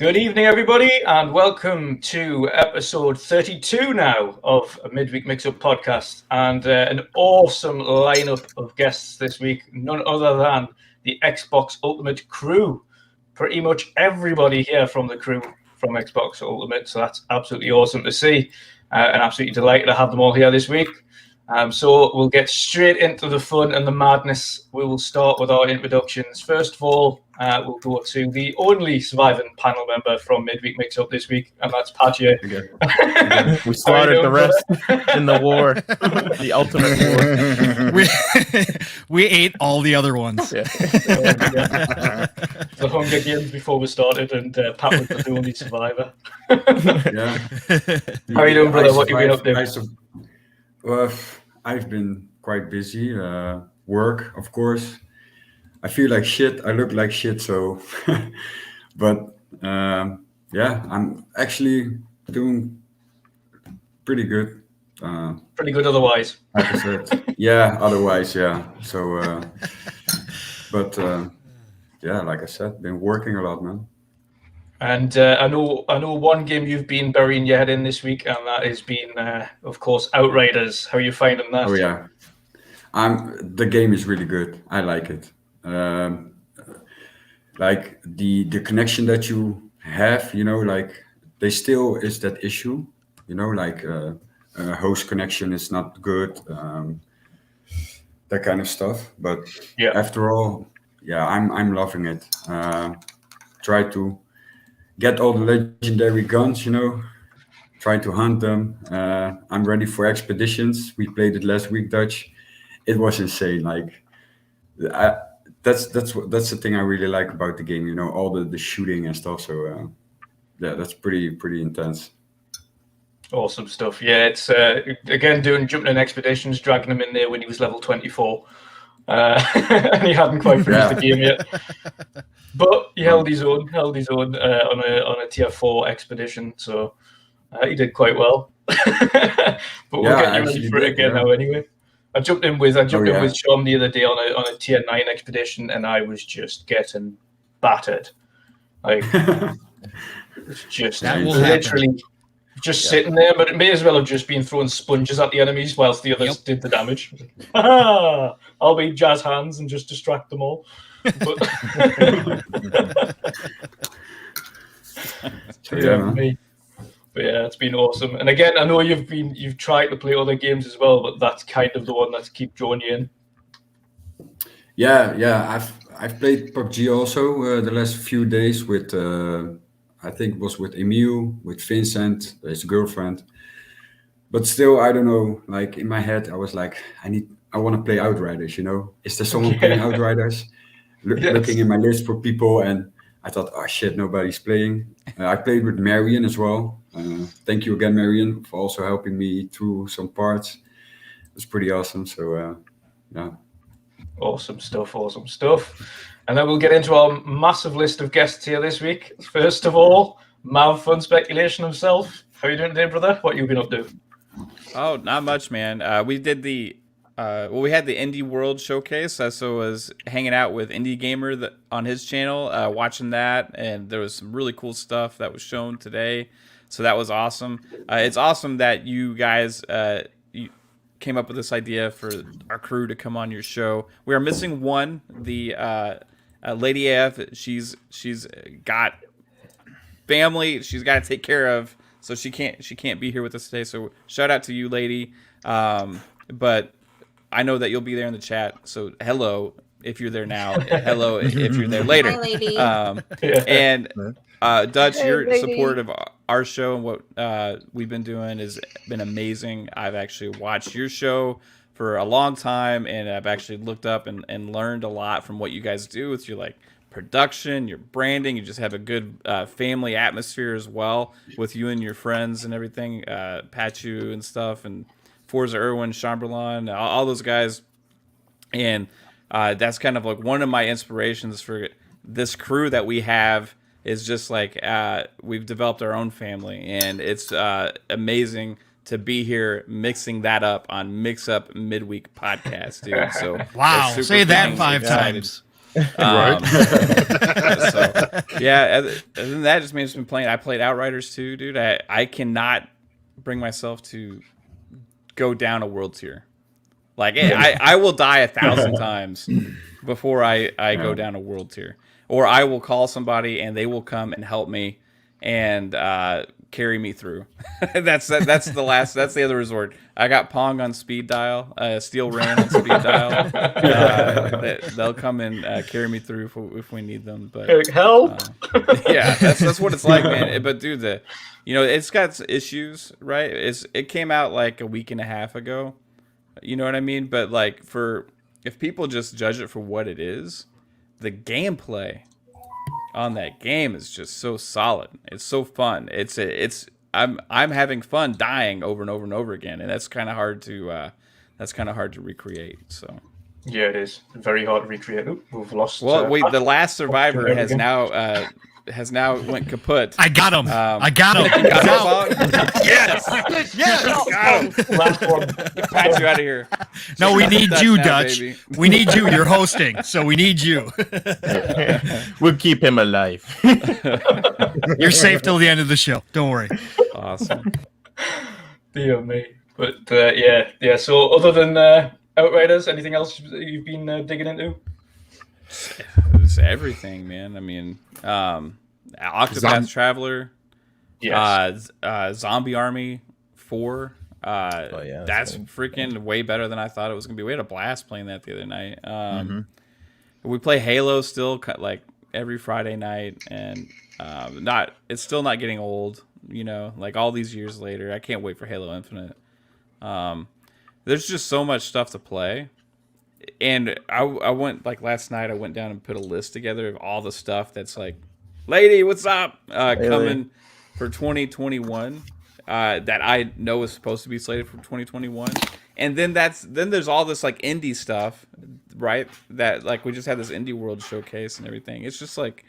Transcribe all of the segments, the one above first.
Good evening, everybody, and welcome to episode 32 now of a Midweek Mixup podcast. And an awesome lineup of guests this week, none other than the Xbox Ultimate crew. Pretty much everybody here from the crew from Xbox Ultimate, so that's absolutely awesome to see. And absolutely delighted to have them all here this week. So we'll get straight into the fun and the madness. We will start with our introductions. First of all, we'll go to the only surviving panel member from Midweek Mixup this week, and that's Patchy. We slaughtered the rest in the war, the ultimate war. We ate all the other ones. Yeah. The Hunger Games before we started, and Pat was the only survivor. How are you doing, brother? What have you been up to? Well, I've been quite busy. Work, of course. I feel like shit. I look like shit. So, but yeah, I'm actually doing pretty good. Pretty good, otherwise. Like I said, yeah. Otherwise, yeah. So, but yeah, like I said, been working a lot, man. And I know one game you've been burying your head in this week, and that has been, of course, Outriders. How are you finding that? Oh yeah, the game is really good. I like it. Like the connection that you have, you know, like there still is that issue, you know, like host connection is not good, that kind of stuff. But yeah, after all, yeah, I'm loving it. Try to get all the legendary guns, you know, try to hunt them. I'm ready for expeditions. We played it last week, Dutch. It was insane. Like, that's the thing I really like about the game, you know, all the shooting and stuff. So, yeah, that's pretty intense. Awesome stuff. Yeah, it's again jumping in expeditions, dragging him in there when he was level 24, and he hadn't quite finished the game yet. But he held his own on a tier 4 expedition, so he did quite well. But we'll get you ready for it again now anyway. I jumped in with Shom the other day on a tier 9 expedition, and I was just getting battered. Like it's just literally just sitting there, but it may as well have just been throwing sponges at the enemies whilst the others did the damage. I'll be jazz hands and just distract them all. But yeah, it's been awesome. And again, I know you've tried to play other games as well, but that's kind of the one that's keep drawing you in. Yeah. I've played PUBG also the last few days with I think it was with Emil, with Vincent, his girlfriend. But still, I don't know. Like in my head, I was like, I want to play Outriders. You know, is there someone playing Outriders? Looking in my list for people, and I thought, oh shit, nobody's playing. I played with Marion as well. Thank you again, Marion, for also helping me through some parts. It was pretty awesome. So yeah. Awesome stuff. And then we'll get into our massive list of guests here this week. First of all, Mav Fun Speculation himself. How are you doing today, brother? What have you been up to? Oh, not much, man. We did we had the Indie World Showcase, so I was hanging out with Indie Gamer on his channel, watching that, and there was some really cool stuff that was shown today, so that was awesome. It's awesome that you guys you came up with this idea for our crew to come on your show. We are missing one, the Lady AF. She's got family she's got to take care of, so she can't be here with us today. So shout out to you, lady. But I know that you'll be there in the chat. So hello if you're there now. Hello if you're there later. Hi, lady. And Dutch, your support of our show and what we've been doing has been amazing. I've actually watched your show for a long time, and I've actually looked up and learned a lot from what you guys do with your production, your branding. You just have a good family atmosphere as well with you and your friends and everything, Pachu and stuff, and Forza Erwin, Shomberlon, all those guys. And that's kind of one of my inspirations for this crew that we have is just we've developed our own family, and it's amazing to be here mixing that up on Mix Up Midweek Podcast, dude. So wow, say that 5 times. So Yeah, other than that, just means been playing. I played Outriders too, dude. I cannot bring myself to go down a world tier. Like I will die 1,000 times before I go down a world tier, or I will call somebody and they will come and help me and carry me through. That's the other resort. I got Pong on speed dial, Steel Rain on speed dial. They'll come and carry me through if we need them. But help! Yeah, that's what it's like, man. But dude, it's got issues, right? It came out like a week and a half ago. You know what I mean? But like if people just judge it for what it is, the gameplay on that game is just so solid. It's so fun. I'm having fun dying over and over and over again, and that's kind of hard to recreate. So yeah, it is very hard to recreate. Ooh, we've lost. Well, the last survivor has now went kaput. I got him. I got him. You got him, Yes. Yes. Got him. last one. Pat you out of here. No, we need you, now, Dutch. baby. We need you. You're hosting, so we need you. We'll keep him alive. You're safe till the end of the show. Don't worry. Awesome. Dear me. But yeah. So other than Outriders, anything else you've been digging into? It's everything, man. I mean, Octopath Traveler, Yes. Zombie Army 4. Yeah, that's freaking way better than I thought it was gonna be. We had a blast playing that the other night. We play Halo still, like every Friday night, and it's still not getting old. Like all these years later, I can't wait for Halo Infinite. There's just so much stuff to play. And I went, like last night, I went down and put a list together of all the stuff that's like, lady, what's up? Coming for 2021 that I know is supposed to be slated for 2021. And then there's all this like indie stuff, right? That like we just had this indie world showcase and everything. It's just like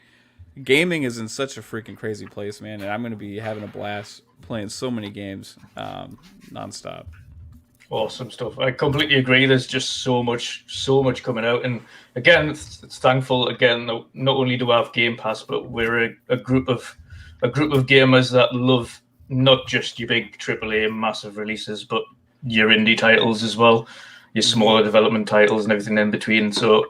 gaming is in such a freaking crazy place, man. And I'm going to be having a blast playing so many games nonstop. Awesome stuff. I completely agree. There's just so much coming out, and again, it's thankful. Again, not only do we have Game Pass, but we're a group of gamers that love not just your big AAA massive releases, but your indie titles as well, your smaller development titles and everything in between. So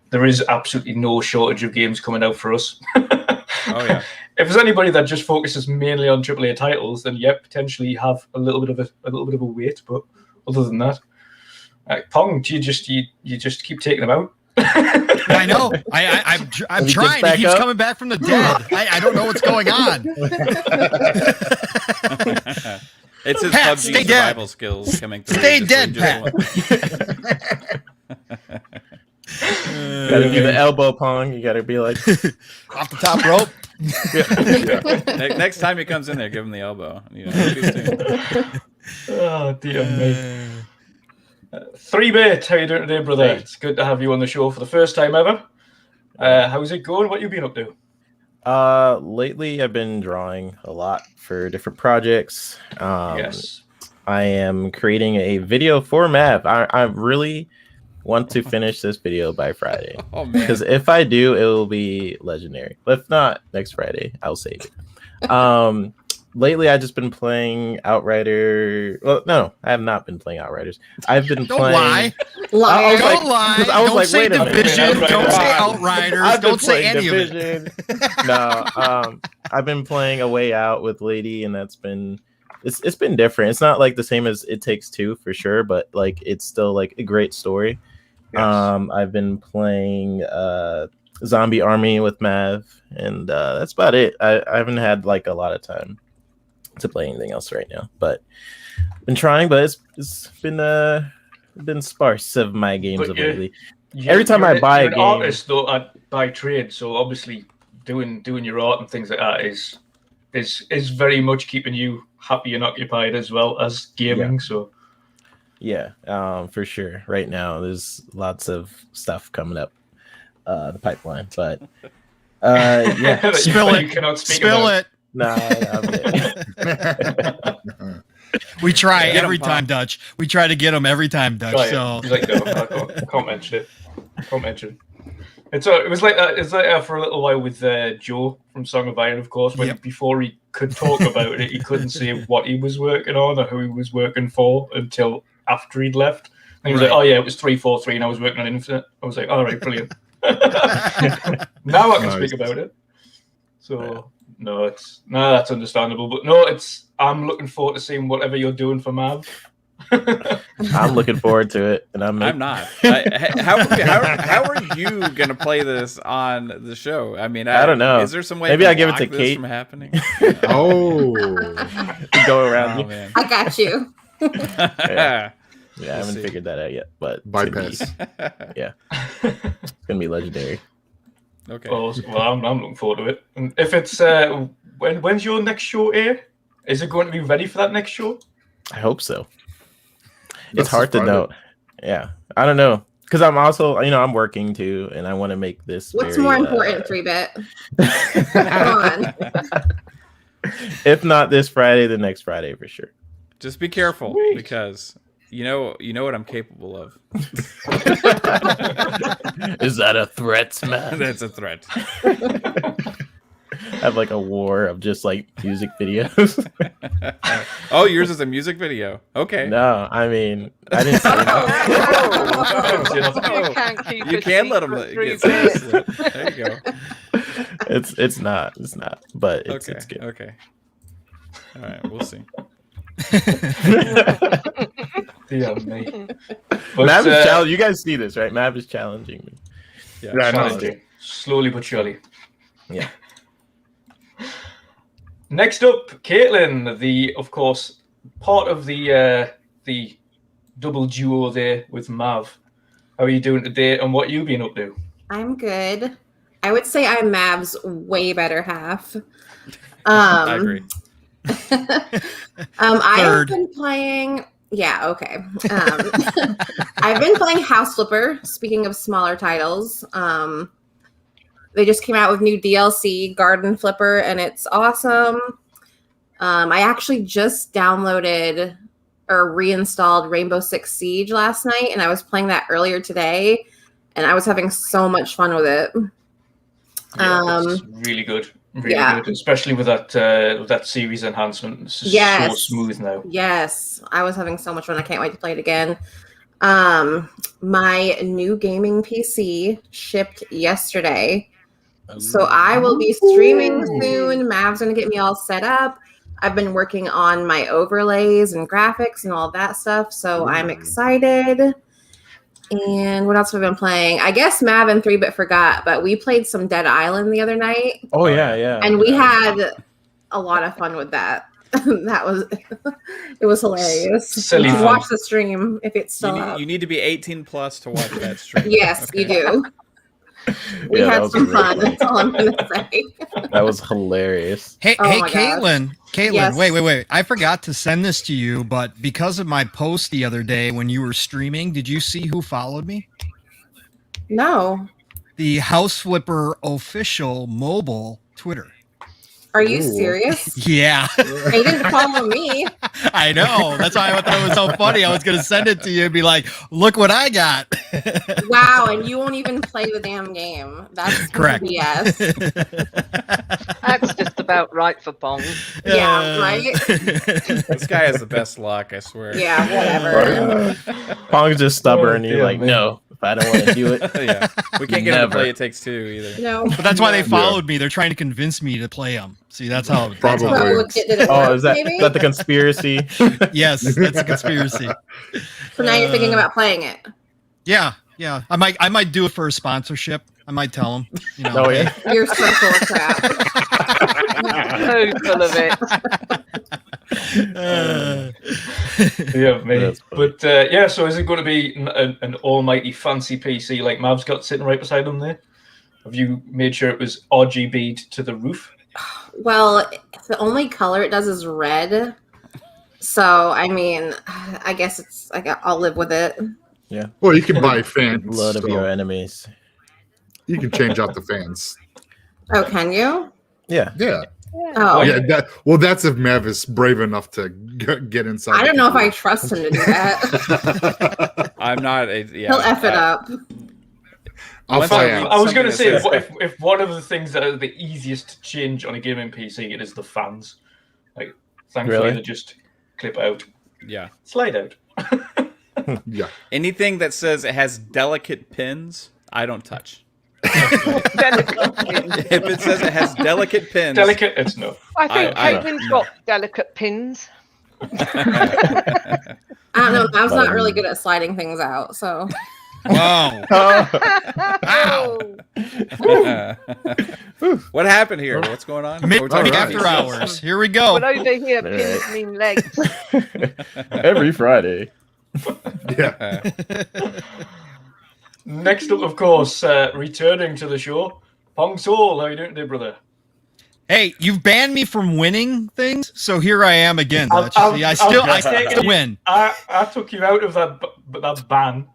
there is absolutely no shortage of games coming out for us. Oh yeah. If there's anybody that just focuses mainly on AAA titles, then potentially have a little bit of a wait, but. Other than that, Pong, you just keep taking them out. I know. I'm trying. He keeps coming back from the dead. I don't know what's going on. It's his Pat, PUBG survival skills coming through. Stay dead, Pat. Gotta do the elbow Pong. You gotta be like off the top rope. Next time he comes in there, give him the elbow. Oh dear me. 3-Bit, how you doing today, brother? It's good to have you on the show for the first time ever. How's it going? What you been up to? Lately I've been drawing a lot for different projects. Yes. I am creating a video for Mav. I really want to finish this video by Friday. Oh man. Because if I do, it will be legendary. But if not, next Friday, I'll save it. Lately, I've just been playing Outrider. Well, no, I have not been playing Outriders. I've been Don't playing. lie. Don't lie. I was don't like, say wait a minute. Division. Don't say Outriders. I've been Don't say playing any Division. of it. No, I've been playing A Way Out with Lady, and that's been it's been different. It's not like the same as It Takes Two for sure, but like it's still like a great story. Yes. I've been playing Zombie Army with Mav, and that's about it. I haven't had like a lot of time to play anything else right now, but been trying. But it's been sparse of my games of lately. Every time I buy a game, artist though by trade, so obviously doing your art and things like that is very much keeping you happy and occupied as well as gaming. Yeah. So yeah, for sure. Right now, there's lots of stuff coming up the pipeline, but yeah, spill it. You cannot speak spill about. It. No, we try every time, Dutch. We try to get them every time, Dutch. Right. So he's like, no, I can't mention it. Can't mention it. It was like that. It's like that for a little while with Joe from Song of Iron, of course. When before he could talk about it, he couldn't say what he was working on or who he was working for until after he'd left. And he was like, "Oh yeah, it was 343, and I was working on Infinite." I was like, "All right, brilliant." Now I can speak about it. So that's understandable. But no, I'm looking forward to seeing whatever you're doing for Mav. I'm looking forward to it, and I'm not. How are you gonna play this on the show? I mean, I don't know. Is there some way? Maybe I give it to Kate from happening. Oh, go around. Oh, man. I got you. Yeah, I haven't figured that out yet, but bypass. Yeah, it's gonna be legendary. Okay. Well, I'm looking forward to it. And if it's when's your next show air? Is it going to be ready for that next show? I hope so. It's hard to know. Yeah, I don't know, because I'm also, I'm working too, and I want to make this. What's more important, 3-bit? Come on. If not this Friday, the next Friday for sure. Just be careful, because you know what I'm capable of. Is that a threat, man? That's a threat. Have like a war of just like music videos. Oh, yours is a music video. Okay. No, I mean, I didn't say that. You can let them get there you go. It's not, but it's good. Okay. All right, we'll see. Yeah, mate. Mav is challenging. You guys see this, right? Mav is challenging me. Yeah, slowly but surely. Yeah. Next up, Caitlin, of course, part of the double duo there with Mav. How are you doing today, and what you been up to? I'm good. I would say I'm Mav's way better half. I agree. I have been playing. Yeah, okay. I've been playing House Flipper. Speaking of smaller titles, they just came out with new DLC, Garden Flipper, and it's awesome. I actually just downloaded or reinstalled Rainbow Six Siege last night, and I was playing that earlier today, and I was having so much fun with it. It's really good. Really good, especially with that series enhancement. It's just so smooth now. Yes, I was having so much fun. I can't wait to play it again. My new gaming PC shipped yesterday, so I will be streaming soon. Mav's gonna get me all set up. I've been working on my overlays and graphics and all that stuff, so I'm excited. And what else have I been playing? I guess Mav and 3-bit forgot, but we played some Dead Island the other night. Oh yeah. And we had a lot of fun with that. It was hilarious. Silly fun. Watch the stream if it's still up. You need to be 18 plus to watch that stream. Yes, you do. We had some fun. That's all I'm gonna say. That was hilarious. Hey, Caitlin. Yes. Wait. I forgot to send this to you, but because of my post the other day when you were streaming, did you see who followed me? No. The House Flipper official mobile Twitter. Are you serious? Yeah. They didn't follow me. I know. That's why I thought it was so funny. I was going to send it to you and be like, look what I got. Wow. And you won't even play the damn game. That's correct. BS. That's just about right for Pong. Yeah, right? This guy has the best luck, I swear. Yeah, whatever. Pong's just stubborn. You're like, no, if I don't want to do it. Yeah. We can't get him to play It Takes Two either. No. But that's why they followed me. They're trying to convince me to play them. See, that's how. Probably. Is that the conspiracy? Yes, that's a conspiracy. So now you're thinking about playing it. Yeah. I might do it for a sponsorship. I might tell them. Oh yeah. You're so full of crap. So full of it. Yeah, mate. But so is it going to be an almighty fancy PC like Mav's got sitting right beside him there? Have you made sure it was RGB'd to the roof? Well, the only color it does is red. So, I mean, I guess I'll live with it. Yeah. Well, you can buy fans. Blood of your enemies. You can change out the fans. Oh, can you? Yeah. Oh. Yeah. That's if Mav is brave enough to get inside. I don't know if I trust him to do that. I'm not. He'll F it up. I'll Once find read out. I was going to something say, that says- if one of the things that are the easiest to change on a gaming PC, it is the fans. Like, thankfully, Really? they just clip out, yeah. slide out. Yeah. Anything that says it has delicate pins, I don't touch. Delicate pins. If it says it has delicate pins, Delicate, it's no. I think I- Caitlin's no. got delicate pins. I don't know. I was not really good at sliding things out, so Whoa. Oh, what happened here? What's going on? Midweek All right. After Hours. Here we go. but over here, pins mean legs. Every Friday. Yeah. Next up, of course, returning to the show, Pong Soul. How you doing today, brother? Hey, you've banned me from winning things, so here I am again, Dutch. I'll- See, I I'll still take it. win. I took you out of that ban.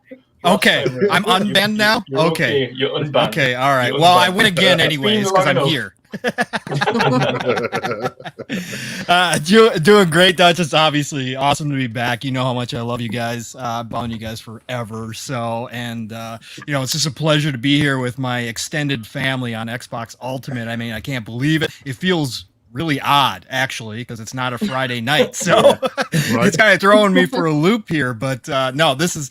Okay, I'm You're- unbanned now? you're Okay. You're unbanned. Okay, all right. You're Well, I unbanned. win again It's anyways been because long I'm enough. here. Doing great, Dutch. It's obviously awesome to be back. You know how much I love you guys. I've known you guys forever. So, and it's just a pleasure to be here with my extended family on Xbox Ultimate. I mean, I can't believe it. It feels really odd, actually, because it's not a Friday night. So it's kind of throwing me for a loop here. But no, this is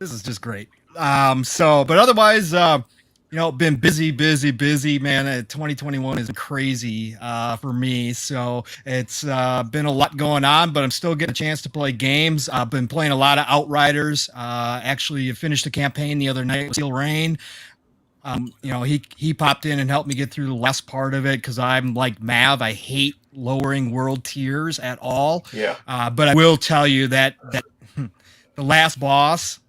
just great. But otherwise, been busy, man. 2021 is crazy for me. So it's been a lot going on, but I'm still getting a chance to play games. I've been playing a lot of Outriders. Actually finished the campaign the other night with Steel Rain. He popped in and helped me get through the last part of it because I'm like Mav. I hate lowering world tiers at all. Yeah. But I will tell you that the last boss,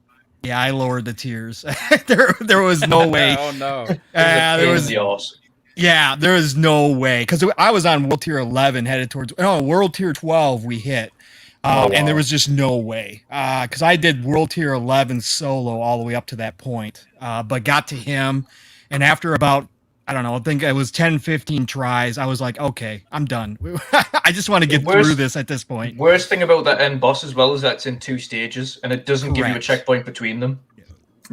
yeah, I lowered the tiers. there was no way. Oh no. There was the arse. yeah, there is no way because I was on world tier 11 headed towards world tier 12 we hit. And there was just no way because I did world tier 11 solo all the way up to that point, but got to him, and after about I think it was 10 15 tries, I was like, okay, I'm done. I just want to get through this at this point. Worst thing about that end boss as well is that it's in 2 stages and it doesn't give you a Correct. checkpoint between them.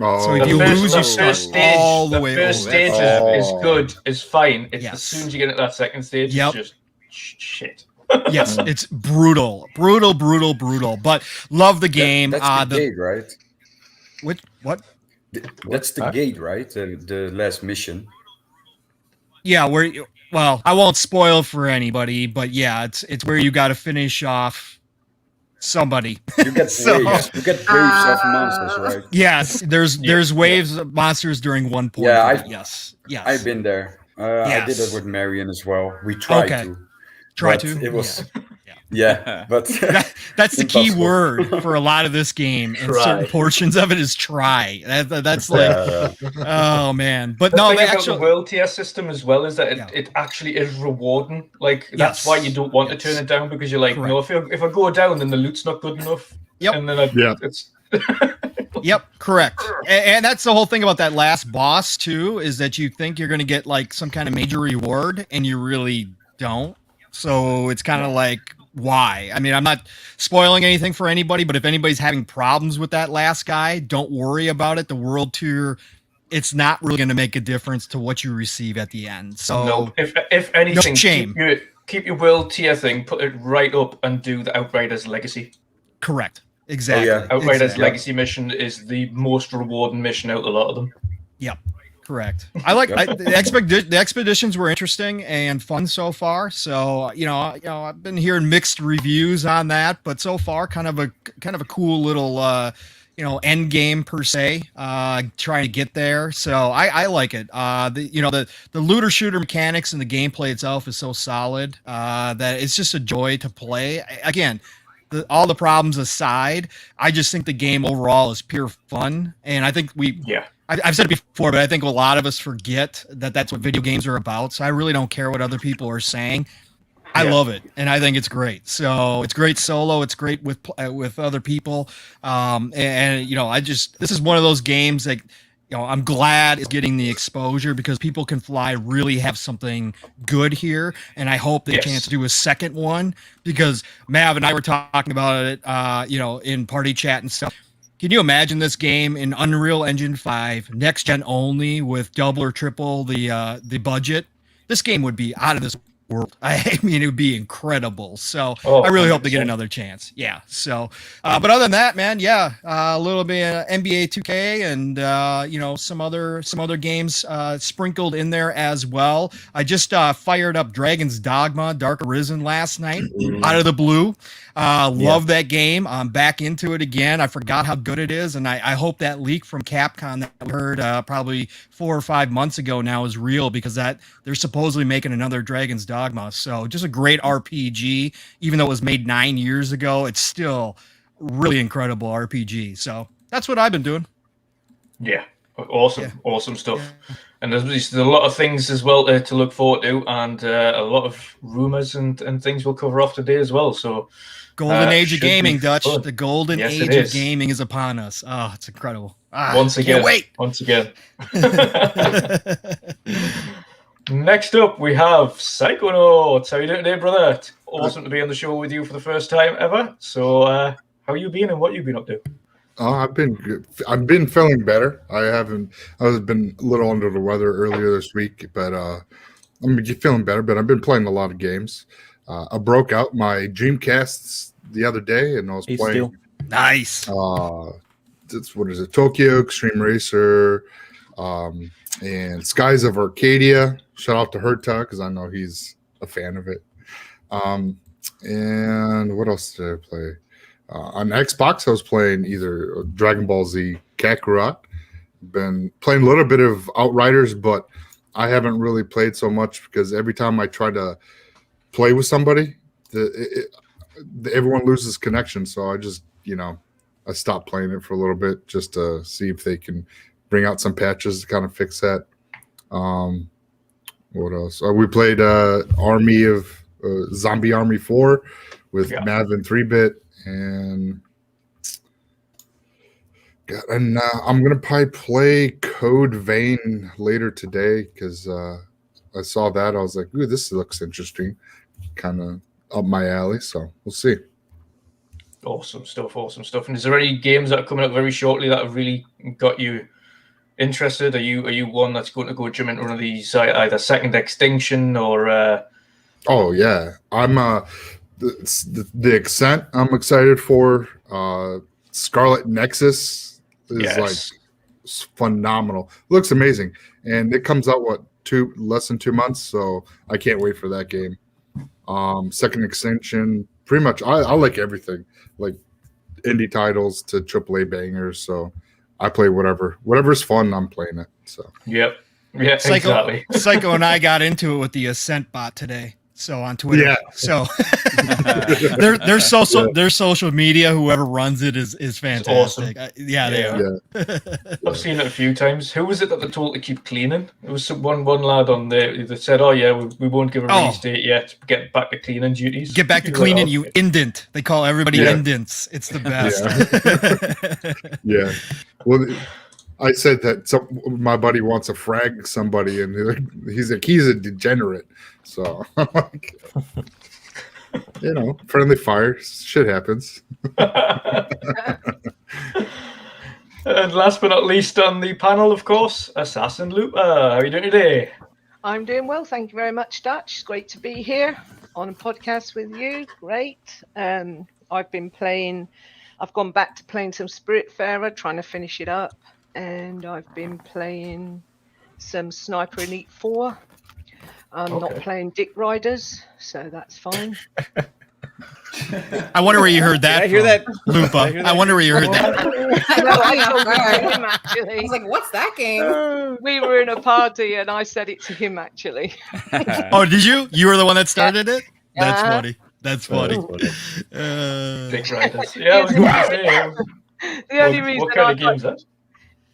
Oh, So if you lose, you start all the way The first over. stage is good, is fine. It's Yes. as soon as you get into that second stage, Yep. it's just shit. Yes, it's brutal. But love the game. That's the gate, right? What? That's the gate, right? The last mission. Yeah, I won't spoil for anybody, but yeah, it's where you got to finish off somebody. You get So- waves. You get waves of monsters, right? Yes, there's waves of monsters during one point. Yeah, yes. I've been there. I did Yes. it with Marion as well. We tried Okay. to. Try but to. It was. Yeah. Yeah, but That's the key Impossible. word for a lot of this game, and Try. certain portions of it is try. That's like, oh man. But The no, thing they about actually. the world tier system as well is that Yeah. it actually is rewarding. Like that's Yes. why you don't want Yes. to turn it down because you're like, no, Correct. if I go down, then the loot's not good enough. Yep. And then Yeah. it's Yep, correct. And that's the whole thing about that last boss too, is that you think you're going to get like some kind of major reward, and you really don't. So it's kind of like, why? I mean, I'm not spoiling anything for anybody, but if anybody's having problems with that last guy, don't worry about it. The world tour, it's not really going to make a difference to what you receive at the end. So no. If anything, shame. keep your world tier thing, put it right up, and do the Outriders Legacy. correct. Exactly. yeah. Outriders Exactly. Legacy mission is the most rewarding mission out of a lot of them. Yep. Correct. I like the expeditions were interesting and fun so far. So I've been hearing mixed reviews on that, but so far kind of a cool little end game per se. Trying to get there. So I like it. The looter shooter mechanics and the gameplay itself is so solid that it's just a joy to play. Again, all the problems aside, I just think the game overall is pure fun, and I think I've said it before, but I think a lot of us forget that that's what video games are about. So I really don't care what other people are saying. I love it, and I think it's great. So it's great solo. It's great with other people. This is one of those games that I'm glad it's getting the exposure because People Can Fly really have something good here, and I hope they get a chance to do a second one because Mav and I were talking about it, in party chat and stuff. Can you imagine this game in Unreal Engine 5, next gen only, with double or triple the budget? This game would be out of this world. I mean, it would be incredible. So I really hope to get another chance. Yeah. So, but other than that, man, yeah, a little bit of NBA 2K and you know, some other games sprinkled in there as well. I just fired up Dragon's Dogma Dark Arisen last night out of the blue. Love that game. I'm back into it again. I forgot how good it is, and I hope that leak from Capcom that we heard probably 4 or 5 months ago now is real, because that they're supposedly making another Dragon's Dogma. So just a great RPG, even though it was made 9 years ago. It's still really incredible RPG. So that's what I've been doing. Yeah, awesome stuff. Yeah. And there's a lot of things as well to look forward to, and a lot of rumors and things we'll cover off today as well. So. Golden age of gaming, Dutch. Fun. The golden age of gaming is upon us. Oh, it's incredible. Once again. Next up, we have Psychonauts. How are you doing today, brother? It's awesome to be on the show with you for the first time ever. So, how you been and what you been up to? Oh, I've been good. I've been feeling better. I've been a little under the weather earlier this week, but I'm feeling better. But I've been playing a lot of games. I broke out my Dreamcasts the other day, and I was playing. Nice. What is it? Tokyo Extreme Racer, and Skies of Arcadia. Shout out to Herta, because I know he's a fan of it. And what else did I play? On Xbox, I was playing either Dragon Ball Z Kakarot. Been playing a little bit of Outriders, but I haven't really played so much, because every time I try to play with somebody, everyone loses connection. So I just, I stopped playing it for a little bit just to see if they can bring out some patches to kind of fix that. What else? We played Zombie Army 4 with Mav and 3-bit, and I'm gonna probably play Code Vein later today, because I saw that. I was like, ooh, this looks interesting, kind of up my alley. So we'll see. Awesome stuff. And is there any games that are coming up very shortly that have really got you interested? Are you one that's going to go jump into one of these, either Second Extinction or? Oh yeah, I'm the Ascent. I'm excited for. Scarlet Nexus is like phenomenal. Looks amazing, and it comes out less than 2 months. So I can't wait for that game. Second Extinction, pretty much. I like everything, like indie titles to AAA bangers. So I play whatever's fun. I'm playing it. So yeah, exactly. Psycho and I got into it with the Ascent bot today. So on Twitter, so their social media, whoever runs it is fantastic. Awesome. They are. I've seen it a few times. Who was it that they told to keep cleaning? It was one lad on there that said, "Oh yeah, we won't give a release date yet. Get back to cleaning duties. Get back to cleaning, you indent." They call everybody indents. It's the best. Yeah. Well, I said that my buddy wants to frag somebody, and he's a degenerate. So, friendly fire. Shit happens. And last but not least on the panel, of course, Assassin Looper. How are you doing today? I'm doing well. Thank you very much, Dutch. It's great to be here on a podcast with you. Great. I've gone back to playing some Spiritfarer, trying to finish it up. And I've been playing some Sniper Elite 4. I'm not playing Dick Riders, so that's fine. I wonder where you heard that. I hear that, Lupa. I wonder where you heard that. Him, actually. I was like, "What's that game?" We were in a party, and I said it to him. Actually. Oh, did you? You were the one that started it? That's funny. That's funny. Dick Riders. Yeah, I was going to say. The only reason what kind of game is that?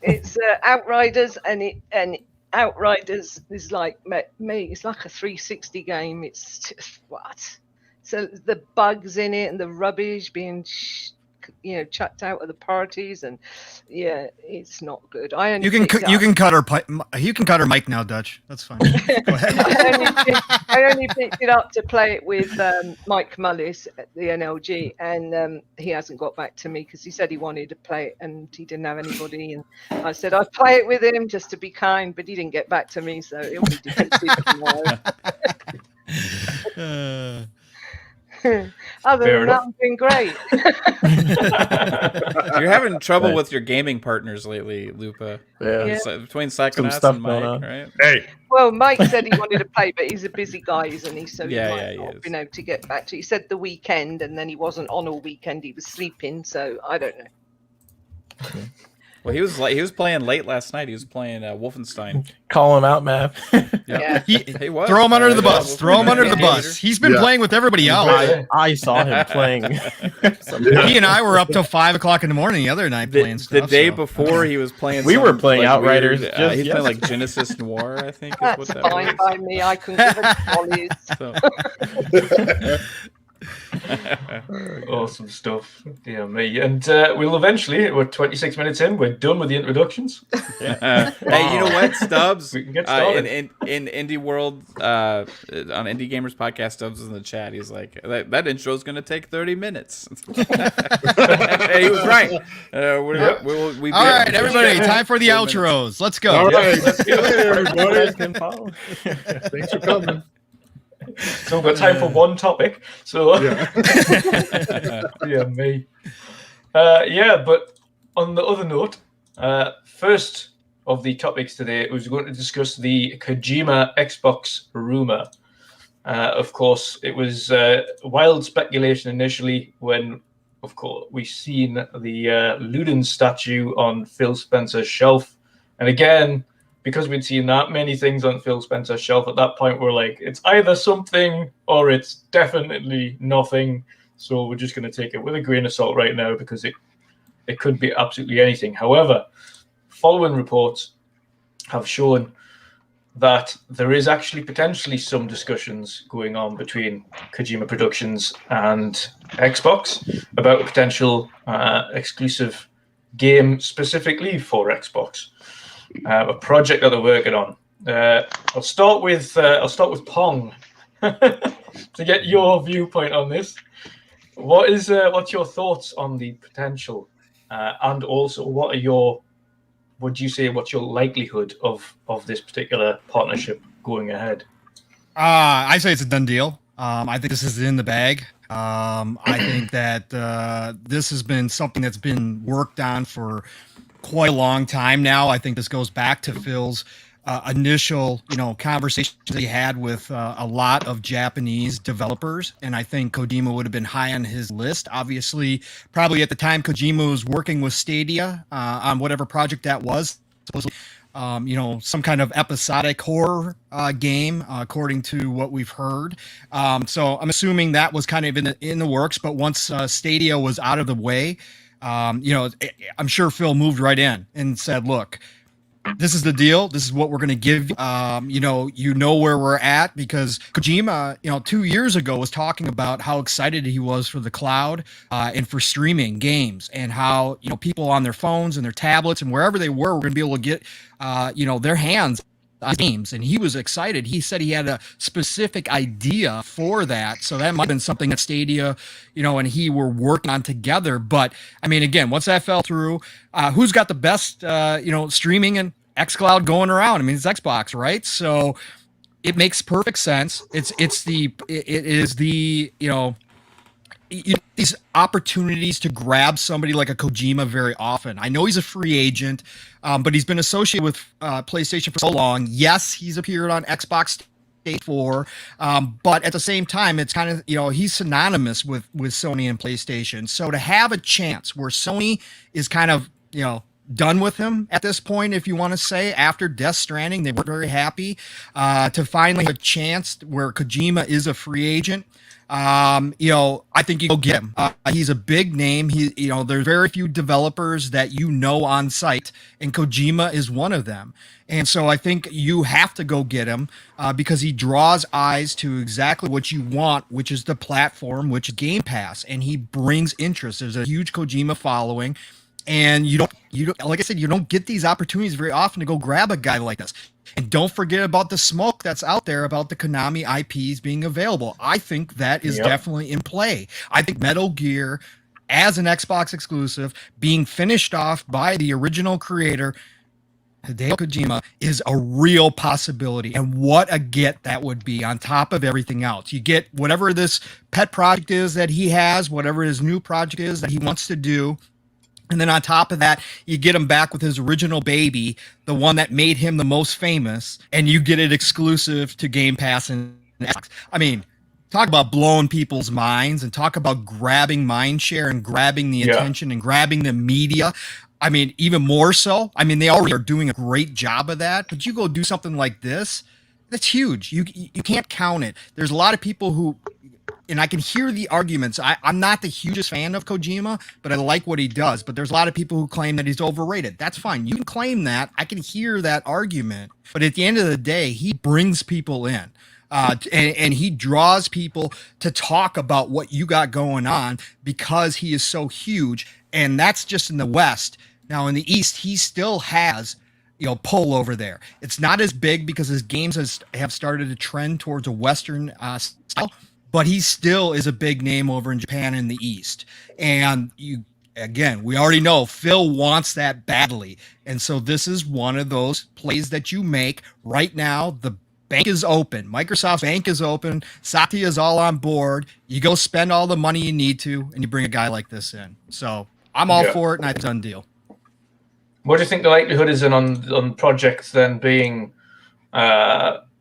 It's Outriders, and Outriders is like me. It's like a 360 game. It's just, what? So the bugs in it and the rubbish being chucked out of the parties, and yeah, it's not good. You can cut her mic now, Dutch. That's fine. Go ahead. I only picked it up to play it with Mike Mullis at the NLG, and he hasn't got back to me because he said he wanted to play it and he didn't have anybody. And I said I'd play it with him just to be kind, but he didn't get back to me, so it'll be defeated tomorrow. Other Fair than enough. that, I've been great. You're having trouble with your gaming partners lately, Lupa. Yeah. So, between Some Psychonauts stuff and going Mike, on. right? Hey, Well, Mike said he wanted to play, but he's a busy guy, isn't he? So Yeah, he yeah, might he not is. been able to get back to. He said the weekend, and then he wasn't on all weekend. He was sleeping, so I don't know. Well, he was playing late last night. He was playing Wolfenstein. Call him out, Mav. Yeah. He was. Throw him under the Yeah, bus. Throw him under the Wolfenstein. bus. He's been Yeah. playing with everybody else. I saw him playing. He and I were up till 5 o'clock in the morning the other night playing The stuff. day so. before he was playing. We were some, playing like, Outriders weird, just he's playing like yesterday. Genesis Noir, I think. Is That's what that fine was. by me. I can give it volleys. So, Awesome stuff. Dear me. And we'll eventually, we're 26 minutes in, we're done with the introductions. hey, you know what, Stubbs? We can get started. In Indie World, on Indie Gamers Podcast, Stubbs was in the chat. He's like, that intro is going to take 30 minutes. And he was right. All right, everybody, time for the outros. Let's go. all right. let's go. Hey, everybody. Can follow. Thanks for coming. So we've got time for one topic. So Yeah. yeah, me. But on the other note, first of the topics today was going to discuss the Kojima Xbox rumor. Of course, it was wild speculation initially when, of course, we seen the Ludens statue on Phil Spencer's shelf, and again, because we'd seen that many things on Phil Spencer's shelf at that point, we're like, it's either something or it's definitely nothing. So we're just going to take it with a grain of salt right now because it could be absolutely anything. However, following reports have shown that there is actually potentially some discussions going on between Kojima Productions and Xbox about a potential exclusive game specifically for Xbox. A project that they're working on. I'll start with Pong to get your viewpoint on this. What's your thoughts on the potential, and also what's your likelihood of this particular partnership going ahead? I say it's a done deal. I think this is in the bag. I think that this has been something that's been worked on for quite a long time now. I think this goes back to Phil's initial, conversations that he had with a lot of Japanese developers, and I think Kojima would have been high on his list. Obviously, probably at the time Kojima was working with Stadia on whatever project that was, supposedly, some kind of episodic horror game, according to what we've heard. So I'm assuming that was kind of in the works. But once Stadia was out of the way, I'm sure Phil moved right in and said, look, this is the deal. This is what we're going to give. Where we're at, because Kojima, 2 years ago was talking about how excited he was for the cloud and for streaming games, and how, people on their phones and their tablets and wherever they were going to be able to get, their hands on games. And he was excited. He said he had a specific idea for that. So that might have been something that Stadia, and he were working on together. But I mean, again, once that fell through, who's got the best, streaming and xCloud going around? I mean, it's Xbox, right? So it makes perfect sense. It is the these opportunities to grab somebody like a Kojima very often. I know he's a free agent, but he's been associated with PlayStation for so long. Yes, he's appeared on Xbox Stage 4, but at the same time, it's kind of, he's synonymous with Sony and PlayStation. So to have a chance where Sony is kind of, done with him at this point, if you want to say. After Death Stranding, they weren't very happy. To finally have a chance where Kojima is a free agent, I think you go get him. He's a big name. There's very few developers that on site, and Kojima is one of them. And so I think you have to go get him because he draws eyes to exactly what you want, which is the platform, which is Game Pass, and he brings interest. There's a huge Kojima following, and you don't like I said, you don't get these opportunities very often to go grab a guy like this. And don't forget about the smoke that's out there about the Konami IPs being available. I think that is definitely in play. I think Metal Gear, as an Xbox exclusive, being finished off by the original creator, Hideo Kojima, is a real possibility. And what a get that would be on top of everything else. You get whatever this pet project is that he has, whatever his new project is that he wants to do. And then on top of that, you get him back with his original baby, the one that made him the most famous, and you get it exclusive to Game Pass and Xbox. I mean, talk about blowing people's minds and talk about grabbing mind share and grabbing the attention and grabbing the media. I mean, even more so. I mean, they already are doing a great job of that, but you go do something like this, that's huge. You can't count it. There's a lot of people who, and I can hear the arguments. I'm not the hugest fan of Kojima, but I like what he does. But there's a lot of people who claim that he's overrated. That's fine. You can claim that. I can hear that argument. But at the end of the day, he brings people in. And he draws people to talk about what you got going on because he is so huge. And that's just in the West. Now, in the East, he still has pull over there. It's not as big because his games have started to trend towards a Western style. But he still is a big name over in Japan in the East. And we already know Phil wants that badly. And so this is one of those plays that you make right now. The bank is open. Microsoft's bank is open. Satya is all on board. You go spend all the money you need to, and you bring a guy like this in. So I'm all for it, and I think it's a done deal. What do you think the likelihood is on projects then being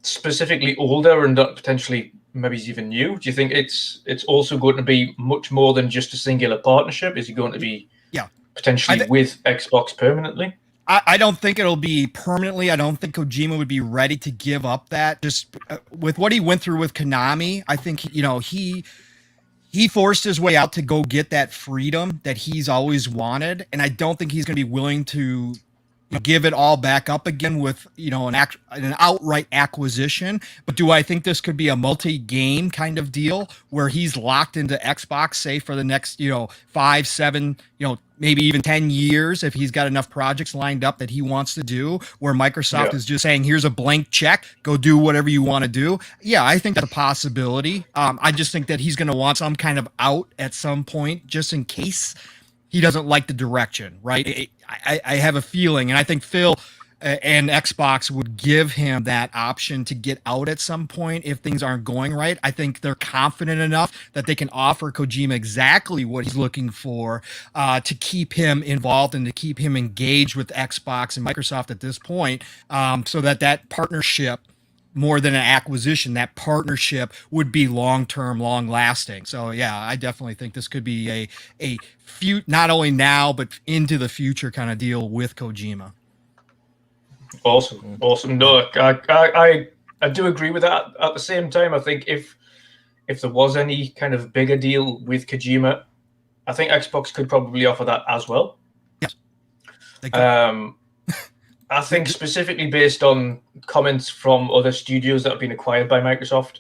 specifically older and not potentially maybe it's even new? Do you think it's also going to be much more than just a singular partnership? Is it going to be potentially with Xbox permanently? I don't think it'll be permanently. I don't think Kojima would be ready to give up that. Just with what he went through with Konami, I think he forced his way out to go get that freedom that he's always wanted, and I don't think he's going to be willing to give it all back up again with an outright acquisition. But do I think this could be a multi-game kind of deal where he's locked into Xbox, say for the next 5, 7, maybe even 10 years if he's got enough projects lined up that he wants to do, where Microsoft is just saying, here's a blank check, go do whatever you want to do? Yeah, I think that's a possibility. I just think that he's going to want some kind of out at some point just in case he doesn't like the direction, right? I have a feeling, and I think Phil and Xbox would give him that option to get out at some point if things aren't going right. I think they're confident enough that they can offer Kojima exactly what he's looking for to keep him involved and to keep him engaged with Xbox and Microsoft at this point, so that partnership, more than an acquisition, that partnership would be long-term, long-lasting. So yeah, I definitely think this could be a not only now but into the future kind of deal with Kojima. Awesome. No, I do agree with that. At the same time, I think if there was any kind of bigger deal with Kojima, I think Xbox could probably offer that as well. Yes. I think specifically based on comments from other studios that have been acquired by Microsoft,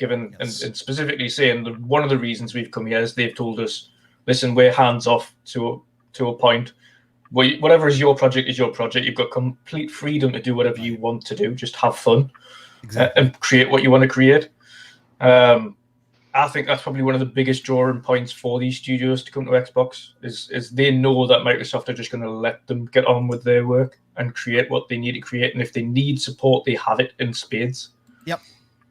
and specifically saying that one of the reasons we've come here is they've told us, listen, we're hands off to a point. Whatever is your project is your project. You've got complete freedom to do whatever you want to do. Just have fun and create what you want to create. I think that's probably one of the biggest drawing points for these studios to come to Xbox is they know that Microsoft are just going to let them get on with their work and create what they need to create. And if they need support, they have it in spades. Yep.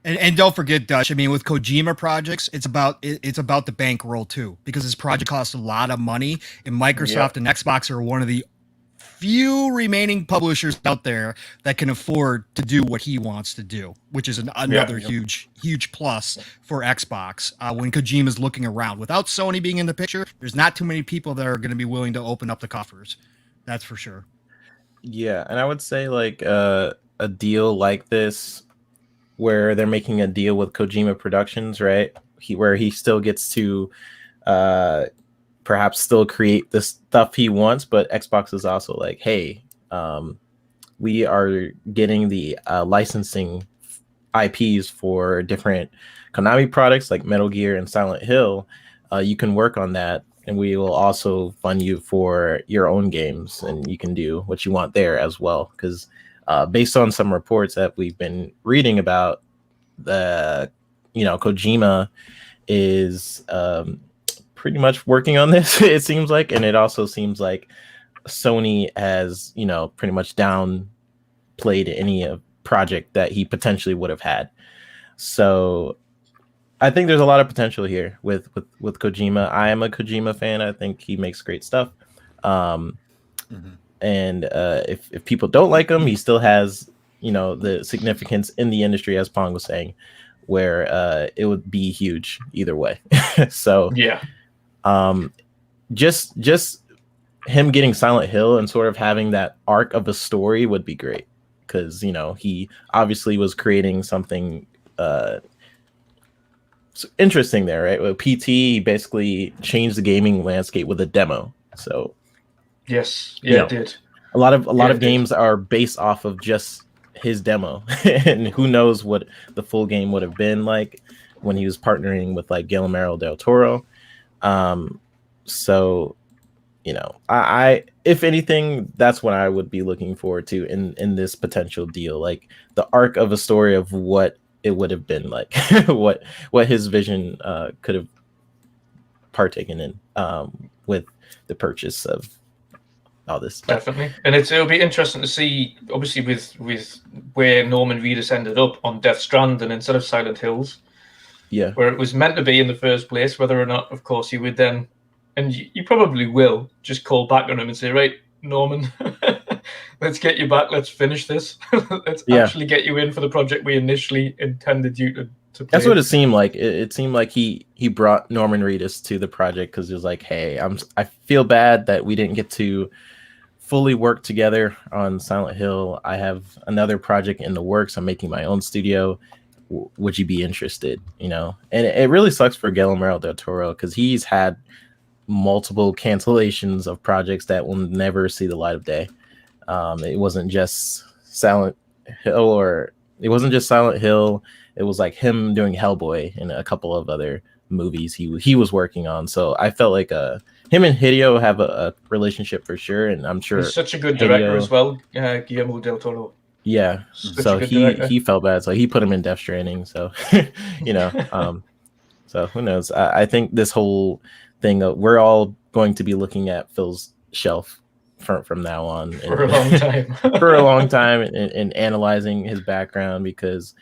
And don't forget, Dutch, I mean, with Kojima projects, it's about the bankroll too, because this project costs a lot of money, and Microsoft and Xbox are one of the few remaining publishers out there that can afford to do what he wants to do, which is another huge plus for Xbox when Kojima's looking around. Without Sony being in the picture, there's not too many people that are going to be willing to open up the coffers. That's for sure. Yeah, and I would say like a deal like this, where they're making a deal with Kojima Productions, right? Where he still gets to perhaps still create the stuff he wants, but Xbox is also like, hey, we are getting the licensing IPs for different Konami products like Metal Gear and Silent Hill. You can work on that, and we will also fund you for your own games, and you can do what you want there as well. Because based on some reports that we've been reading about, Kojima is pretty much working on this. It seems like, and it also seems like Sony has pretty much downplayed any project that he potentially would have had. So I think there's a lot of potential here with Kojima. I am a Kojima fan. I think he makes great stuff. And if people don't like him, he still has the significance in the industry, as Pong was saying, where it would be huge either way. So yeah, just him getting Silent Hill and sort of having that arc of a story would be great, because he obviously was creating something interesting there, right? With PT, he basically changed the gaming landscape with a demo. So yes, yeah, it did. A lot of games are based off of just his demo, and who knows what the full game would have been like when he was partnering with like Guillermo del Toro. So I if anything, that's what I would be looking forward to in this potential deal, like the arc of a story of what it would have been like, what his vision could have partaken in with the purchase of all this stuff. Definitely, and it'll be interesting to see, obviously, with where Norman Reedus ended up on Death Stranding instead of Silent Hills, where it was meant to be in the first place. Whether or not, of course, you would then, and you probably will, just call back on him and say, right, Norman, let's get you back. Let's finish this. Let's actually get you in for the project we initially intended you to play. That's what it seemed like. It seemed like he brought Norman Reedus to the project because he was like, hey, I feel bad that we didn't get to fully work together on Silent Hill. I have another project in the works. I'm making my own studio. Would you be interested? And it really sucks for Guillermo del Toro because he's had multiple cancellations of projects that will never see the light of day. It wasn't just Silent Hill, it was like him doing Hellboy and a couple of other movies he was working on. So I felt like him and Hideo have a relationship for sure, and I'm sure he's such a good director as well, Guillermo del Toro. Yeah, so he felt bad, so he put him in Death Stranding. So so who knows? I think this whole thing, we're all going to be looking at Phil's shelf from now on for a long time, and analyzing his background, because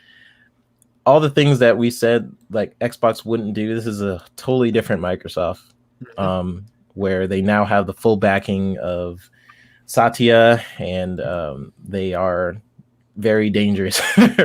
all the things that we said like Xbox wouldn't do, this is a totally different Microsoft, where they now have the full backing of Satya, and they are very dangerous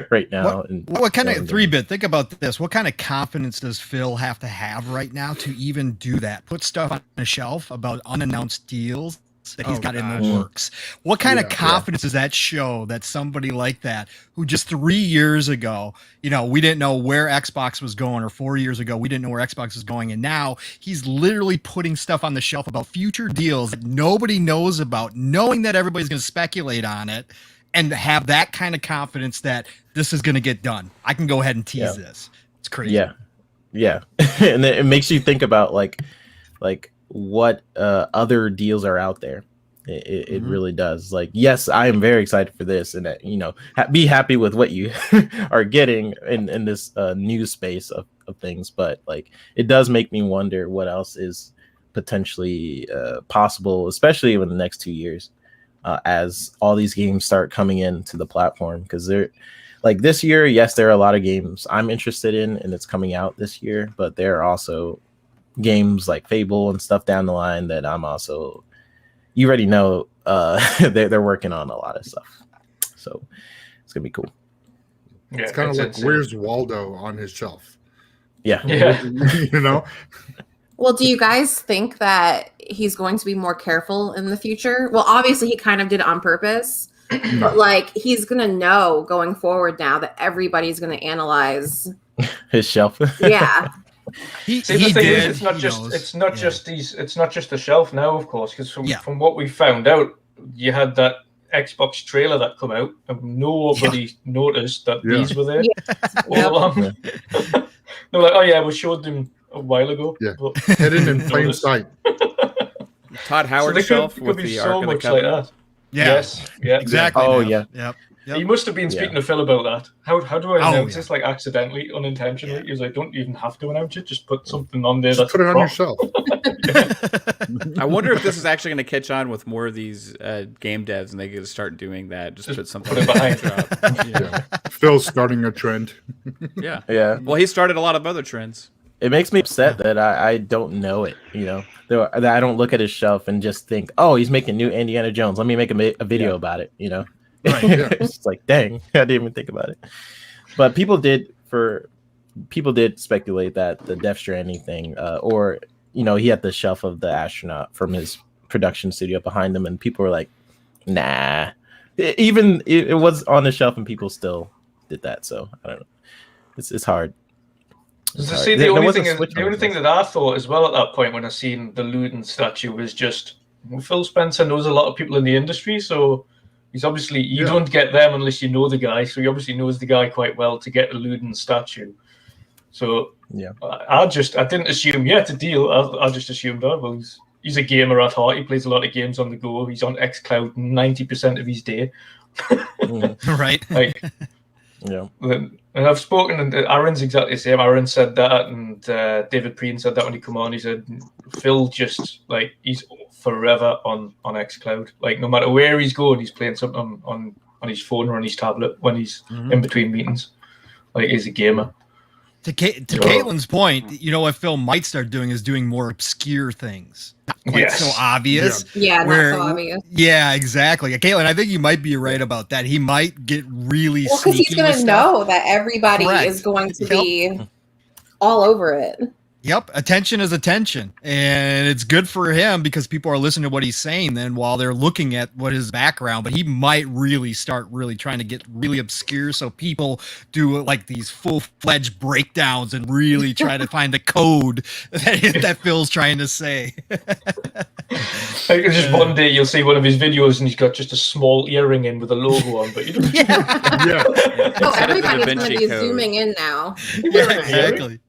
right now. What kind of 3-bit? Think about this. What kind of confidence does Phil have to have right now to even do that? Put stuff on the shelf about unannounced deals that he's got in the works. What kind of confidence does that show that somebody like that, who just 3 years ago, we didn't know where Xbox was going, or 4 years ago, we didn't know where Xbox was going. And now he's literally putting stuff on the shelf about future deals that nobody knows about, knowing that everybody's going to speculate on it, and have that kind of confidence that this is going to get done. I can go ahead and tease this. It's crazy. Yeah. And then it makes you think about like what other deals are out there. It really does. Like, yes, I am very excited for this, and be happy with what you are getting in this new space of things. But like, it does make me wonder what else is potentially possible, especially in the next 2 years, as all these games start coming into the platform. Because they're like, this year, yes, there are a lot of games I'm interested in, and it's coming out this year. But there are also games like Fable and stuff down the line that I'm also, you already know, they're working on a lot of stuff, so it's gonna be cool. It's kind of like, where's Waldo on his shelf? Yeah. Well, do you guys think that he's going to be more careful in the future? Well, obviously he kind of did it on purpose. But like he's gonna know going forward now that everybody's gonna analyze his shelf. Yeah. The thing is, it's not just the shelf now, of course, because from what we found out, you had that Xbox trailer that come out, and nobody noticed that these were there all along. They're like, oh yeah, we showed them a while ago. Yeah, hidden in plain sight. Todd Howard's shelf with the Ark of the Covenant. Yes. Yeah. Exactly. Oh, man. yeah. Yep. He must have been speaking to Phil about that. How do I announce this? Like accidentally, unintentionally? He was like, "Don't even have to announce it. Just put something on there. Just put it on yourself." I wonder if this is actually going to catch on with more of these game devs, and they get to start doing that. Just put something behind. Phil's starting a trend. Yeah. Well, he started a lot of other trends. It makes me upset that I don't know it. That I don't look at his shelf and just think, oh, he's making new Indiana Jones. Let me make a video about it. Right. It's like, dang, I didn't even think about it. But people did speculate that the Death Stranding thing, or he had the shelf of the astronaut from his production studio behind him, and people were like, nah. It was on the shelf, and people still did that. So I don't know. It's hard. See, the only thing that I thought as well at that point when I seen the Luden statue was just Phil Spencer knows a lot of people in the industry, so he's obviously you don't get them unless you know the guy. So he obviously knows the guy quite well to get a Luden statue. So I didn't assume it's a deal. I just assumed well he's a gamer at heart. He plays a lot of games on the go. He's on xCloud 90% of his day. Right. Like. Yeah, and I've spoken, and Aaron's exactly the same. Aaron said that, and David Preen said that when he come on. He said Phil just like he's forever on xCloud. Like no matter where he's going, he's playing something on his phone or on his tablet when he's in between meetings. Like he's a gamer. To Caitlin's point, what Phil might start doing is doing more obscure things. Not quite so obvious. Yeah, not so obvious. Yeah, exactly. Caitlin, I think you might be right about that. He might get really because he's going to know that everybody is going to be all over it. Yep, attention is attention, and it's good for him because people are listening to what he's saying then while they're looking at what his background. But he might really start trying to get really obscure, so people do like these full-fledged breakdowns and really try to find the code that Phil's trying to say. Just one day you'll see one of his videos and he's got just a small earring in with a logo on, but you don't. Oh, everybody's going to be zooming in now. Yeah, exactly.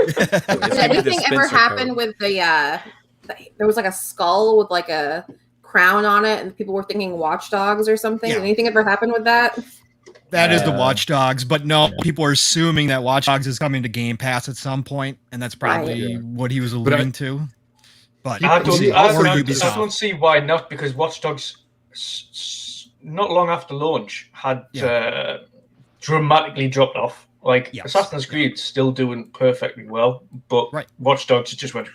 Did anything ever happen with there was like a skull with like a crown on it and people were thinking Watch Dogs or something? Did anything ever happen with that? That is the Watch Dogs, but no, people are assuming that Watch Dogs is coming to Game Pass at some point, and that's probably what he was alluding to. But I don't see why not, because Watch Dogs not long after launch had dramatically dropped off. Like Assassin's Creed still doing perfectly well, but Watch Dogs just went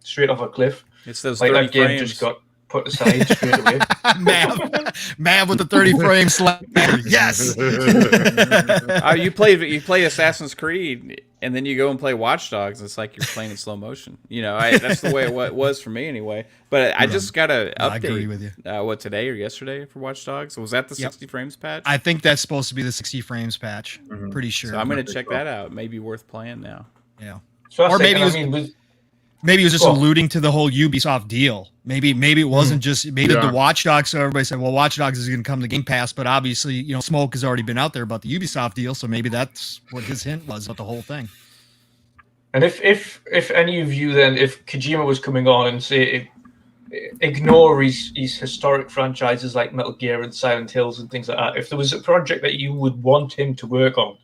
straight off a cliff. It's those like 30 that game frames. just got put aside straight away. Mav with the 30 frame slap. Yes. You play Assassin's Creed and then you go and play Watch Dogs. It's like you're playing in slow motion. That's the way it was for me anyway. But I just got an update. I agree with you. Today or yesterday for Watch Dogs? Was that the 60 frames patch? I think that's supposed to be the 60 frames patch. Pretty sure. So I'm going to check that out. Maybe worth playing now. Yeah. So or maybe maybe he was just alluding to the whole Ubisoft deal. Maybe it wasn't just the Watch Dogs. So everybody said, well, Watch Dogs is going to come to Game Pass, but obviously, smoke has already been out there about the Ubisoft deal. So maybe that's what his hint was about the whole thing. And if any of you then, if Kojima was coming on and say, ignore his historic franchises like Metal Gear and Silent Hills and things like that, if there was a project that you would want him to work on,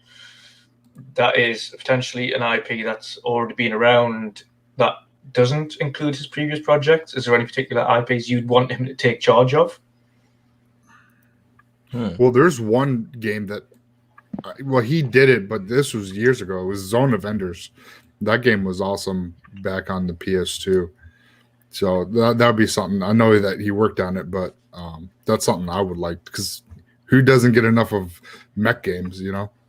that is potentially an IP that's already been around that doesn't include his previous projects, is there any particular IPs you'd want him to take charge of? Well, there's one game that, he did it, but this was years ago. It was Zone of Enders. That game was awesome back on the PS2. So that would be something. I know that he worked on it, but that's something I would like, because who doesn't get enough of mech games,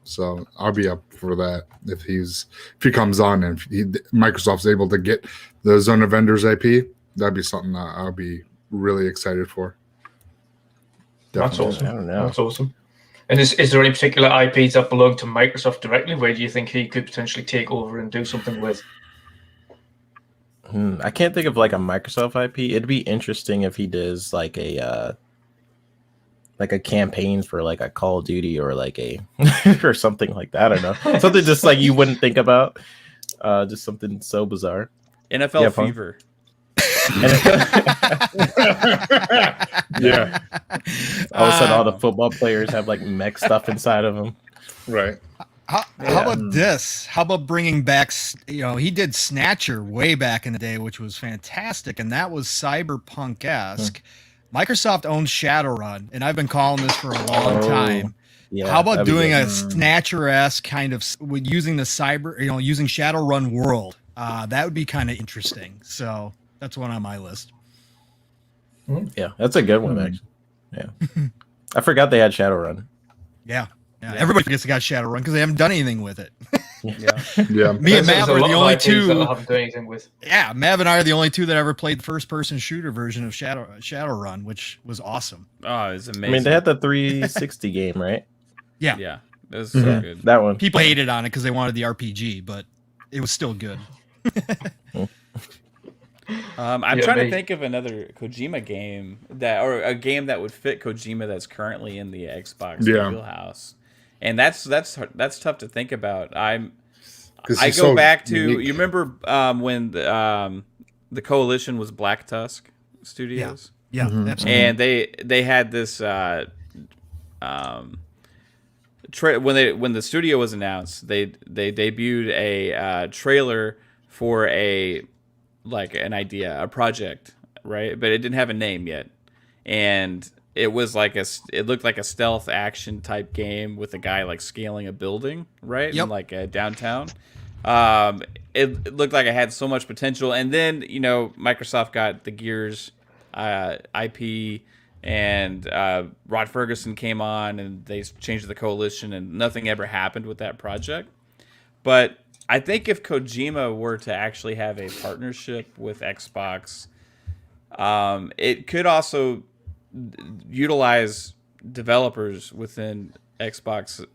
So I'll be up for that if he comes on and Microsoft's able to get the Zone of Vendors IP. That'd be something that I'll be really excited for. Definitely. That's awesome. I don't know. That's awesome. And is there any particular IPs that belong to Microsoft directly? Where do you think he could potentially take over and do something with? I can't think of like a Microsoft IP. It'd be interesting if he does like a campaign for like a Call of Duty or like a or something like that. I don't know. Something just like you wouldn't think about. Just something so bizarre. NFL Fever. Yeah. All of a sudden, all the football players have like mech stuff inside of them. Right. How about this? How about bringing back, he did Snatcher way back in the day, which was fantastic, and that was cyberpunk-esque. Microsoft owns Shadowrun, and I've been calling this for a long time. Yeah, how about doing a Snatcher-esque kind of using the using Shadowrun world? That would be kind of interesting. So that's one on my list. Yeah, that's a good one, actually. Yeah. I forgot they had Shadowrun. Yeah. Yeah, everybody forgets they got Shadowrun because they haven't done anything with it. Yeah. Me and Mav are the only two that I haven't done anything with. Yeah, Mav and I are the only two that ever played the first-person shooter version of Shadowrun, which was awesome. Oh, it's amazing. I mean, they had the 360 game, right? Yeah. Yeah. It was so good. That one. People hated on it because they wanted the RPG, but it was still good. I'm trying to think of another Kojima game or a game that would fit Kojima that's currently in the Xbox wheelhouse, and that's tough to think about. I go back to unique. You remember when the Coalition was Black Tusk Studios? Yeah, absolutely. And they had this when the studio was announced, they debuted a trailer for an idea, a project, right? But it didn't have a name yet, and it was it looked like a stealth action type game with a guy like scaling a building, right? Yep. In like a downtown. It looked like it had so much potential, and then Microsoft got the Gears IP, and Rod Ferguson came on, and they changed the Coalition, and nothing ever happened with that project. But I think if Kojima were to actually have a partnership with Xbox, it could also utilize developers within Xbox's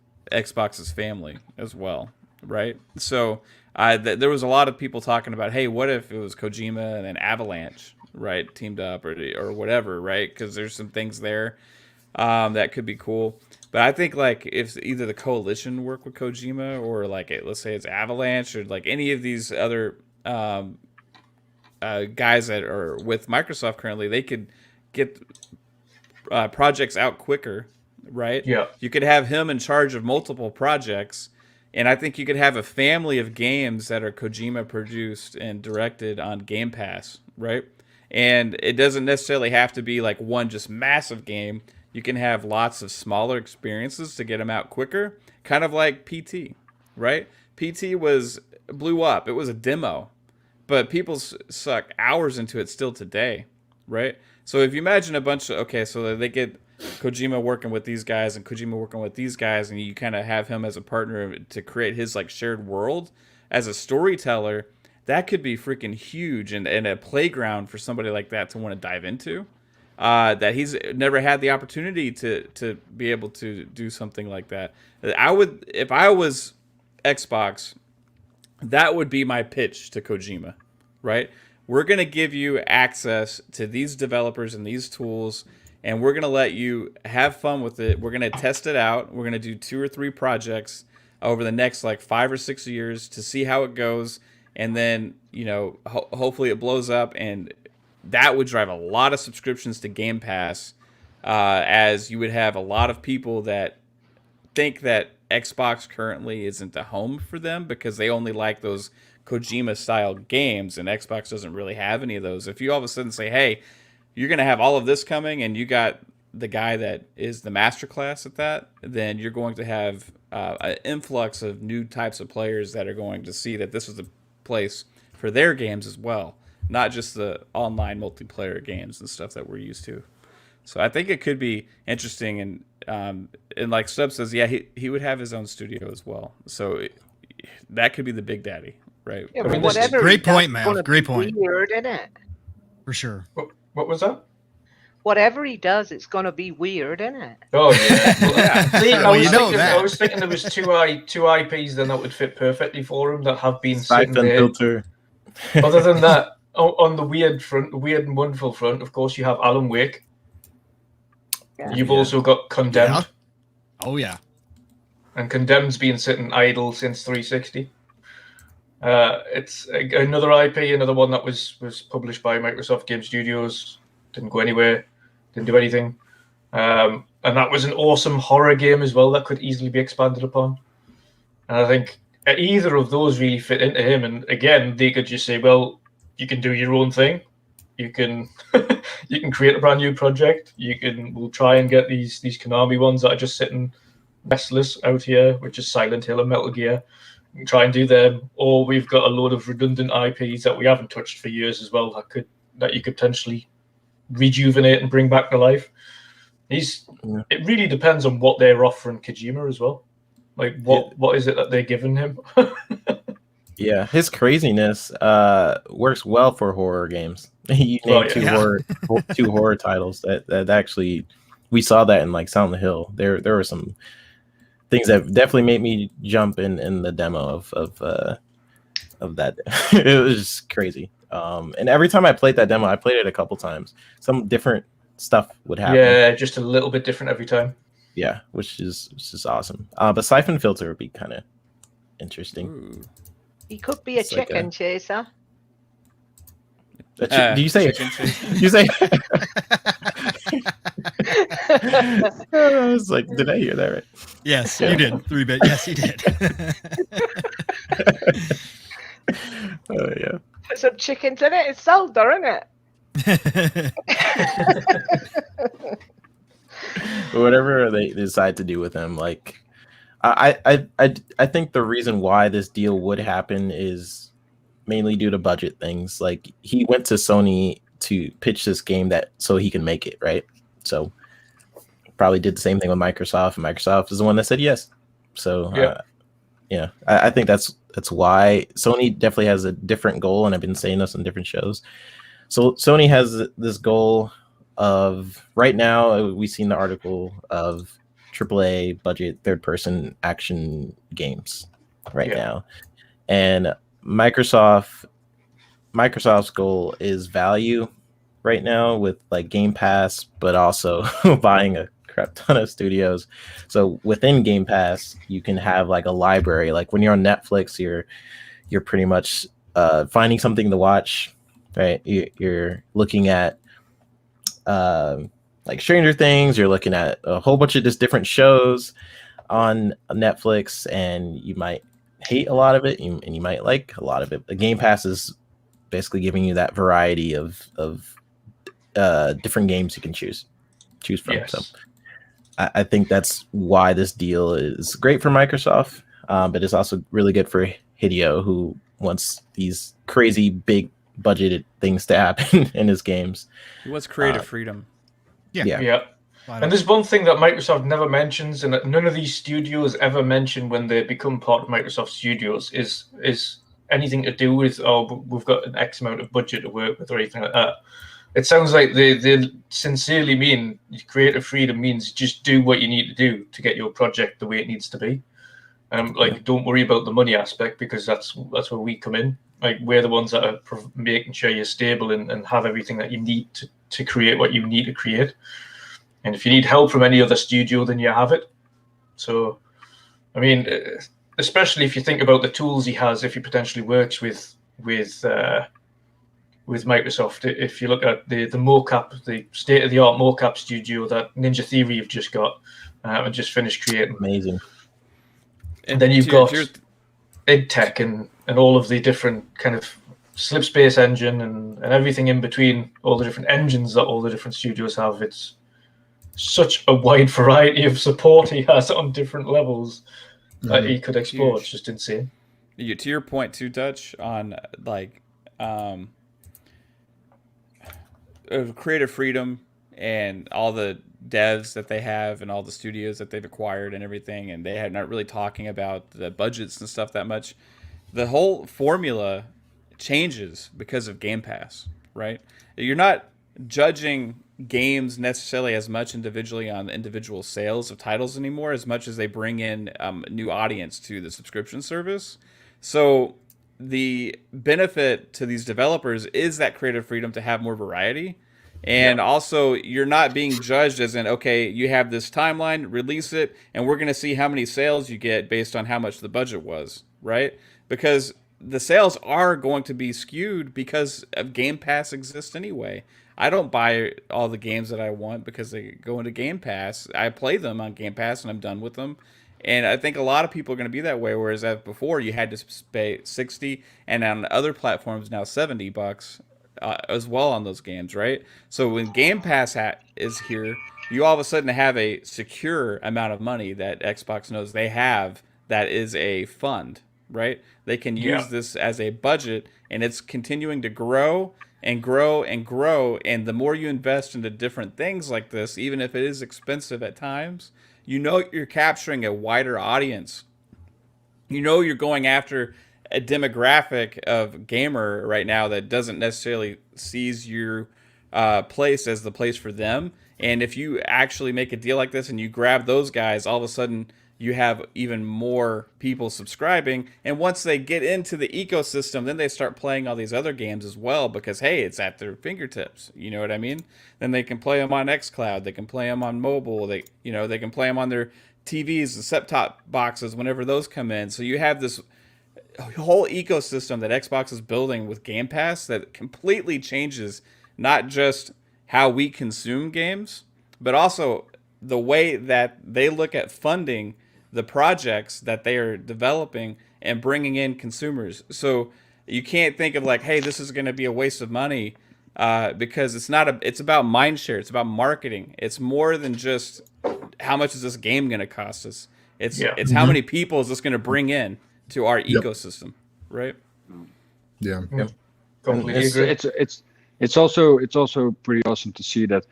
family as well, right? So there was a lot of people talking about, hey, what if it was Kojima and then Avalanche, right, teamed up or whatever, right? Because there's some things there that could be cool. But I think if either the Coalition work with Kojima or let's say it's Avalanche or any of these other guys that are with Microsoft currently, they could get projects out quicker, right? Yeah. You could have him in charge of multiple projects, and I think you could have a family of games that are Kojima produced and directed on Game Pass, right? And it doesn't necessarily have to be one just massive game. You can have lots of smaller experiences to get them out quicker, kind of like PT, right? PT blew up. It was a demo, but people suck hours into it still today, right? So if you imagine so they get Kojima working with these guys and Kojima working with these guys, and you kind of have him as a partner to create his shared world as a storyteller, that could be freaking huge and a playground for somebody like that to want to dive into. That he's never had the opportunity to be able to do something like that. If I was Xbox, that would be my pitch to Kojima, right? We're going to give you access to these developers and these tools, and we're going to let you have fun with it. We're going to test it out. We're going to do 2 or 3 projects over the next 5 or 6 years to see how it goes, and then hopefully it blows up, and that would drive a lot of subscriptions to Game Pass, as you would have a lot of people that think that Xbox currently isn't a home for them because they only like those Kojima-style games, and Xbox doesn't really have any of those. If you all of a sudden say, hey, you're going to have all of this coming, and you got the guy that is the masterclass at that, then you're going to have an influx of new types of players that are going to see that this is the place for their games as well. Not just the online multiplayer games and stuff that we're used to. So I think it could be interesting. And like Sub says, yeah, he would have his own studio as well. So that could be the big daddy, right? Yeah, I mean, but whatever great he does, point, it's man. gonna Great be point. Weird, isn't it? For sure. What was that? Whatever he does, it's gonna be weird, isn't it? Oh yeah. See, Well, I was thinking there was two IPs then that would fit perfectly for him that have been sitting Siphon there. filter. Other than that, on the weird and wonderful front, of course, you have Alan Wake. Yeah. You've also got Condemned. Yeah. Oh yeah. And Condemned's been sitting idle since 360. It's another IP, another one that was published by Microsoft Game Studios. Didn't go anywhere, didn't do anything. And that was an awesome horror game as well that could easily be expanded upon. And I think either of those really fit into him. And again, they could just say, well, you can do your own thing. You can you can create a brand new project. We'll try and get these Konami ones that are just sitting restless out here, which is Silent Hill and Metal Gear. We can try and do them. Or we've got a load of redundant IPs that we haven't touched for years as well that you could potentially rejuvenate and bring back to life. It really depends on what they're offering Kojima as well. Like what is it that they're giving him? Yeah, his craziness works well for horror games. You named two horror titles that actually we saw that in like Silent Hill. There were some things that definitely made me jump in the demo of that. It was just crazy. And every time I played that demo, I played it a couple times. Some different stuff would happen. Yeah, just a little bit different every time. Yeah, which is just awesome. But Siphon Filter would be kind of interesting. Ooh. He could be a It's like chicken chaser. Do you say? Chicken chaser. You say? I was like, did I hear that right? Yes, Yeah. you did. 3-bit. Yes, you did. Oh yeah. Put some chickens in it. It's solder, isn't it? Whatever they decide to do with him, like I think the reason why this deal would happen is mainly due to budget things. Like he went to Sony to pitch this game so he can make it, right? So probably did the same thing with Microsoft, and Microsoft is the one that said yes. So yeah, I think that's why Sony definitely has a different goal, and I've been saying this on different shows. So Sony has this goal of right now. We've seen the article of AAA budget third-person action games right now, and Microsoft's goal is value right now with like Game Pass, but also buying a crap ton of studios. So within Game Pass, you can have like a library. Like when you're on Netflix, you're pretty much finding something to watch, right? You're looking at like Stranger Things. You're looking at a whole bunch of just different shows on Netflix, and you might hate a lot of it, and you might like a lot of it. The Game Pass is basically giving you that variety of different games you can choose from. Yes. So I think that's why this deal is great for Microsoft, but it's also really good for Hideo, who wants these crazy big budgeted things to happen in his games. He wants creative freedom. Yeah. And there's one thing that Microsoft never mentions, and that none of these studios ever mention when they become part of Microsoft Studios, is anything to do with, oh, we've got an X amount of budget to work with or anything like that. It sounds like they sincerely mean creative freedom means just do what you need to do to get your project the way it needs to be. Don't worry about the money aspect, because that's where we come in. Like, we're the ones that are making sure you're stable and have everything that you need to create what you need to create. And if you need help from any other studio, then you have it. So, I mean, especially if you think about the tools he has, if he potentially works with Microsoft. If you look at the mocap, the state-of-the-art mocap studio that Ninja Theory have just got and just finished creating. Amazing. And then you've got IdTech and all of the different kind of slipspace engine and everything in between, all the different engines that all the different studios have. It's such a wide variety of support he has on different levels that he could explore. Huge. It's just insane. To your point too, Dutch, on like creative freedom and all the devs that they have and all the studios that they've acquired and everything, and they are not really talking about the budgets and stuff that much. The whole formula changes because of Game Pass, right? You're not judging games necessarily as much individually on individual sales of titles anymore, as much as they bring in new audience to the subscription service. So the benefit to these developers is that creative freedom to have more variety. And also, you're not being judged as in, okay, you have this timeline, release it, and we're going to see how many sales you get based on how much the budget was, right? Because the sales are going to be skewed because of Game Pass exists anyway. I don't buy all the games that I want because they go into Game Pass. I play them on Game Pass and I'm done with them. And I think a lot of people are going to be that way, whereas before you had to pay 60 and on other platforms now $70 as well on those games, right? So when Game Pass is here, you all of a sudden have a secure amount of money that Xbox knows they have that is a fund, right? They can use this as a budget, and it's continuing to grow and grow and grow. And the more you invest into different things like this, even if it is expensive at times, you know you're capturing a wider audience. You know you're going after a demographic of gamer right now that doesn't necessarily sees your place as the place for them. And if you actually make a deal like this and you grab those guys, all of a sudden you have even more people subscribing. And once they get into the ecosystem, then they start playing all these other games as well because, hey, it's at their fingertips. You know what I mean? Then they can play them on xCloud. They can play them on mobile. They can play them on their TVs and set-top boxes whenever those come in. So you have this whole ecosystem that Xbox is building with Game Pass that completely changes not just how we consume games, but also the way that they look at funding the projects that they are developing and bringing in consumers. So you can't think of like, hey, this is going to be a waste of money because it's not it's about mindshare. It's about marketing. It's more than just how much is this game going to cost us. It's how many people is this going to bring in to our ecosystem, right? Yeah. Completely agree. It's also pretty awesome to see that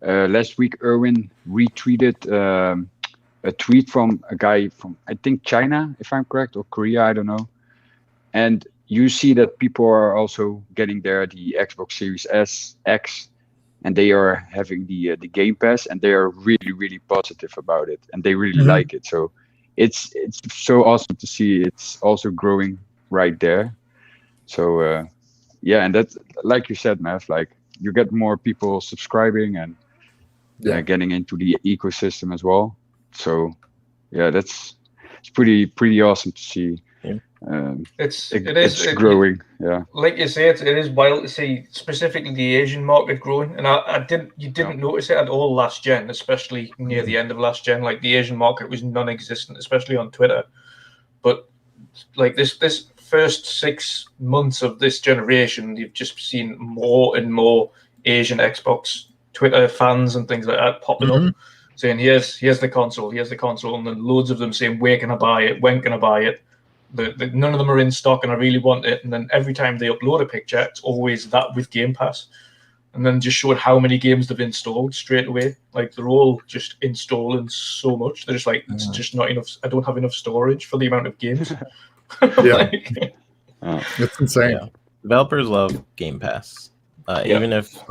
last week Erwin retweeted a tweet from a guy from, I think, China, if I'm correct, or Korea, I don't know. And you see that people are also getting the Xbox Series S, X, and they are having the Game Pass, and they are really, really positive about it, and they really like it. So it's so awesome to see it's also growing right there. So and that's like you said, Matt, like you get more people subscribing and getting into the ecosystem as well. So it's pretty awesome to see. It's growing. Like you say, it is wild to see specifically the Asian market growing, and you didn't notice it at all last gen, especially near the end of last gen. Like the Asian market was non-existent, especially on Twitter. But like this first 6 months of this generation, you've just seen more and more Asian Xbox Twitter fans and things like that popping up, saying here's the console, and then loads of them saying, where can I buy it? When can I buy it? None of them are in stock and I really want it. And then every time they upload a picture, it's always that with Game Pass. And then just showing how many games they've installed straight away. Like they're all just installing so much. They're just like, it's just not enough. I don't have enough storage for the amount of games. It's insane. Yeah. Developers love Game Pass. Even if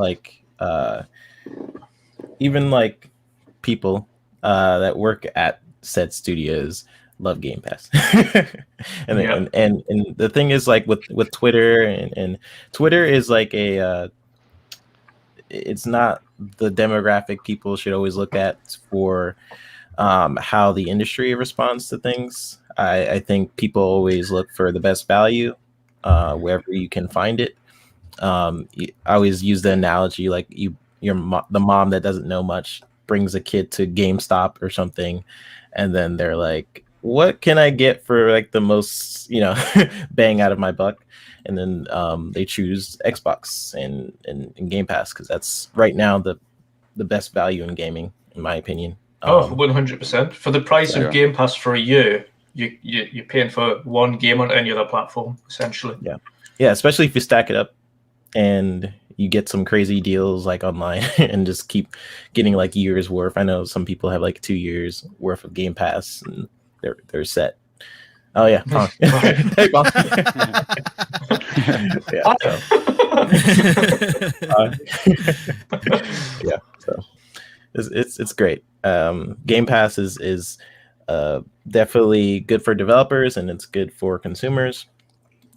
people that work at said studios love Game Pass. and the thing is, like with Twitter and Twitter is like it's not the demographic people should always look at for how the industry responds to things. I think people always look for the best value wherever you can find it. I always use the analogy like the mom that doesn't know much brings a kid to GameStop or something, and then they're like, what can I get for like the most, bang out of my buck? And then they choose Xbox and Game Pass because that's right now the best value in gaming, in my opinion. 100%. For the price of Game Pass for a year, you're paying for one game on any other platform, essentially. Yeah, especially if you stack it up and you get some crazy deals like online and just keep getting like years worth. I know some people have like 2 years worth of Game Pass and they're set. Oh yeah, Pong. Hey, Pong. Yeah, yeah, so it's great. Game Pass is definitely good for developers and it's good for consumers.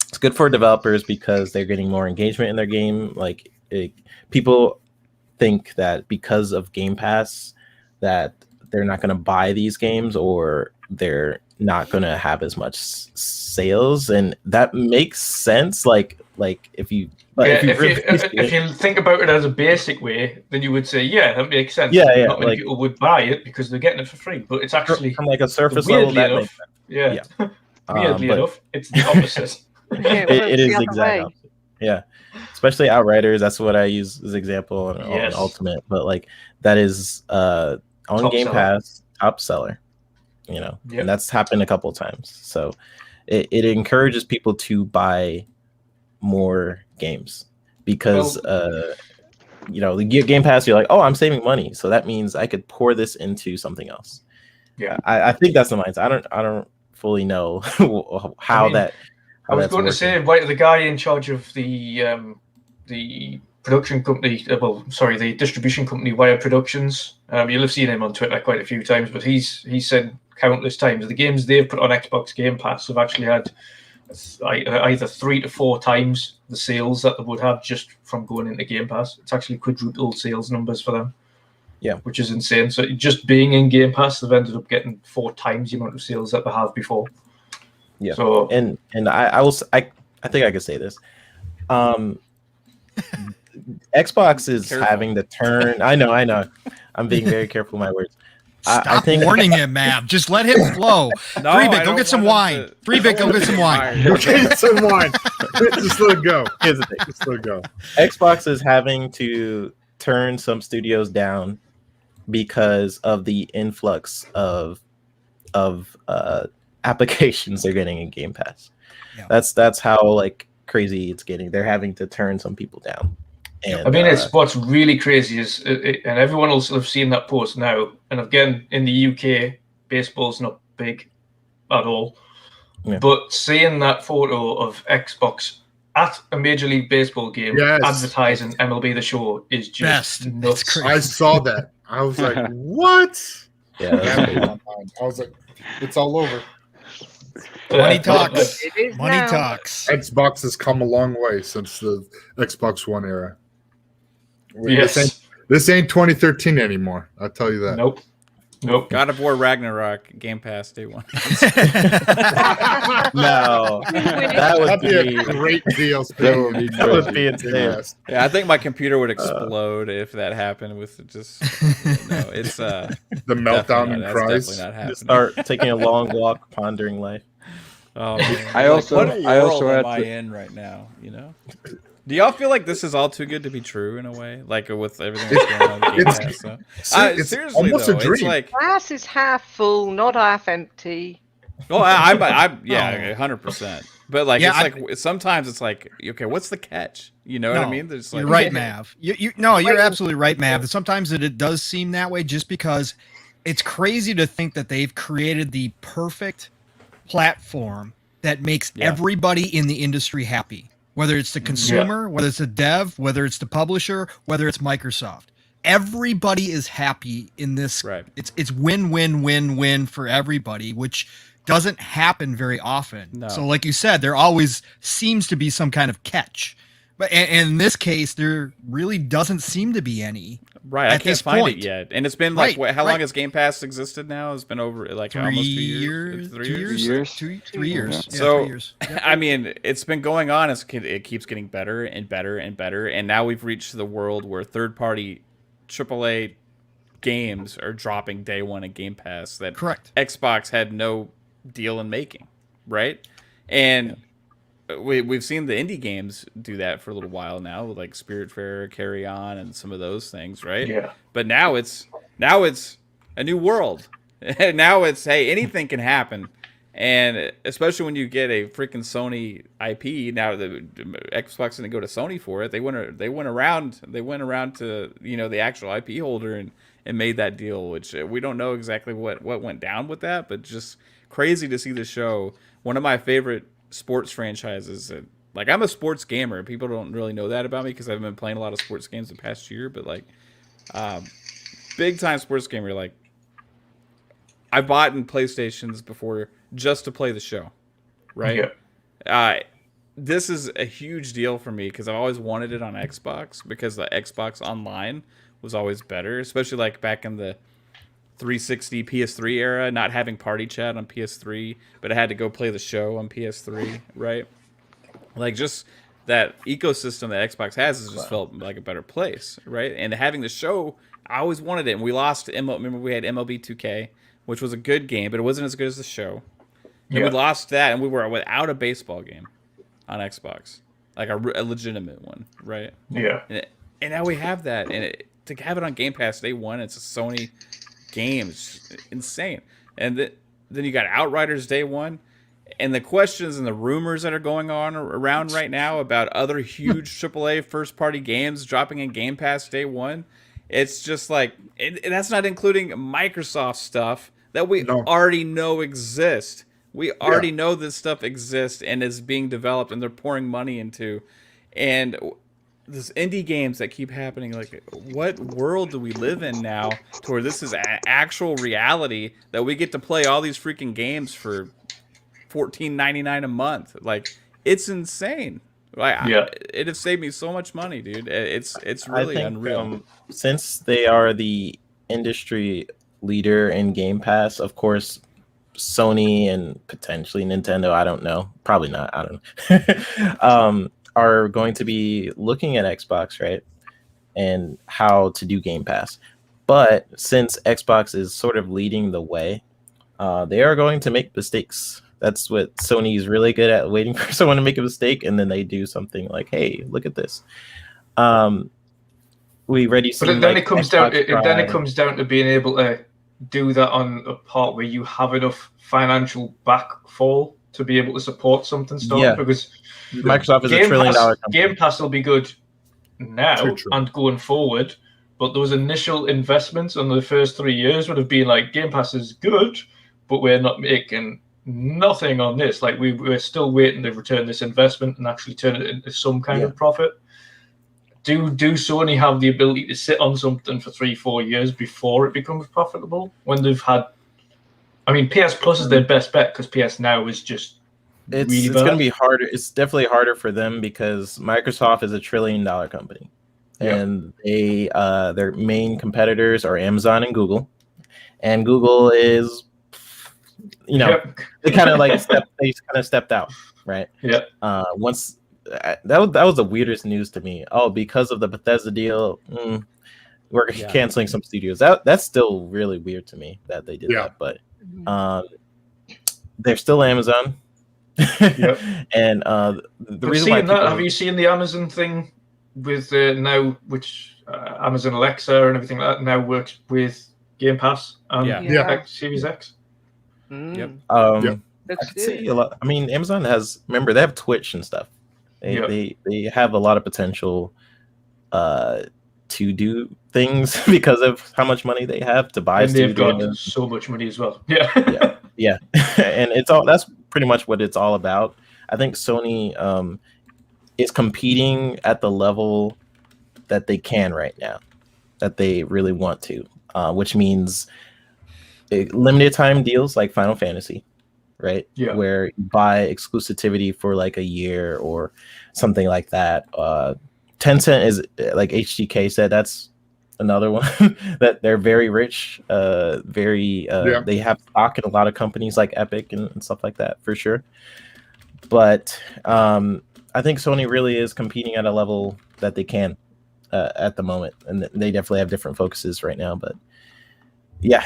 It's good for developers because they're getting more engagement in their game. Like people think that because of Game Pass that they're not going to buy these games or they're not going to have as much sales, and that makes sense. Like if you think about it as a basic way, then you would say, yeah, that makes sense. Yeah, not many people would buy it because they're getting it for free, but it's actually from like a surface level. That makes sense. Yeah. Weirdly enough, it's the opposite. It is the exact opposite. Yeah, especially Outriders. That's what I use as example on Ultimate. But like that is on top Game Pass top seller. You know, and that's happened a couple of times. So it encourages people to buy more games because you know, the Game Pass, you're like, oh, I'm saving money, so that means I could pour this into something else. Yeah, I think that's the mindset. I don't fully know how that. I was going to say, right, the guy in charge of the production company, the distribution company, Wire Productions. You'll have seen him on Twitter quite a few times, but he's said countless times the games they've put on Xbox Game Pass have actually had either 3 to 4 times the sales that they would have just from going into Game Pass. It's actually quadrupled sales numbers for them. Yeah, which is insane. So just being in Game Pass, they've ended up getting 4 times the amount of sales that they have before. Yeah. So and I think I could say this. Xbox is having to turn. I know. I'm being very careful with my words. I think warning him, Mav. Just let him flow. No, Freebit, go get some wine. Freebit, go get some wine. Go get some wine. Just let it go. Here's the thing. Just let it go. Xbox is having to turn some studios down because of the influx of applications they're getting in Game Pass. Yeah. That's how like crazy it's getting. They're having to turn some people down. And, I mean, it's what's really crazy is, and everyone else will have seen that post now. And again, in the UK, baseball's not big at all. Yeah. But seeing that photo of Xbox at a Major League Baseball game advertising MLB The Show is just nuts. I saw that. I was like, what? Yeah, I was like, it's all over. Money talks. Money now. talks. Xbox has come a long way since the Xbox One era. Yes. This ain't 2013 anymore. I'll tell you that. Nope. God of War Ragnarok Game Pass Day 1. No, that'd be a great deal. That would be insane. Yeah, I think my computer would explode if that happened. With just it's the meltdown and cries. Definitely not happening. Just start taking a long walk, pondering life. Oh, man. I also am I in right now? You know. Do y'all feel like this is all too good to be true in a way? Like with everything that's going on in Game Pass? So. It's seriously almost though, a dream. it's like glass is half full, not half empty. Well, I'm 100%. But like, it's like sometimes it's like, okay, what's the catch? You know what I mean? There's like, you're right, Mav. You're absolutely right, Mav. Sometimes it does seem that way, just because it's crazy to think that they've created the perfect platform that makes everybody in the industry happy. Whether it's the consumer, whether it's the dev, whether it's the publisher, whether it's Microsoft, everybody is happy in this. Right. It's win-win-win-win for everybody, which doesn't happen very often. No. So, like you said, there always seems to be some kind of catch, but and in this case, there really doesn't seem to be any. Right, I can't find it yet, and it's been like how long has Game Pass existed now? It's been over like almost 2 years. 3 years. 3 years. Yeah. So 3 years. I mean, it's been going on. It keeps getting better and better and better, and now we've reached the world where third-party AAA games are dropping day one in Game Pass that Xbox had no deal in making, right? And we've seen the indie games do that for a little while now, like Spiritfarer, Carry On, and some of those things, right? Yeah. But now it's a new world. Now it's, hey, anything can happen, And especially when you get a freaking Sony IP, now the Xbox didn't go to Sony for it. They went around to, you know, the actual IP holder and made that deal, which we don't know exactly what went down with that, but just crazy to see the show. One of my favorite sports franchises. Like, I'm a sports gamer. People don't really know that about me because I've been playing a lot of sports games the past year, but like, big time sports gamer. Like, I bought in PlayStations before just to play the show, right? Yeah. This is a huge deal for me because I've always wanted it on Xbox because the Xbox Online was always better, especially like back in the 360 PS3 era, not having party chat on PS3, but I had to go play the show on PS3, right? Like, just that ecosystem that Xbox has just felt like a better place, right? And having the show, I always wanted it, and we lost. Remember, we had MLB 2K, which was a good game, but it wasn't as good as the show. And we lost that, and we were without a baseball game on Xbox, like a legitimate one, right? Yeah. And now we have that, and to have it on Game Pass day one, it's a Sony game. It's insane. And then you got Outriders day one, and the questions and the rumors that are going on around right now about other huge AAA first-party games dropping in Game Pass day one. It's just like, and that's not including Microsoft stuff that we already know exists. We already know this stuff exists and is being developed and they're pouring money into. And this indie games that keep happening, like, what world do we live in now to where this is actual reality that we get to play all these freaking games for $14.99 a month? Like, it's insane. Like, it has saved me so much money, dude. It's really unreal. Since they are the industry leader in Game Pass, of course, Sony and potentially Nintendo, I don't know, probably not, I don't know, are going to be looking at Xbox, right, and how to do Game Pass. But since Xbox is sort of leading the way, they are going to make mistakes. That's what Sony is really good at, waiting for someone to make a mistake, and then they do something like, "Hey, look at this." We already see. But then it comes down. Then it comes down to being able to do that on a part where you have enough financial backfall to be able to support something. Because Microsoft is a $1 trillion company. Game Pass will be good now and going forward, but those initial investments in the first 3 years would have been like, Game Pass is good, but we're not making nothing on this. Like, we're still waiting to return this investment and actually turn it into some kind of profit. Do Sony have the ability to sit on something for 3-4 years before it becomes profitable? When they've had, I mean, PS Plus is their best bet because PS Now is just it's going to be harder. It's definitely harder for them because Microsoft is a $1 trillion company, and their main competitors are Amazon and Google, is, you know, they kind of stepped out, right? Once that was the weirdest news to me. Oh, because of the Bethesda deal, we're canceling some studios. That's still really weird to me that they did that, but they're still Amazon. And the reason why have you seen the Amazon thing with now, which Amazon Alexa and everything like that now works with Game Pass and Series X? I see a lot. I mean, Amazon has, remember, they have Twitch and stuff. They have a lot of potential to do things because of how much money they have to buy. And they've got so much money as well. Yeah. And that's pretty much what it's all about. I think Sony is competing at the level that they can right now, that they really want to, which means limited time deals like Final Fantasy, right? Where you buy exclusivity for like a year or something like that. Tencent is, like HGK said, that's another one that they're very rich, they have stock in a lot of companies like Epic and stuff like that, for sure. But I think Sony really is competing at a level that they can at the moment, and they definitely have different focuses right now. But yeah,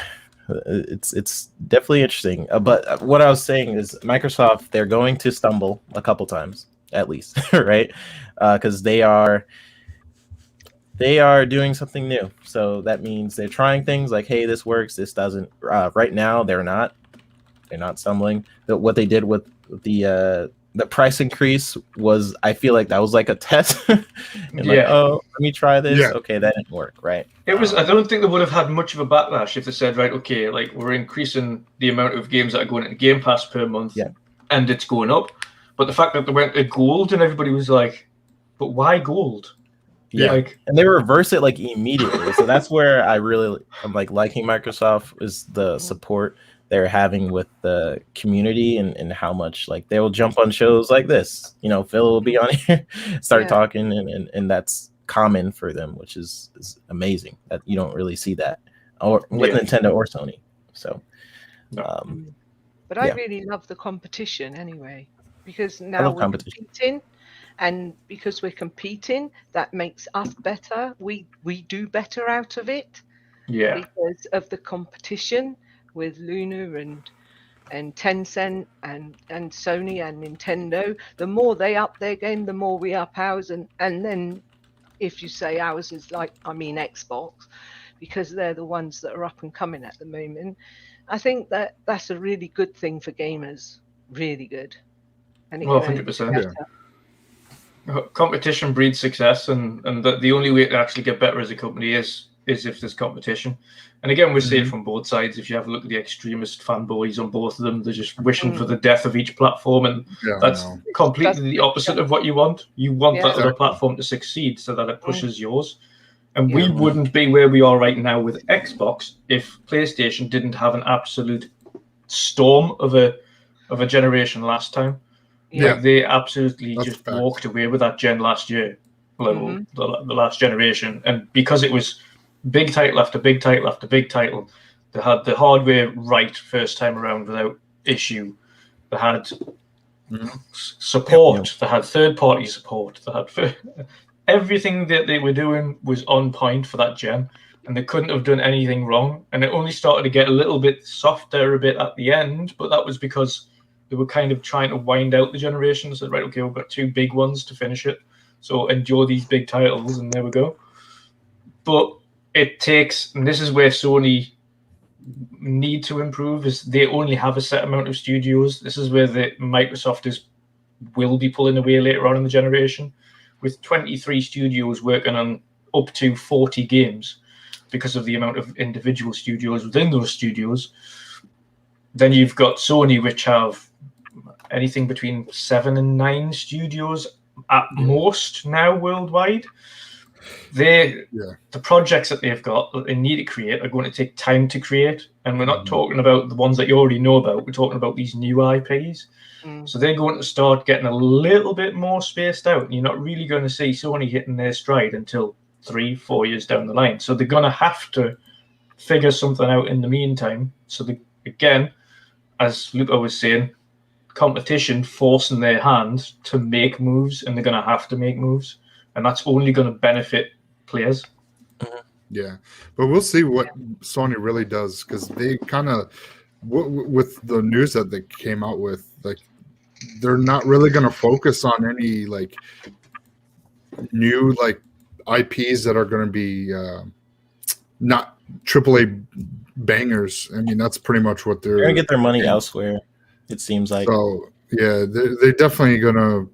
it's definitely interesting. But what I was saying is Microsoft, they're going to stumble a couple times at least, right? Because they are doing something new. So that means they're trying things like, hey, this works, this doesn't. Right now, they're not. They're not stumbling. What they did with the price increase was, I feel like that was like a test. And like, oh, let me try this. Yeah. Okay, that didn't work, right? It was. I don't think they would have had much of a backlash if they said, right, okay, like we're increasing the amount of games that are going into Game Pass per month, and it's going up. But the fact that they went to gold and everybody was like, but why gold? Yeah, like, and they reverse it like immediately. So that's where I'm like liking Microsoft is the support they're having with the community and how much like they will jump on shows like this. You know, Phil will be on here, start talking, and that's common for them, which is amazing. That you don't really see that or with Nintendo or Sony. So, but I really love the competition anyway, because now we're competing. And because we're competing, that makes us better. We do better out of it. Yeah. Because of the competition with Luna and Tencent and Sony and Nintendo. The more they up their game, the more we up ours. And then if you say ours is Xbox, because they're the ones that are up and coming at the moment. I think that's a really good thing for gamers. Really good. And 100%. Competition breeds success, and the only way to actually get better as a company is if there's competition. And again, we see it from both sides. If you have a look at the extremist fanboys on both of them, they're just wishing for the death of each platform, and that's completely the opposite of what you want. You want that other platform to succeed so that it pushes yours. And we wouldn't be where we are right now with Xbox if PlayStation didn't have an absolute storm of a generation last time. Like they absolutely just walked away with that gen last year, the last generation. And because it was big title after big title after big title, they had the hardware right first time around without issue. They had support. They had third-party support. They had everything that they were doing was on point for that gen, and they couldn't have done anything wrong. And it only started to get a little bit softer a bit at the end, but that was because they were kind of trying to wind out the generation. Said, right, okay, we've got two big ones to finish it. So endure these big titles, and there we go. But it takes, and this is where Sony need to improve, is they only have a set amount of studios. This is where Microsoft will be pulling away later on in the generation, with 23 studios working on up to 40 games because of the amount of individual studios within those studios. Then you've got Sony, which have anything between 7 and 9 studios at most now worldwide. The projects that they've got that they need to create are going to take time to create, and we're not talking about the ones that you already know about. We're talking about these new IPs. So they're going to start getting a little bit more spaced out. You're not really going to see Sony hitting their stride until 3-4 years down the line. So they're going to have to figure something out in the meantime. So again, as Luca was saying, competition forcing their hand to make moves, and they're going to have to make moves, and that's only going to benefit players. Yeah, but we'll see what Sony really does, because they kind of, with the news that they came out with, like they're not really going to focus on any like new like IPs that are going to be not AAA bangers. I mean, that's pretty much what they're going to get their money elsewhere. It seems like. So yeah, they're definitely going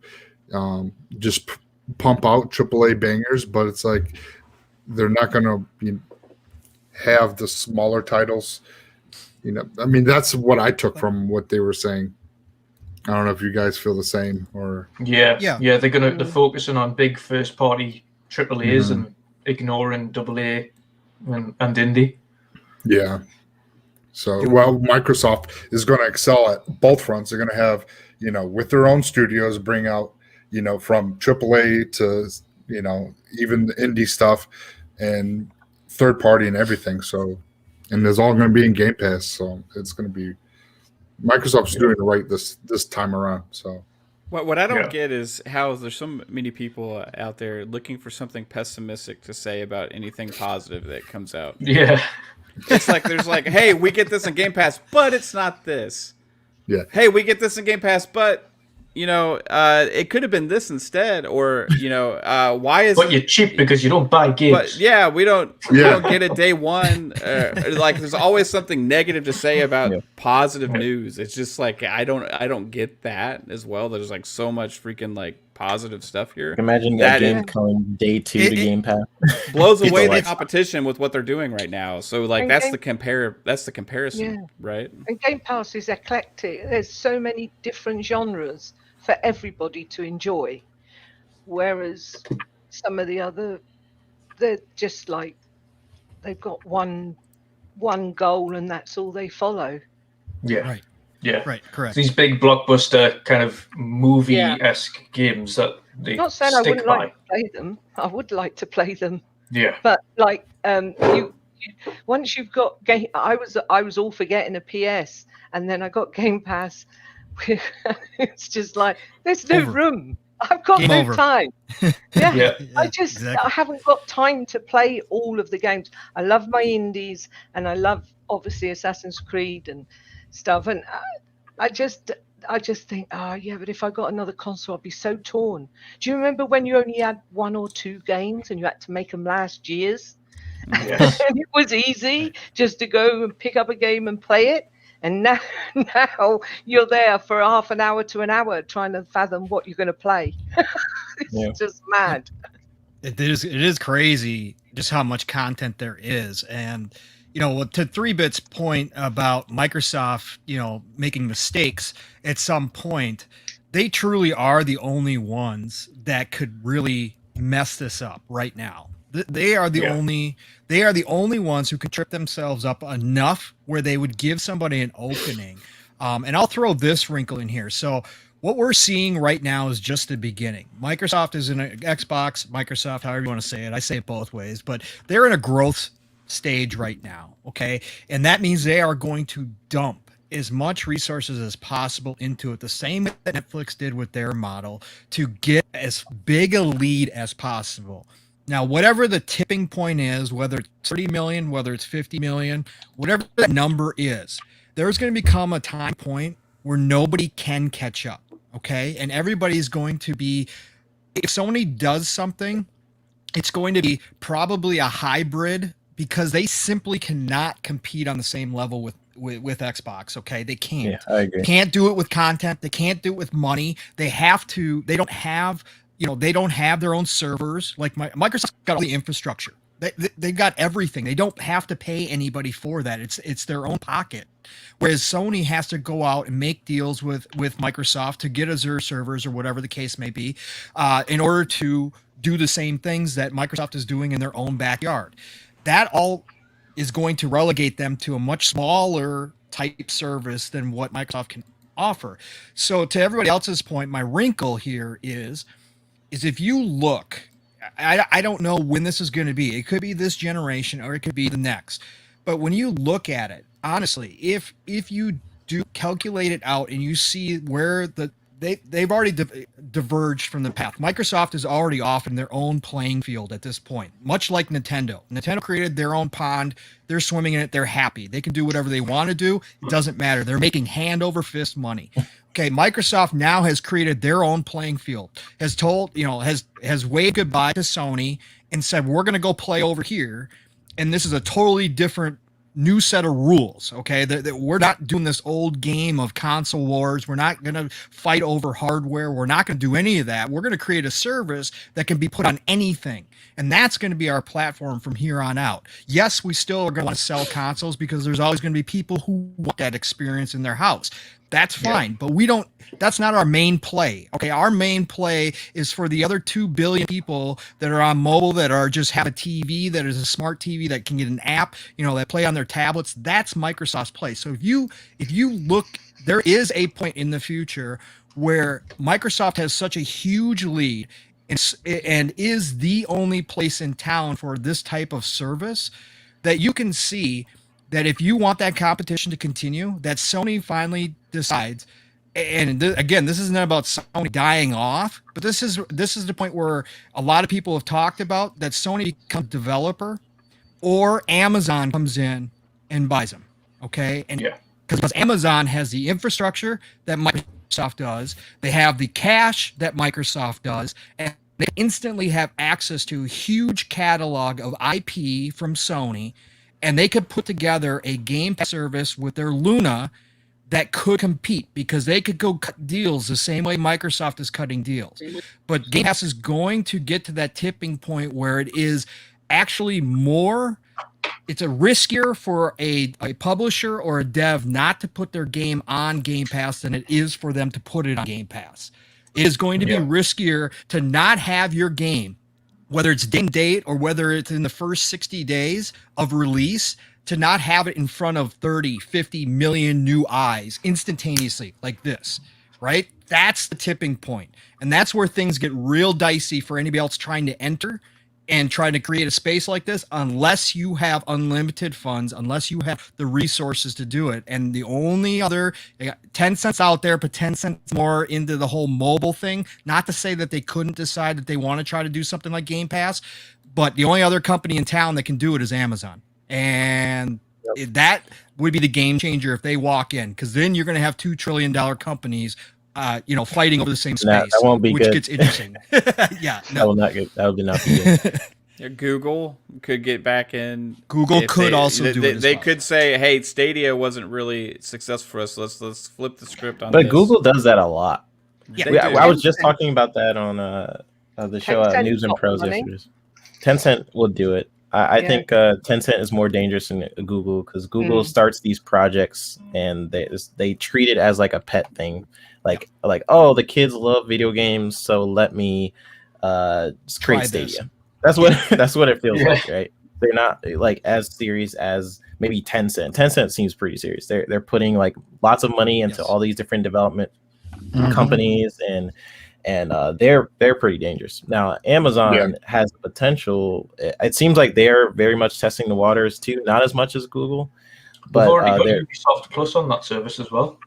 to just pump out AAA bangers, but it's like they're not going to have the smaller titles. You know, I mean, that's what I took from what they were saying. I don't know if you guys feel the same or. Yeah. They're focusing on big first party AAAs and ignoring AA and indie. Yeah. So, well, Microsoft is going to excel at both fronts. They're going to have, with their own studios, bring out, from AAA to, even the indie stuff and third party and everything. So, and it's all going to be in Game Pass. So it's going to be Microsoft's doing it right this time around. So. What I don't get is how there's so many people out there looking for something pessimistic to say about anything positive that comes out. Yeah. It's like there's like, hey, we get this in Game Pass, but it's not this. Yeah. Hey, we get this in Game Pass, but it could have been this instead, or why is? But you're cheap because you don't buy games. But yeah, we don't get it day one. Like there's always something negative to say about positive news. It's just like I don't get that as well. There's like so much freaking like positive stuff here. Imagine that game coming day 2 to Game Pass. Blows away the competition with what they're doing right now. So like that's the comparison, right? And Game Pass is eclectic. There's so many different genres for everybody to enjoy, whereas some of the other, they're just like they've got one goal and that's all they follow. Right, correct. These big blockbuster kind of movie-esque games that they not saying I stick wouldn't by. like to play them. I would like to play them. Yeah, but like you once you've got game, I was all for getting a PS, and then I got Game Pass. It's just like there's no room. I've got no time. I haven't got time to play all of the games. I love my indies, and I love obviously Assassin's Creed and stuff. And I just think, but if I got another console, I'd be so torn. Do you remember when you only had 1 or 2 games and you had to make them last years? Yes. And it was easy just to go and pick up a game and play it. And now you're there for half an hour to an hour trying to fathom what you're going to play. It's just mad. It is crazy just how much content there is. And, to 3-Bit's point about Microsoft, making mistakes at some point, they truly are the only ones that could really mess this up right now. They are the only ones who can trip themselves up enough where they would give somebody an opening. And I'll throw this wrinkle in here. So what we're seeing right now is just the beginning. Microsoft is in a Xbox, Microsoft, however you want to say it. I say it both ways, but they're in a growth stage right now. Okay. And that means they are going to dump as much resources as possible into it, the same that Netflix did with their model, to get as big a lead as possible. Now, whatever the tipping point is, whether it's 30 million, whether it's 50 million, whatever that number is, there's going to become a time point where nobody can catch up, okay? And everybody's going to be, if Sony does something, it's going to be probably a hybrid, because they simply cannot compete on the same level with Xbox, okay? They can't. Yeah, I agree. Can't do it with content. They can't do it with money. They don't have their own servers. Like Microsoft's got all the infrastructure. They've got everything. They don't have to pay anybody for that. It's their own pocket. Whereas Sony has to go out and make deals with Microsoft to get Azure servers or whatever the case may be, in order to do the same things that Microsoft is doing in their own backyard. That all is going to relegate them to a much smaller type service than what Microsoft can offer. So to everybody else's point, my wrinkle here is if you look, I don't know when this is going to be. It could be this generation or it could be the next. But when you look at it, honestly, if you do calculate it out and you see where they've already diverged from the path. Microsoft is already off in their own playing field at this point, much like Nintendo. Nintendo created their own pond. They're swimming in it. They're happy. They can do whatever they want to do. It doesn't matter. They're making hand over fist money. Okay, Microsoft now has created their own playing field, has waved goodbye to Sony and said, we're going to go play over here. And this is a totally different new set of rules. Okay, that we're not doing this old game of console wars. We're not going to fight over hardware. We're not going to do any of that. We're going to create a service that can be put on anything, and that's going to be our platform from here on out. Yes, we still are going to want to sell consoles because there's always going to be people who want that experience in their house. That's fine, but that's not our main play. Okay, our main play is for the other 2 billion people that are on mobile, that are just have a TV that is a smart TV that can get an app, that play on their tablets. That's Microsoft's play. So if you look, there is a point in the future where Microsoft has such a huge lead and is the only place in town for this type of service that you can see that if you want that competition to continue, that Sony finally decides, and again, this isn't about Sony dying off, but this is the point where a lot of people have talked about that Sony becomes a developer or Amazon comes in and buys them. Okay, and because Amazon has the infrastructure that Microsoft Microsoft does. They have the cash that Microsoft does, and they instantly have access to a huge catalog of IP from Sony, and they could put together a game service with their Luna that could compete, because they could go cut deals the same way Microsoft is cutting deals. But Game Pass is going to get to that tipping point where it is actually more, it's a riskier for a publisher or a dev not to put their game on Game Pass than it is for them to put it on Game Pass. It is going to be riskier to not have your game, whether it's date or whether it's in the first 60 days of release, to not have it in front of 30, 50 million new eyes instantaneously like this, right? That's the tipping point. And that's where things get real dicey for anybody else trying to enter and trying to create a space like this, unless you have unlimited funds, unless you have the resources to do it. And the only other, 10 cents out there, but 10 cents more into the whole mobile thing, not to say that they couldn't decide that they want to try to do something like Game Pass, but the only other company in town that can do it is Amazon. And that would be the game changer if they walk in, because then you're going to have $2 trillion companies, fighting over the same space. That won't be which good. gets interesting. Yeah, that will not get. That would not be good. Yeah, Google could get back in. Google could also do it. They could say, "Hey, Stadia wasn't really successful for us. Let's flip the script on." But this. Google does that a lot. Yeah, I was just talking about that on the show News and Pros yesterday. Tencent will do it. I think Tencent is more dangerous than Google, because Google starts these projects and they treat it as like a pet thing, like oh, the kids love video games, so let me create Stadia. That's what it feels like, right? They're not like as serious as maybe Tencent. Tencent seems pretty serious. They're putting like lots of money into all these different development companies, and they're pretty dangerous. Now Amazon has potential. It seems like they're very much testing the waters too, not as much as Google, but they've already got Ubisoft Plus on that service as well.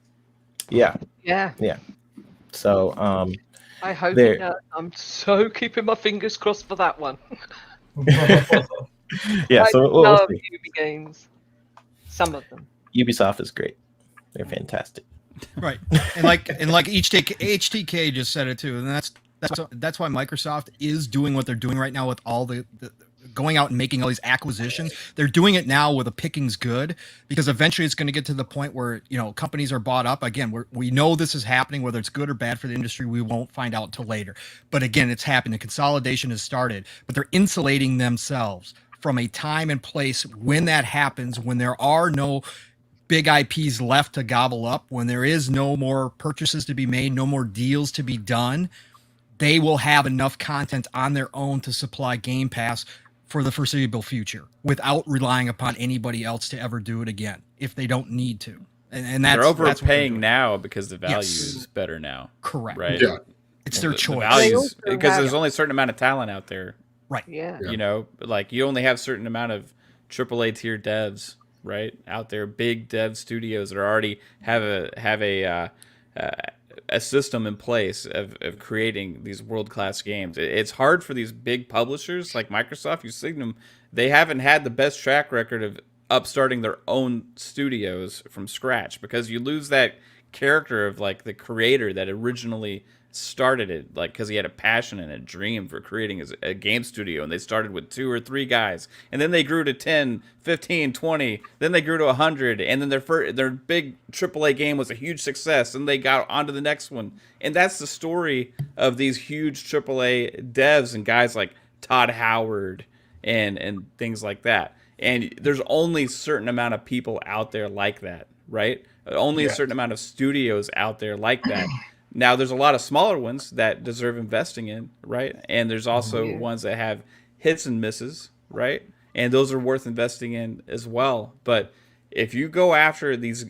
Yeah. So I hope it does. I'm so keeping my fingers crossed for that one. So we'll love see. Ubi games. Some of them. Ubisoft is great. They're fantastic. Right, and like HTK just said it too, and that's why Microsoft is doing what they're doing right now with all the going out and making all these acquisitions. They're doing it now with a pickings good, because eventually it's going to get to the point where companies are bought up. Again, we know this is happening, whether it's good or bad for the industry, we won't find out until later. But again, it's happening. The consolidation has started, but they're insulating themselves from a time and place when that happens, when there are no big IPs left to gobble up, when there is no more purchases to be made, no more deals to be done. They will have enough content on their own to supply Game Pass for the foreseeable future without relying upon anybody else to ever do it again if they don't need to. And that's, they're overpaying that's now because the value is better now. Correct. Right. Yeah. It's their choice. Because there's only a certain amount of talent out there. Right. Yeah. Like you only have a certain amount of AAA tier devs, right, out there, big dev studios that already have a system in place of creating these world-class games. It's hard for these big publishers like Microsoft. You see them, they haven't had the best track record of upstarting their own studios from scratch, because you lose that character of like the creator that originally started it, like because he had a passion and a dream for creating a game studio, and they started with 2 or 3 guys, and then they grew to 10, 15, 20, then they grew to 100, and then their big AAA game was a huge success, and they got onto the next one. And that's the story of these huge AAA devs and guys like Todd Howard and things like that. And there's only a certain amount of people out there like that, right? Only a certain amount of studios out there like that. Now, there's a lot of smaller ones that deserve investing in, right? And there's also ones that have hits and misses, right? And those are worth investing in as well. But if you go after these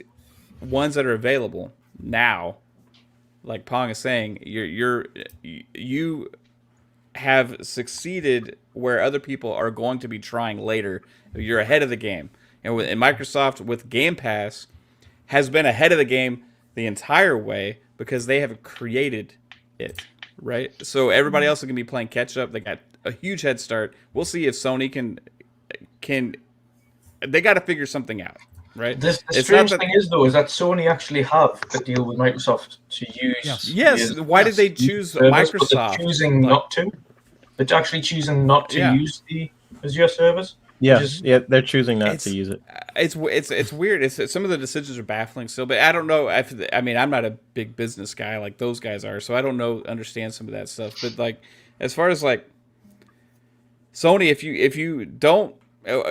ones that are available now, like Pong is saying, you have succeeded where other people are going to be trying later. You're ahead of the game. And Microsoft with Game Pass has been ahead of the game the entire way, because they have created it, right? So everybody else is going to be playing catch up. They got a huge head start. We'll see if Sony can they got to figure something out. right? The strange thing is, though, is that Sony actually have a deal with Microsoft to use. Yes. Why did they choose Microsoft? But they're choosing not to. They're actually choosing not to use the Azure servers. Yeah, they're choosing not to use it. It's weird. It's some of the decisions are baffling still, but I don't know. I mean, I'm not a big business guy like those guys are, so I don't understand some of that stuff. But like, as far as like Sony, if you don't,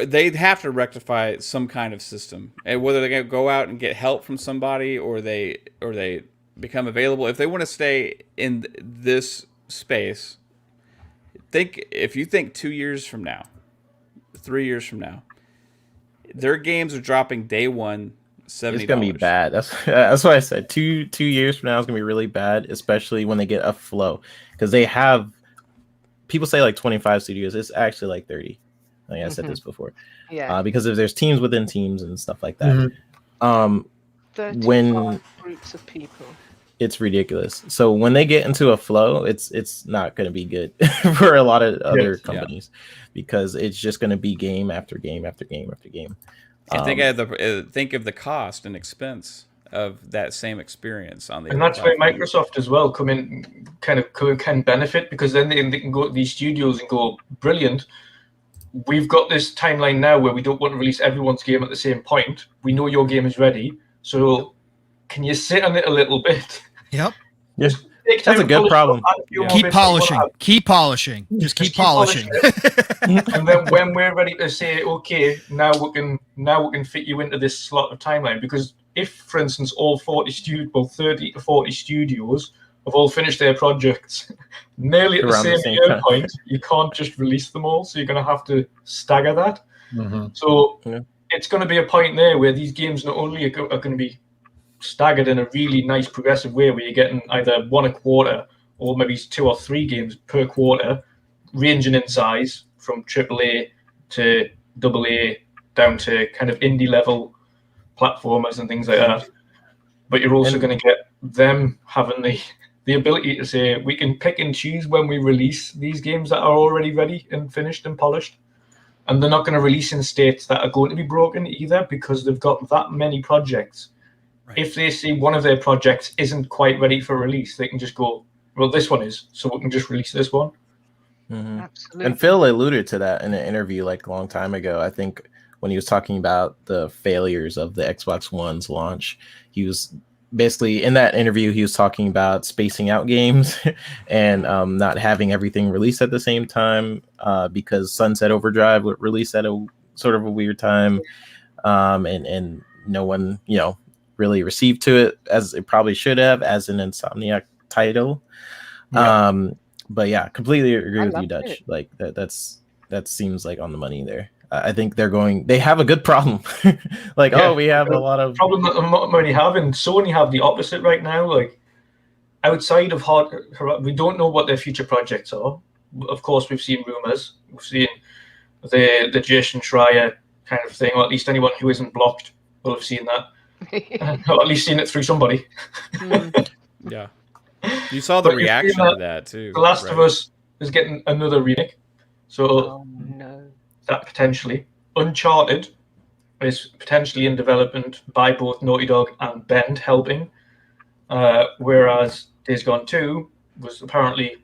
they'd have to rectify some kind of system, and whether they're gonna go out and get help from somebody or they become available. If they want to stay in this space, if you think 2 years from now, 3 years from now, their games are dropping day one, $70. It's gonna be bad. That's why I said 2 years from now is gonna be really bad, especially when they get a flow, because they have people say like 25 studios. It's actually like 30. Like I said this before, because there's teams within teams and stuff like that. When groups of people. It's ridiculous. So when they get into a flow, it's not going to be good for a lot of other companies, because it's just going to be game after game after game after game. And think of the cost and expense of that same experience on the. And that's where Microsoft as well can benefit, because then they can go to these studios and go, brilliant. We've got this timeline now where we don't want to release everyone's game at the same point. We know your game is ready, so can you sit on it a little bit? Yep. Yes. That's a good problem. Keep polishing. Keep polishing. Just keep polishing. And then when we're ready to say, okay, now we can fit you into this slot of timeline, because if, for instance, all 30 to 40 studios have all finished their projects nearly at the same year point, you can't just release them all. So you're going to have to stagger that. So it's going to be a point there where these games not only are going to be staggered in a really nice progressive way, where you're getting either one a quarter or maybe 2 or 3 games per quarter, ranging in size from AAA to AA down to kind of indie level platformers and things like that. But you're also going to get them having the ability to say, we can pick and choose when we release these games that are already ready and finished and polished. And they're not going to release in states that are going to be broken either, because they've got that many projects. Right. If they see one of their projects isn't quite ready for release, they can just go, well, this one is, so we can just release this one. Absolutely. And Phil alluded to that in an interview like a long time ago. I think when he was talking about the failures of the Xbox One's launch, he was basically in that interview, he was talking about spacing out games and not having everything released at the same time, because Sunset Overdrive would release at a sort of a weird time, and no one, really received to it as it probably should have as an Insomniac title. But yeah, completely agree with you, Dutch. Like that seems like on the money there. I think they have a good problem. We have a lot of problem that Sony have, and Sony have the opposite right now. Like, outside of we don't know what their future projects are. Of course, we've seen rumors. We've seen the Jason Schreier kind of thing, or at least anyone who isn't blocked will have seen that. Or at least seen it through somebody. Yeah, you saw the reaction to that too. The Last of Us is getting another remake, so that potentially. Uncharted is potentially in development by both Naughty Dog and Bend helping, whereas Days Gone 2 was apparently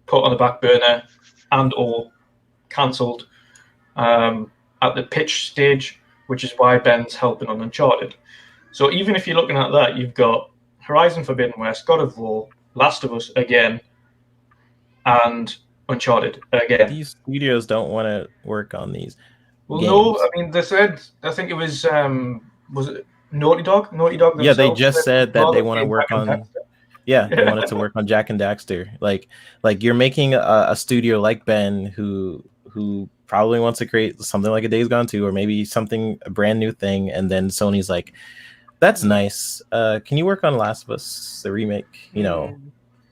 put on the back burner and or cancelled at the pitch stage, which is why Ben's helping on Uncharted. So even if you're looking at that, you've got Horizon Forbidden West, God of War, Last of Us again, and Uncharted again. These studios don't want to work on these. Well, games. No, I mean, they said, I think it was it Naughty Dog? Naughty Dog themselves. Yeah, they just said that they want to work on. Yeah, they wanted to work on Jack and Daxter. Like you're making a studio like Ben who probably wants to create something like a Days Gone 2, or maybe a brand new thing, and then Sony's like, that's nice. Can you work on Last of Us, the remake?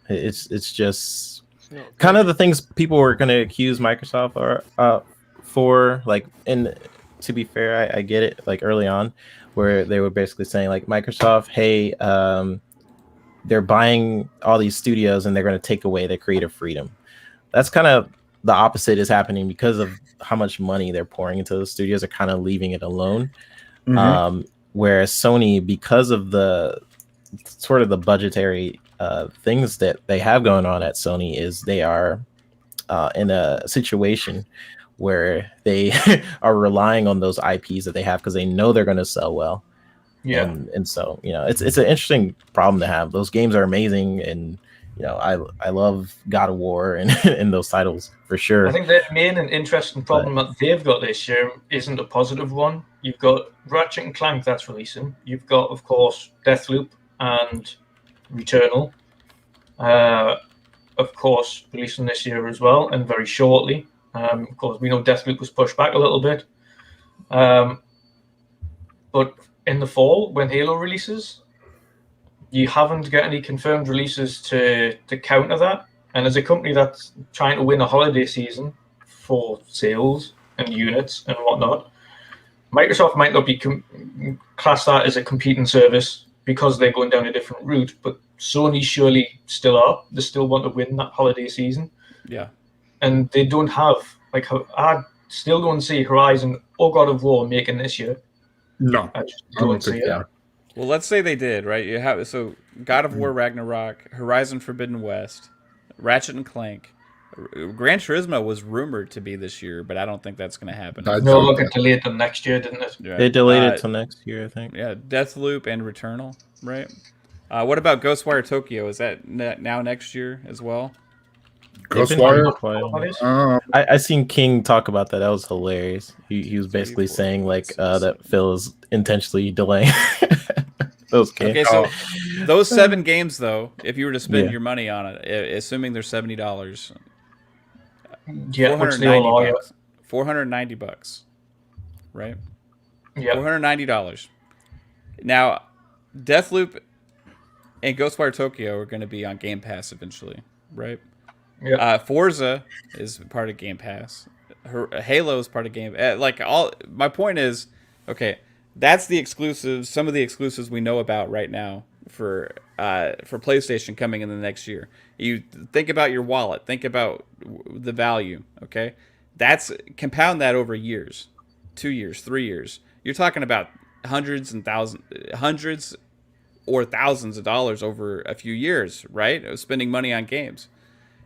It's just kind of the things people were going to accuse Microsoft for. Like, and to be fair, I get it. Like early on, where they were basically saying like, Microsoft, hey, they're buying all these studios and they're going to take away their creative freedom. That's kind of the opposite is happening because of how much money they're pouring into the studios. Are kind of leaving it alone. Whereas Sony, because of the sort of the budgetary things that they have going on at Sony, is they are in a situation where they are relying on those IPs that they have because they know they're going to sell well. Yeah. And so, you know, it's an interesting problem to have. Those games are amazing, and you know, I love God of War and and those titles for sure. I think the main and interesting problem that they've got this year isn't a positive one. You've got Ratchet and Clank that's releasing. You've got, of course, Deathloop and Returnal, of course, releasing this year as well, and very shortly. Of course, we know Deathloop was pushed back a little bit. But in the fall, when Halo releases, you haven't got any confirmed releases to counter that. And as a company that's trying to win a holiday season for sales and units and whatnot, Microsoft might not be class that as a competing service because they're going down a different route, but Sony surely still are. They still want to win that holiday season. Yeah. And they don't have, like, I still don't see Horizon or God of War making this year. No, I just don't see it. Well, let's say they did, right? You have so God of War Ragnarok, Horizon Forbidden West, Ratchet and Clank. Gran Turismo was rumored to be this year, but I don't think that's going to happen. No, look, it delayed till next year, didn't it? Yeah. They delayed it till next year, I think. Yeah, Deathloop and Returnal, right? What about Ghostwire Tokyo? Is that now next year as well? Ghostwire? I seen King talk about that. That was hilarious. He was basically saying like that Phil is intentionally delaying those games. Okay, so those 7 games though, if you were to spend your money on it, assuming they're $70, $490, $490, right? Yeah, $490. Now, Deathloop and Ghostwire Tokyo are going to be on Game Pass eventually, right? Yeah. Forza is part of Game Pass. Halo is part of Game. My point is, okay, that's the exclusives. Some of the exclusives we know about right now for PlayStation coming in the next year. You think about your wallet. Think about the value. Okay, compound that over years, 2 years, 3 years. You're talking about hundreds or thousands of dollars over a few years, right? Spending money on games.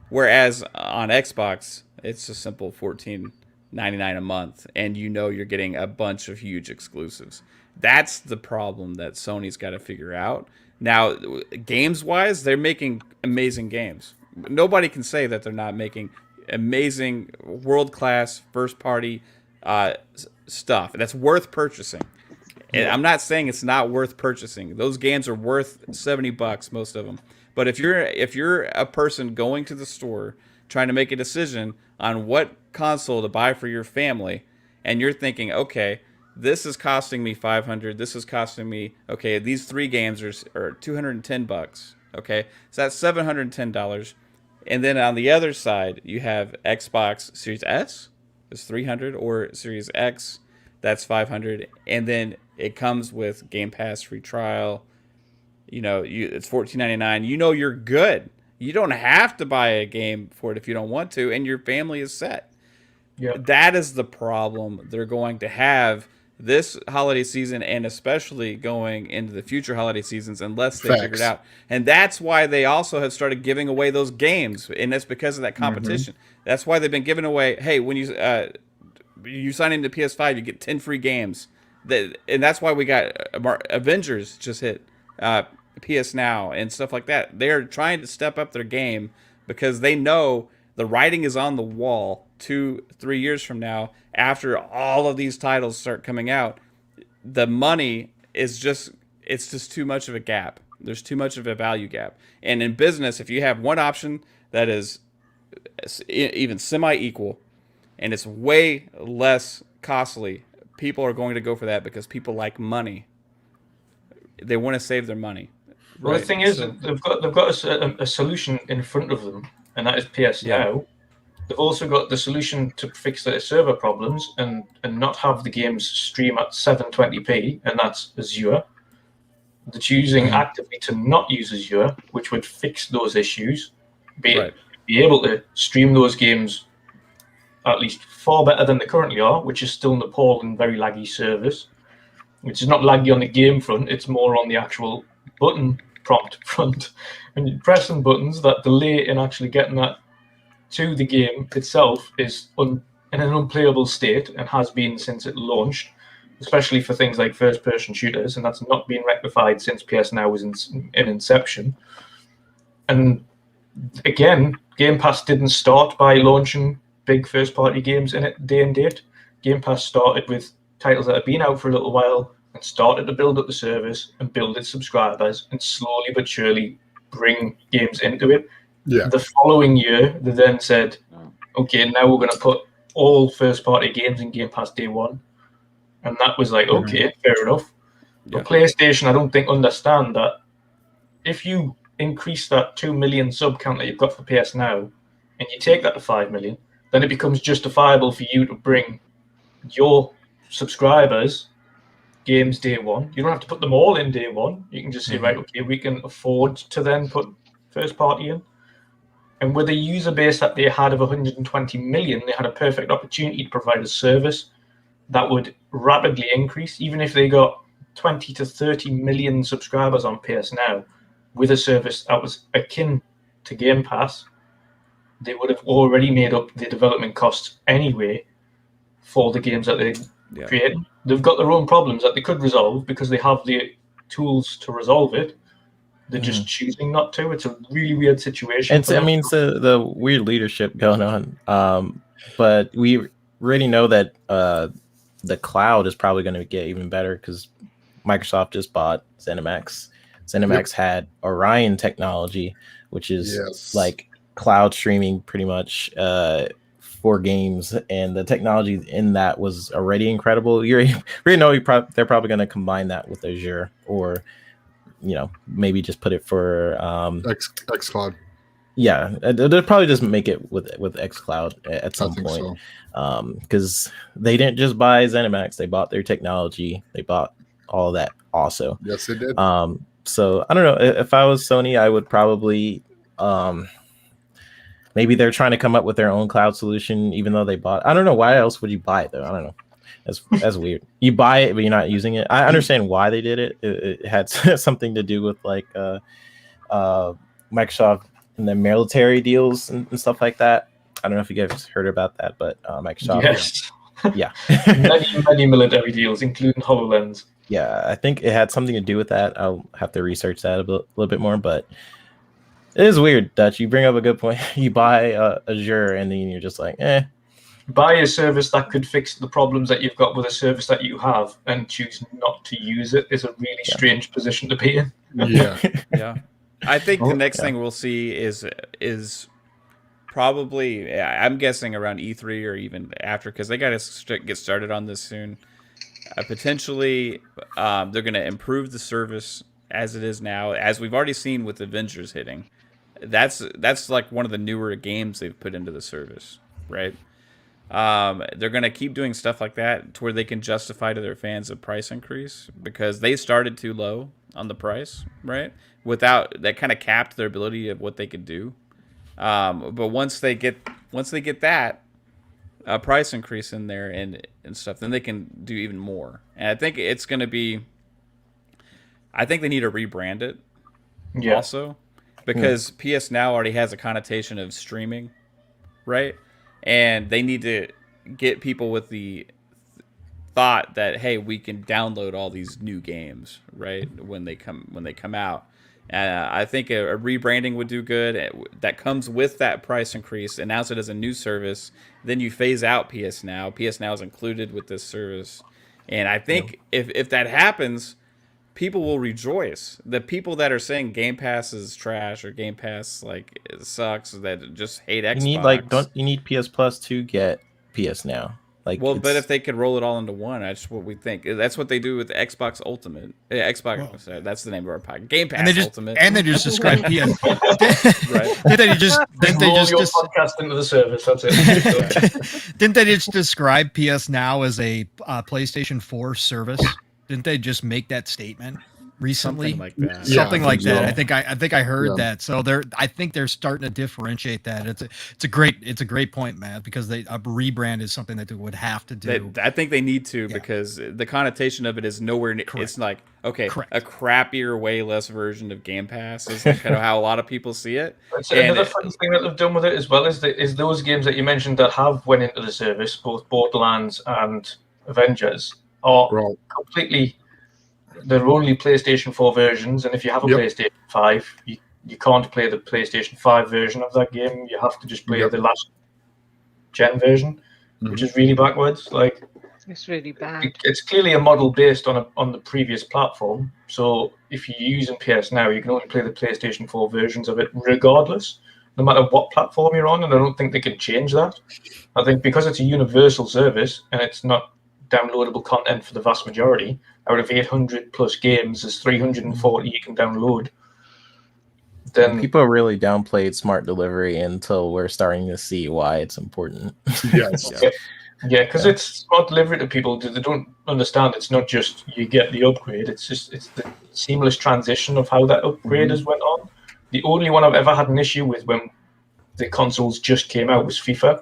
Whereas on Xbox, it's a simple $14.99 a month, and you know you're getting a bunch of huge exclusives. That's the problem that Sony's got to figure out. Now, games-wise, they're making amazing games. Nobody can say that they're not making amazing, world-class, first-party stuff. That's worth purchasing. And I'm not saying it's not worth purchasing. Those games are worth $70, most of them. But if you're a person going to the store trying to make a decision on what console to buy for your family, and you're thinking, okay, this is costing me $500, this is costing me, okay, these 3 games are $210, okay, so that's $710. And then on the other side, you have Xbox Series S, is $300, or Series X, that's $500, and then it comes with Game Pass free trial. You know, it's $14.99. You know you're good. You don't have to buy a game for it if you don't want to, and your family is set. Yep. That is the problem they're going to have this holiday season, and especially going into the future holiday seasons, unless they figure it out. And that's why they also have started giving away those games, and that's because of that competition. That's why they've been giving away, hey, when you sign into PS5, you get 10 free games. And that's why we got Avengers just hit PS Now and stuff like that. They're trying to step up their game because they know the writing is on the wall 2-3 years from now. After all of these titles start coming out, the money is it's just too much of a gap. There's too much of a value gap. And in business, if you have one option that is even semi-equal and it's way less costly, people are going to go for that because people like money. They want to save their money. Well, right? the thing is, they've got a solution in front of them, and that is PS Now. They've also got the solution to fix their server problems and not have the games stream at 720p, and that's Azure. They're choosing actively to not use Azure, which would fix those issues, be able to stream those games at least far better than they currently are, which is still Nepal and very laggy service. which is not laggy on the game front. It's more on the actual button prompt front. And you're pressing buttons, that delay in actually getting that to the game itself is in an unplayable state and has been since it launched, especially for things like first-person shooters, and that's not been rectified since PS Now was in inception. And again, Game Pass didn't start by launching big first-party games in it day and date. Game Pass started with titles that had been out for a little while and started to build up the service and build its subscribers and slowly but surely bring games into it. Yeah. The following year, they then said, okay, now we're going to put all first-party games in Game Pass day one. And that was like, okay, fair enough. Yeah. But PlayStation, I don't think, understand that if you increase that 2 million sub count that you've got for PS Now and you take that to 5 million, then it becomes justifiable for you to bring your subscribers games day one. You don't have to put them all in day one. You can just say, right, okay, we can afford to then put first party in. And with a user base that they had of 120 million, they had a perfect opportunity to provide a service that would rapidly increase. Even if they got 20 to 30 million subscribers on PS Now with a service that was akin to Game Pass, they would have already made up the development costs anyway for the games that they create. They've got their own problems that they could resolve because they have the tools to resolve it. They're just choosing not to. It's a really weird situation. And I mean, it's the weird leadership going on. But we already know that the cloud is probably going to get even better because Microsoft just bought ZeniMax. ZeniMax had Orion technology, which is like cloud streaming pretty much for games, and the technology in that was already incredible. You already know they're probably going to combine that with Azure, or maybe just put it for xCloud. Yeah, they'll probably just make it with xCloud at some point, because they didn't just buy ZeniMax; they bought their technology, they bought all of that also. Yes, they did. So I don't know. If I was Sony, I would probably maybe they're trying to come up with their own cloud solution, even though they bought. I don't know, why else would you buy it though? I don't know. That's weird. You buy it, but you're not using it. I understand why they did it. It had something to do with like Microsoft and the military deals and stuff like that. I don't know if you guys heard about that, but Microsoft. Yes. Yeah. many military deals, including HoloLens. Yeah, I think it had something to do with that. I'll have to research that a little bit more, but it is weird, Dutch. You bring up a good point. You buy Azure, and then you're just like, Buy a service that could fix the problems that you've got with a service that you have, and choose not to use it is a really strange position to be in. Yeah. I think the next thing we'll see is probably, I'm guessing around E3 or even after, because they got to get started on this soon. Potentially, they're going to improve the service as it is now, as we've already seen with Avengers hitting. That's like one of the newer games they've put into the service, right? They're going to keep doing stuff like that to where they can justify to their fans a price increase, because they started too low on the price, right? Without that, kind of capped their ability of what they could do. But once they get that price increase in there and stuff, then they can do even more. And I think it's going to be, I think they need to rebrand it also, because PS Now already has a connotation of streaming, right? And they need to get people with the thought that, hey, we can download all these new games, right, when they come out. I think a rebranding would do good. That comes with that price increase. Announce it as a new service. Then you phase out PS Now. PS Now is included with this service. And I think if that happens, people will rejoice. The people that are saying Game Pass is trash or Game Pass like it sucks, that just hate Xbox. You need PS Plus to get PS Now. But if they could roll it all into one, that's what we think. That's what they do with Xbox Ultimate. Sorry, that's the name of our podcast. Game Pass Ultimate. And they just describe PS. Right. Didn't they just podcast into the service? That's it. Didn't they just describe PS Now as a PlayStation 4 service? Didn't they just make that statement? recently. Something like that. Something Yeah, like that. so. I think I heard Yeah. that. So I think they're starting to differentiate that. It's a great point, Matt, because a rebrand is something that they would have to do. I think they need to because the connotation of it is nowhere near. It's like, okay, a crappier, way less version of Game Pass is like kind of how a lot of people see it. Another fun thing that they've done with it as well is those games that you mentioned that have went into the service, both Borderlands and Avengers, are completely. They're only PlayStation 4 versions, and if you have a PlayStation 5, you can't play the PlayStation 5 version of that game. You have to just play the last gen version, which is really backwards. Like, it's really bad. It's clearly a model based on the previous platform. So if you're using PS Now, you can only play the PlayStation 4 versions of it, regardless, no matter what platform you're on. And I don't think they can change that. I think because it's a universal service and it's not downloadable content for the vast majority, out of 800 plus games, there's 340 you can download. Then people really downplayed smart delivery until we're starting to see why it's important. Yes. because it's smart delivery to people. They don't understand it's not just you get the upgrade. It's the seamless transition of how that upgrade has went on. The only one I've ever had an issue with when the consoles just came out was FIFA,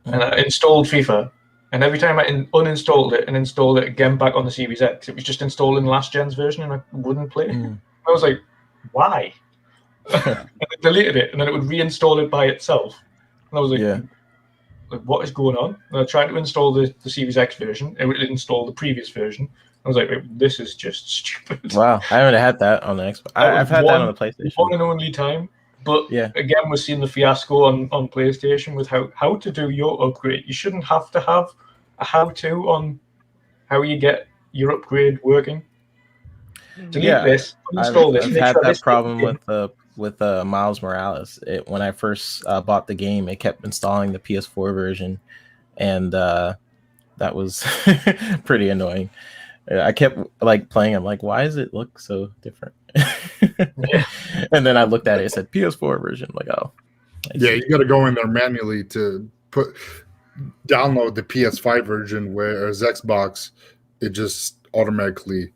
and I installed FIFA. And every time I uninstalled it and installed it again back on the Series X, it was just installing last gen's version and I wouldn't play. I was like, why? And I deleted it and then it would reinstall it by itself. And I was like, what is going on? And I tried to install the Series X version. It would install the previous version. I was like, this is just stupid. Wow, I haven't had that on the Xbox. I've had that on the PlayStation. One and only time. But again, we're seeing the fiasco on PlayStation with how to do your upgrade. You shouldn't have to have a how-to on how you get your upgrade working. Delete this, install this. I've had that problem with Miles Morales. When I first bought the game, it kept installing the PS4 version, and that was pretty annoying. I kept playing. I'm like, why does it look so different? And then I looked at it. It said PS4 version. I'm like, oh, you got to go in there manually to download the PS5 version, whereas Xbox, it just automatically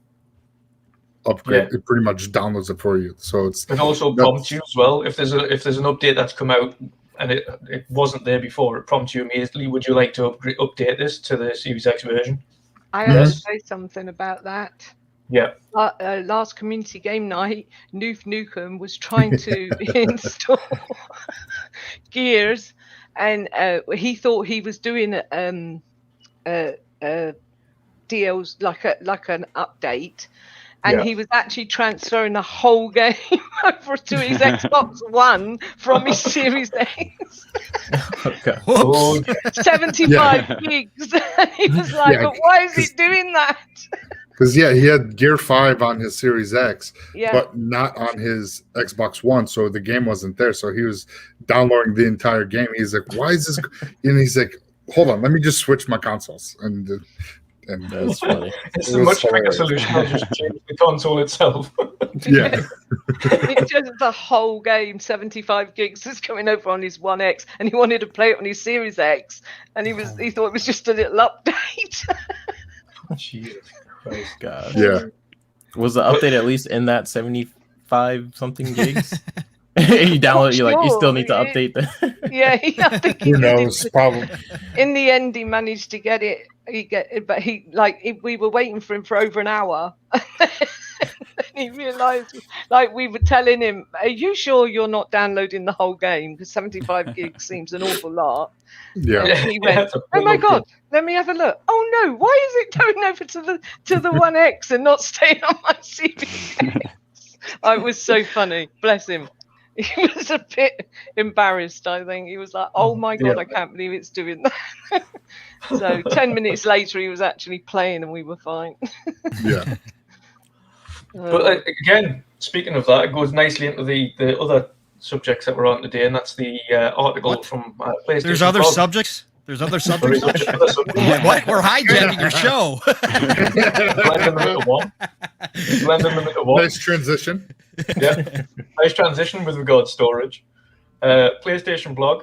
upgrade. It pretty much downloads it for you. So it also prompts you as well if there's an update that's come out and it wasn't there before. It prompts you immediately. Would you like to update this to the Series X version? I have to say something about that. Yeah. Last community game night, Noof Nukem was trying to install Gears, and he thought he was doing deals like an update, and he was actually transferring the whole game over to his Xbox One from his Series X. 75 gigs. And he was like, but why is he doing that? Because he had Gear 5 on his Series X, but not on his Xbox One, so the game wasn't there. So he was downloading the entire game. He's like, "Why is this?" And he's like, "Hold on, let me just switch my consoles." And that's funny. It's a much quicker solution. I'll just change the console itself. It's just the whole game, 75 gigs, is coming over on his One X, and he wanted to play it on his Series X, and he thought it was just a little update. Jesus. Praise God. Yeah. Was the update at least in that 75 something gigs? You download, you still need to update that. I think who knows? Probably. In the end, he managed to get it. But we were waiting for him for over an hour. He realized, we were telling him, "Are you sure you're not downloading the whole game? Because 75 gigs seems an awful lot." Yeah. And he went, "Oh my God, let me have a look. Oh no, why is it going over to the One X and not staying on my Series X?" It was so funny. Bless him. He was a bit embarrassed, I think. He was like, "Oh my God, I can't believe it's doing that." So 10 minutes later, he was actually playing and we were fine. Yeah. But again, speaking of that, it goes nicely into the other subjects that we're on today, and that's the article from PlayStation. There's other subjects? There's other subjects? What? We're hijacking your show. Blending them into one. Nice transition. Yeah, nice transition with regards to storage. PlayStation Blog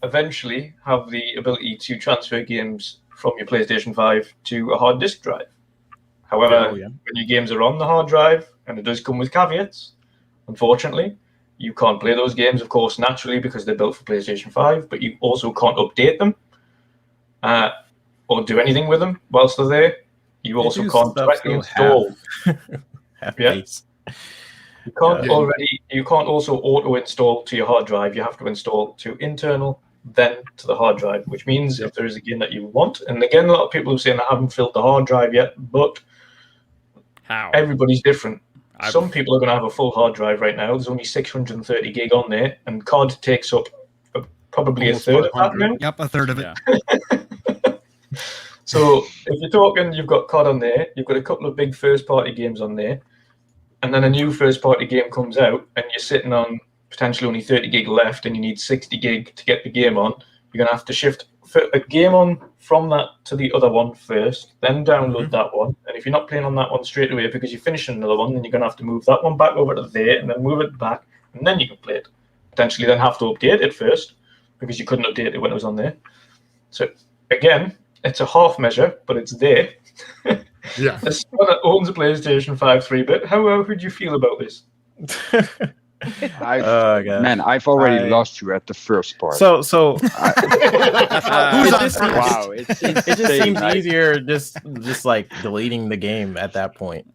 eventually have the ability to transfer games from your PlayStation 5 to a hard disk drive. However, when your games are on the hard drive, and it does come with caveats, unfortunately, you can't play those games, of course, naturally, because they're built for PlayStation 5, but you also can't update them or do anything with them whilst they're there. You also can't directly install. You can't also auto-install to your hard drive. You have to install to internal, then to the hard drive, which means if there is a game that you want, and again, a lot of people are saying I haven't filled the hard drive yet, but everybody's different. Some people are going to have a full hard drive right now. There's only 630 gig on there, and COD takes up probably almost a third of that now. Yep, a third of it. So if you're talking, you've got COD on there, you've got a couple of big first-party games on there, and then a new first-party game comes out, and you're sitting on potentially only 30 gig left, and you need 60 gig to get the game on. You're going to have to shift a game on from that to the other one first, then download that one. And if you're not playing on that one straight away because you're finishing another one, then you're going to have to move that one back over to there and then move it back, and then you can play it. Potentially then have to update it first because you couldn't update it when it was on there. So again, it's a half measure, but it's there. As someone that owns a PlayStation 5 3-bit, how would you feel about this? I've already lost you at the first part. It just seems easier just like deleting the game at that point.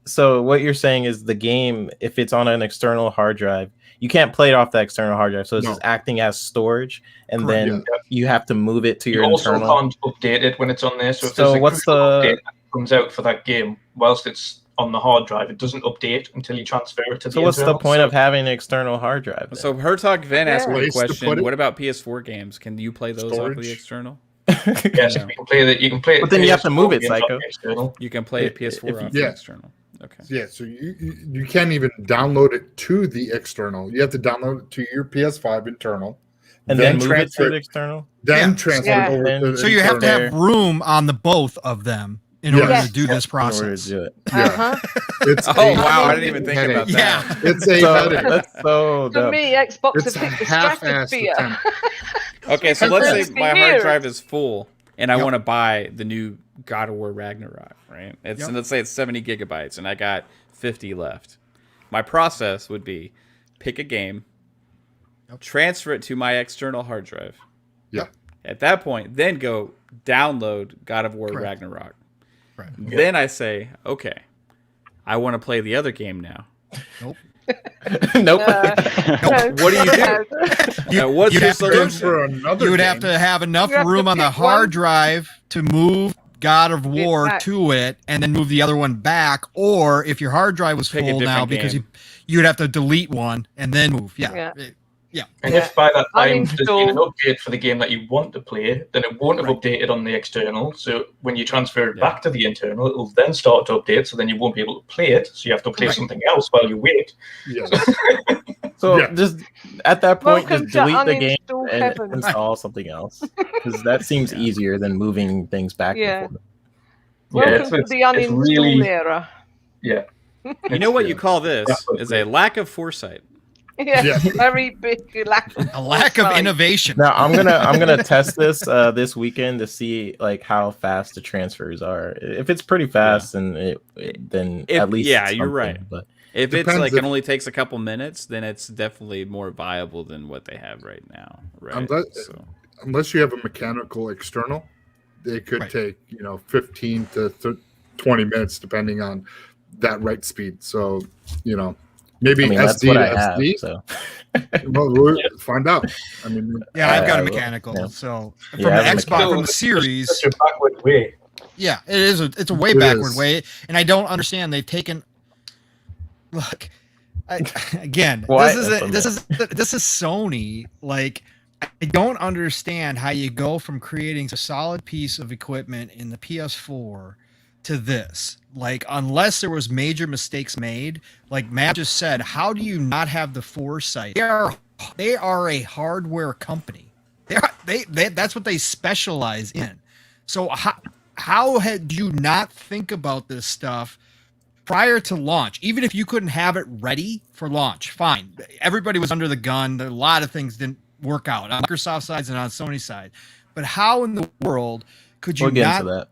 So what you're saying is the game, if it's on an external hard drive, you can't play it off the external hard drive, so it's just acting as storage, and then you have to move it to your internal. You also can't update it when it's on there. So if there's a update that comes out for that game whilst it's on the hard drive, it doesn't update until you transfer it to the internal. So what's the point of having an external hard drive then? So Hertog Van asked me a question. What about PS4 games? Can you play those off of the external? Yes, you can play that. You can play it. But then you have to move it, Psycho. You can play a PS4 off the external. Okay. Yeah, so you can't even download it to the external. You have to download it to your PS5 internal, and then move it to the external. Then transfer it over to the So you have to have room on the both of them in order to do this process. In order to do it. It's wow, I didn't even think about that. It's a headache. That's so For me, Xbox have hit the half-assed stratosphere. attempt. Okay, so let's say my hard drive is full, and I want to buy the new God of War Ragnarok, right? Let's say it's 70 gigabytes, and I got 50 left. My process would be pick a game, transfer it to my external hard drive. At that point, then go download God of War Ragnarok. Then I say, okay, I want to play the other game now. Nope. What do you do? What's your solution? You would have to have enough room on the hard drive to move God of War to it, and then move the other one back. Or if your hard drive was full now, because you'd have to delete one and then move. And if by that time there's been an update for the game that you want to play, then it won't have updated on the external. So when you transfer it back to the internal, it will then start to update. So then you won't be able to play it. So you have to play something else while you wait. So just at that point, just delete the game and install something else, because that seems easier than moving things back and forth. Welcome to the uninstall era. You know what you call this is a lack of foresight. Very big lack of innovation. Now I'm gonna test this this weekend to see like how fast the transfers are. If it's pretty fast, then at least you're right. But if it's like it only takes a couple minutes, then it's definitely more viable than what they have right now. Right. Unless you have a mechanical external, it could take 15 to 20 minutes depending on that write speed. So maybe SD to SD. So. Well, we'll find out. I mean, I've got a mechanical. So from the Xbox, from the series, such a backward way. Yeah, it is. It's a way backward way, and I don't understand. They've taken. Look, this is Sony. Like, I don't understand how you go from creating a solid piece of equipment in the PS4 to this. Like, unless there was major mistakes made, like Matt just said, how do you not have the foresight? They are a hardware company. That's what they specialize in. So how had you not think about this stuff prior to launch? Even if you couldn't have it ready for launch, fine. Everybody was under the gun. A lot of things didn't work out on Microsoft side and on Sony side. But how in the world could you get into that?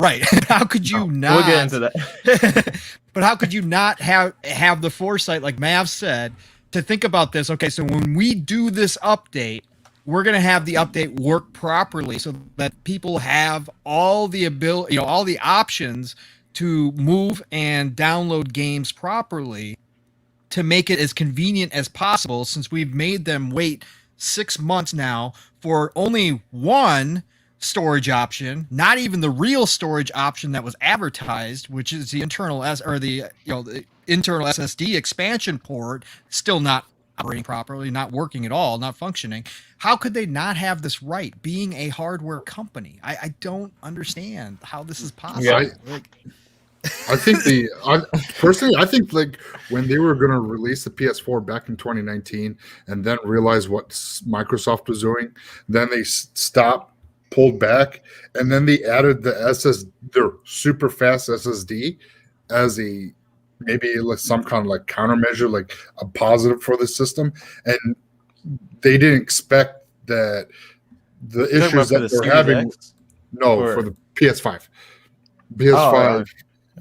Right. How could you not? We'll get into that. But how could you not have the foresight, like Mav said, to think about this? Okay, so when we do this update, we're going to have the update work properly so that people have all the ability, all the options to move and download games properly to make it as convenient as possible, since we've made them wait 6 months now for only one storage option, not even the real storage option that was advertised, which is the internal the internal SSD expansion port, still not operating properly, not working at all, not functioning. How could they not have this right, being a hardware company? I don't understand how this is possible. Yeah. I think personally, I think like when they were going to release the PS4 back in 2019 and then realize what Microsoft was doing, then they stopped, pulled back, and then they added their super fast SSD as maybe some kind of like countermeasure, like a positive for the system. And they didn't expect that the issues that they're having. For the PS5. PS5.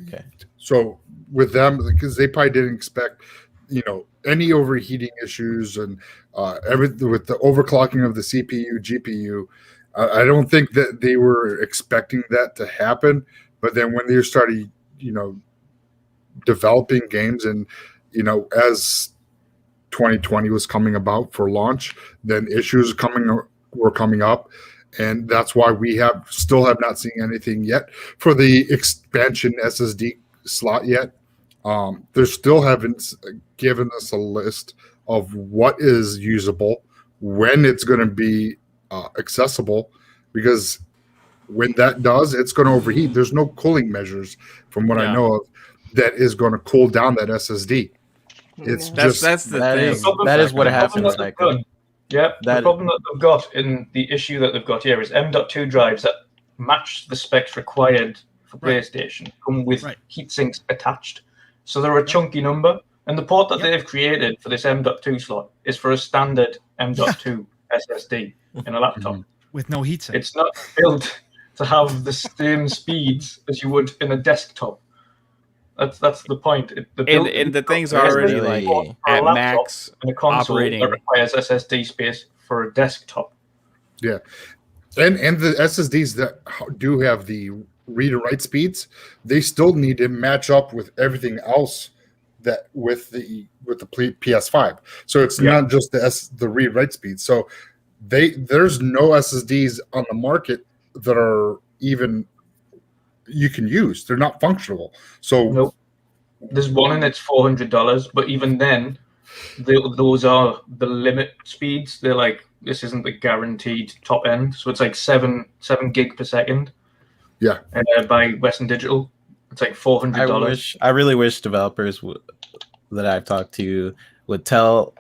Okay. So with them, because they probably didn't expect, any overheating issues and everything with the overclocking of the CPU, GPU. I don't think that they were expecting that to happen. But then when they started, developing games and, as 2020 was coming about for launch, then issues were coming up. And that's why we still have not seen anything yet for the expansion SSD slot yet. They still haven't given us a list of what is usable, when it's going to be accessible, because when that does, it's going to overheat. There's no cooling measures, from what I know of, that is going to cool down that SSD. It's that's the thing. That is what happens. Yeah, the problem that they've got in the issue that they've got here is M.2 drives that match the specs required for PlayStation come with heat sinks attached. So they're a chunky number. And the port that they've created for this M.2 slot is for a standard M.2 SSD in a laptop. With no heat sink. It's not built to have the same speeds as you would in a desktop. That's the point. And the thing's already like at max and a console operating. that requires SSD space for a desktop. Yeah, and the SSDs that do have the read and write speeds, they still need to match up with everything else that with the PS5. So it's not just the read write speed. So there's no SSDs on the market that are even you can use. They're not functional. So nope. There's one and it's $400, but even then, those are the limit speeds. They're like, this isn't the guaranteed top end, so it's like 7 gig per second. Yeah. By Western Digital, it's like $400. I really wish developers that I've talked to would talk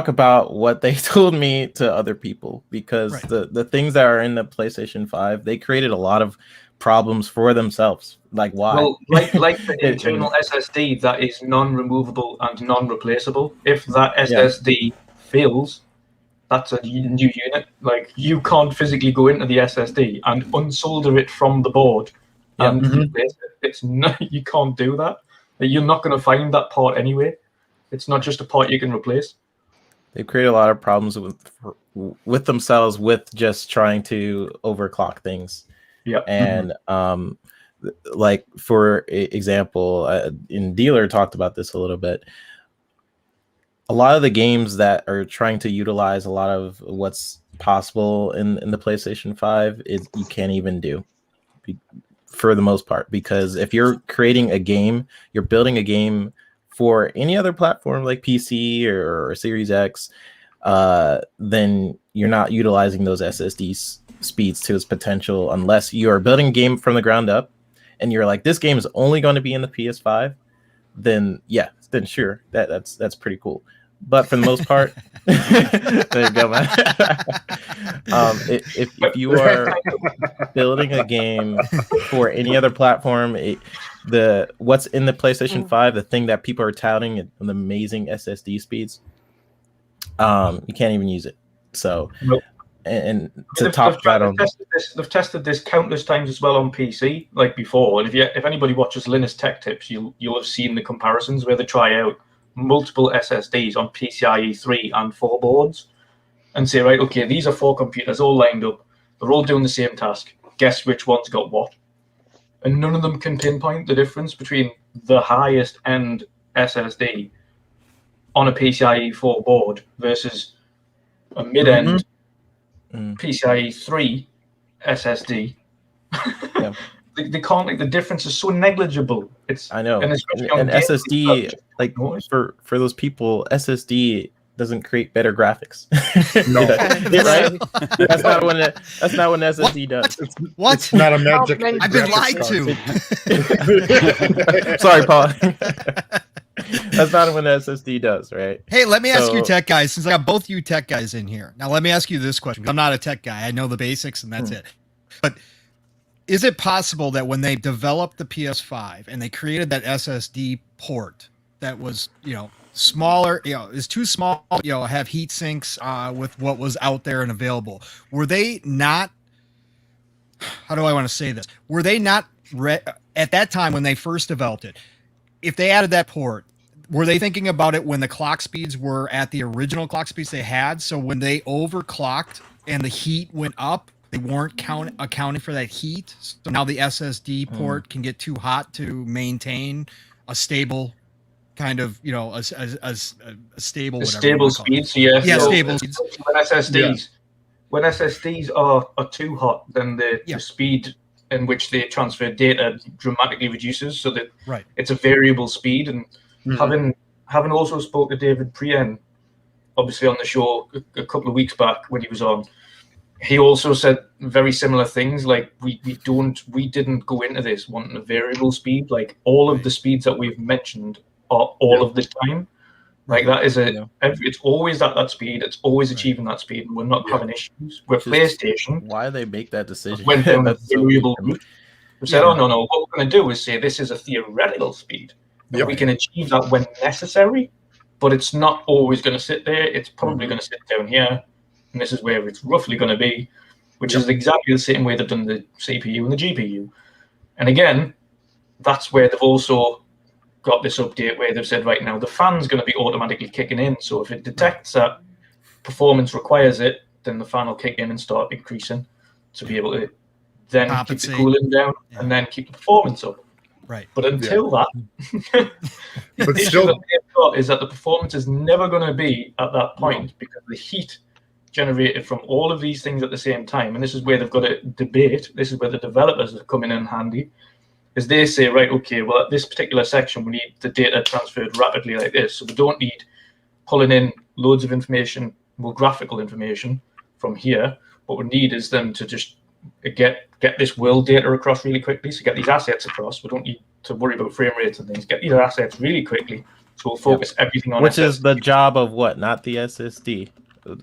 about what they told me to other people, because the things that are in the PlayStation 5, they created a lot of problems for themselves. Like why? Well, like the internal SSD that is non-removable and non-replaceable. If that SSD fails, that's a new unit. Like you can't physically go into the SSD and unsolder it from the board and replace it. It's not, you can't do that. You're not going to find that part anyway. It's not just a part you can replace. They create a lot of problems with themselves with just trying to overclock things. Yeah. And like for example, in Dealer talked about this a little bit. A lot of the games that are trying to utilize a lot of what's possible in the PlayStation 5 is you can't even do for the most part, because if you're creating a game, you're building a game for any other platform like PC or Series X, then you're not utilizing those SSD speeds to its potential unless you are building a game from the ground up and you're like, this game is only going to be in the PS5, then sure, that's pretty cool. But for the most part, there you go, man. If you are building a game for any other platform, what's in the PlayStation 5, the thing that people are touting, the amazing SSD speeds, you can't even use it. So, and to top that on. They've tested this countless times as well on PC, like before. And if anybody watches Linus Tech Tips, you'll have seen the comparisons where they try out multiple SSDs on PCIe 3 and 4 boards, and say, right, okay, these are 4 computers all lined up. They're all doing the same task. Guess which one's got what? And none of them can pinpoint the difference between the highest end SSD on a PCIe 4 board versus a mid-end PCIe 3 SSD. Yeah. They can't. Like, the difference is so negligible. I know. And SSD, like for those people, SSD doesn't create better graphics. No, right? That's not what SSD does. What? It's not a magic. I've been lied to. Sorry, Paul. That's not what an SSD does, right? Hey, let me ask you tech guys, since I got both you tech guys in here. Now, let me ask you this question. I'm not a tech guy. I know the basics, and that's it. But is it possible that when they developed the PS5 and they created that SSD port that was, smaller, is too small, have heat sinks with what was out there and available, were they not, how do I want to say this? Were they not, at that time when they first developed it, if they added that port, were they thinking about it when the clock speeds were at the original clock speeds they had? So when they overclocked and the heat went up, they weren't accounting for that heat. So now the SSD port can get too hot to maintain a stable kind of, a stable, stable speeds. Yeah, stable speeds. When SSDs are too hot, then the speed in which they transfer data dramatically reduces, so that it's a variable speed. And having also spoke to David Prien, obviously on the show a couple of weeks back when he was on, he also said very similar things. Like we didn't go into this wanting a variable speed. Like all of the speeds that we've mentioned are all of the time. Like that is it's always at that speed. It's always achieving that speed, and we're not having issues. With PlayStation, why they make that decision? Went down the variable route. We said, oh no, what we're going to do is say this is a theoretical speed. We can achieve that when necessary, but it's not always going to sit there. It's probably going to sit down here, and this is where it's roughly going to be, which is exactly the same way they've done the CPU and the GPU. And again, that's where they've also got this update where they've said, right now, the fan's going to be automatically kicking in. So if it detects that performance requires it, then the fan will kick in and start increasing to be able to then keep the cooling down and then keep the performance up. Right. But until that, the issue that they've got is that the performance is never going to be at that point because the heat generated from all of these things at the same time, and this is where they've got a debate, this is where the developers are coming in handy, is they say, right, okay, well, at this particular section, we need the data transferred rapidly like this. So we don't need pulling in loads of information, more graphical information from here. What we need is them to just get this world data across really quickly. So get these assets across. We don't need to worry about frame rates and things. Get these assets really quickly. So we'll focus everything on which SSD. is the job of what? Not the SSD.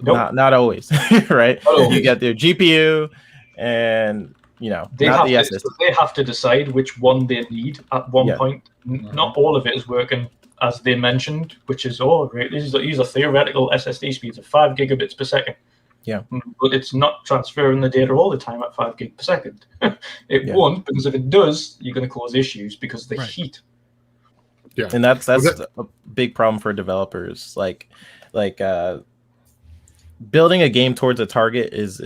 Nope. Not always, right? Not always. You get their GPU and they not have the SSD. they have to decide which one they need at one point. Not all of it is working as they mentioned, which is great. These are theoretical SSD speeds of 5 gigabits per second. Yeah, but it's not transferring the data all the time at 5 gig per second. It won't, because if it does, you're going to cause issues because of the heat. Yeah, and that's a big problem for developers. Like building a game towards a target is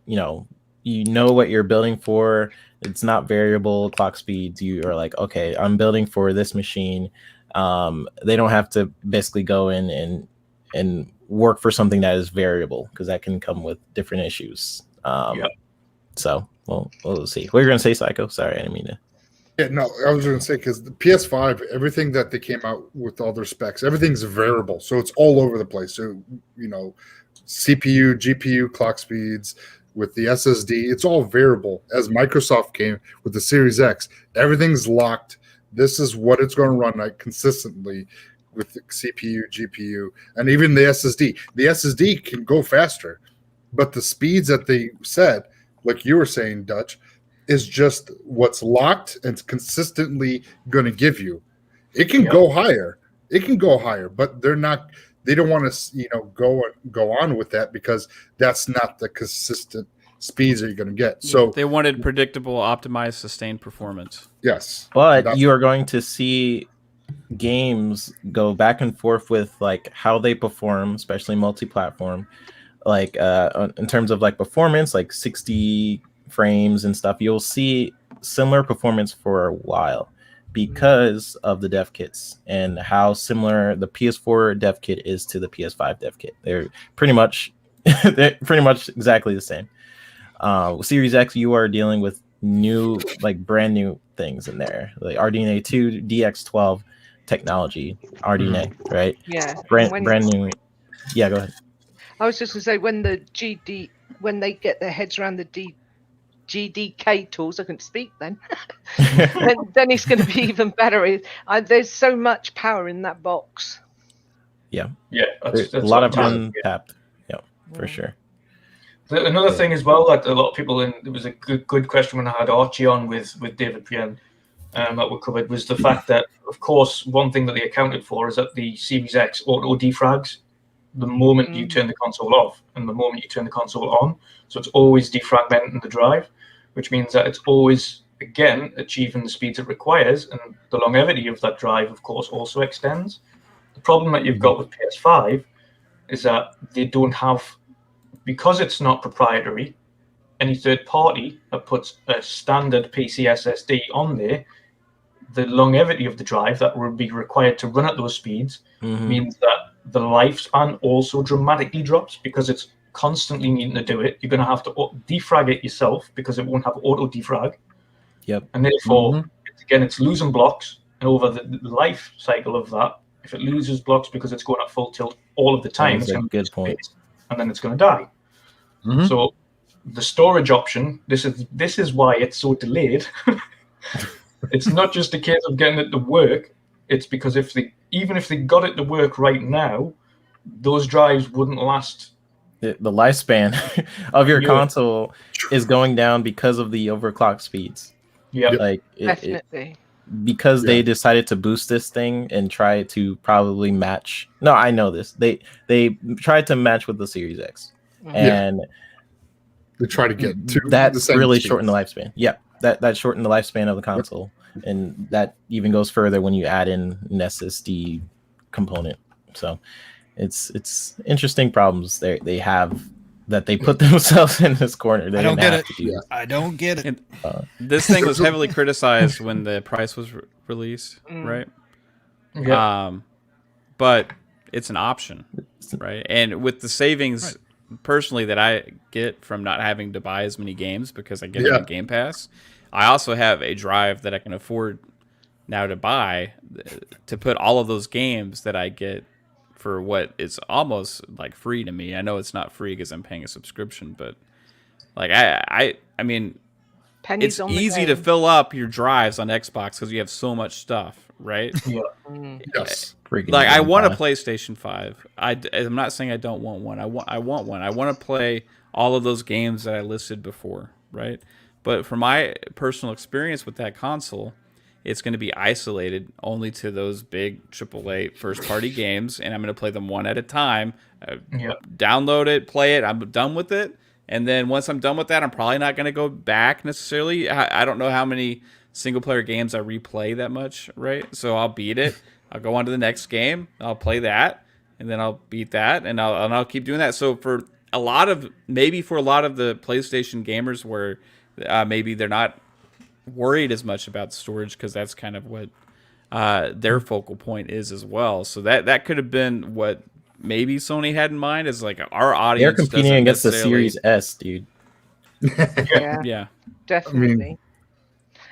you know what you're building for. It's not variable clock speeds. You are like, okay, I'm building for this machine. They don't have to basically go in and work for something that is variable, because that can come with different issues. So we'll see. What are you going to say, Psycho? Sorry, I didn't mean to. Yeah, no, I was going to say, because the PS5, everything that they came out with, all their specs, everything's variable. So it's all over the place. So, CPU, GPU, clock speeds, with the SSD, it's all variable. As Microsoft came with the Series X, everything's locked. This is what it's going to run like consistently with the CPU, GPU, and even the SSD. The SSD can go faster, but the speeds that they said, like you were saying, Dutch, is just what's locked and consistently going to give you. It can go higher. It can go higher, but they they don't want to go on with that because that's not the consistent speeds that you're going to get. So they wanted predictable, optimized, sustained performance. Yes, but you are going to see games go back and forth with like how they perform, especially multi-platform, like in terms of like performance, like 60 frames and stuff. You'll see similar performance for a while because of the dev kits and how similar the PS4 dev kit is to the PS5 dev kit. They're pretty much exactly the same. Series X, you are dealing with brand new things in there, like RDNA 2, DX12 technology, RDNA, right? Yeah, brand new. Yeah, go ahead. I was just going to say when they get their heads around the GDK tools, I couldn't speak then. then it's going to be even better. There's so much power in that box. Yeah, that's a lot of untapped. Yeah, for sure. Another thing as well that a lot of people it was a good question when I had Archie on with David Prien that we covered, was the fact that, of course, one thing that they accounted for is that the Series X auto defrags the moment you turn the console off and the moment you turn the console on. So it's always defragmenting the drive, which means that it's always, again, achieving the speeds it requires, and the longevity of that drive, of course, also extends. The problem that you've got with PS5 is that they don't have, because it's not proprietary, any third party that puts a standard PC SSD on there, the longevity of the drive that would be required to run at those speeds means that the lifespan also dramatically drops because it's constantly needing to do it. You're going to have to defrag it yourself because it won't have auto defrag. Yep. And therefore, it's losing blocks. And over the life cycle of that, if it loses blocks because it's going at full tilt all of the time, it's going to good point. And then it's going to die. So the storage option, this is why it's so delayed. It's not just a case of getting it to work. It's because even if they got it to work right now, those drives wouldn't last. The lifespan of your console is going down because of the overclock speeds. Yeah, like definitely. Because they decided to boost this thing and try to probably match. No, I know this. They tried to match with the Series X, and they try to get to that's really shortened the lifespan. Yeah, that shortened the lifespan of the console, and that even goes further when you add in an SSD component. So it's interesting problems they have that they put themselves in this corner. I don't get it. I don't get it. This thing was heavily criticized when the price was released, right? Yeah. But it's an option, right? And with the savings, personally, that I get from not having to buy as many games because I get it on Game Pass, I also have a drive that I can afford now to buy to put all of those games that I get for what is almost like free to me. I know it's not free because I'm paying a subscription, but like I mean, pennies it's easy to fill up your drives on Xbox because you have so much stuff, right? Yeah. Yes. Like I want a PlayStation 5. I'm not saying I don't want one. I want one. I want to play all of those games that I listed before, right? But from my personal experience with that console, it's going to be isolated only to those big AAA first-party games, and I'm going to play them one at a time. Download it, play it. I'm done with it, and then once I'm done with that, I'm probably not going to go back necessarily. I don't know how many single-player games I replay that much, right? So I'll beat it. I'll go on to the next game. I'll play that, and then I'll beat that, and I'll keep doing that. So for a lot of the PlayStation gamers, where maybe they're not worried as much about storage because that's kind of what their focal point is as well. So that could have been what maybe Sony had in mind, is like our audience. They're competing against the Series S, dude. Yeah, definitely.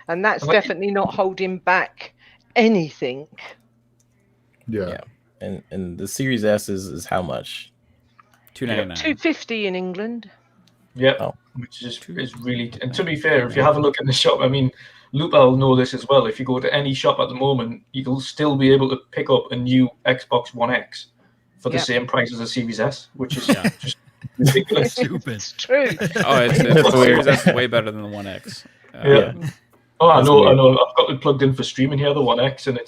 And that's definitely not holding back anything. Yeah. And the Series S is how much? $299. $250 in England. Yeah, which is really. And to be fair, if you have a look in the shop, I mean, Lupa will know this as well. If you go to any shop at the moment, you'll still be able to pick up a new Xbox One X for the same price as a Series S, which is just ridiculous. Stupid. It's true. The Series S is way better than the One X. Oh, I know. I've got it plugged in for streaming here, the One X, and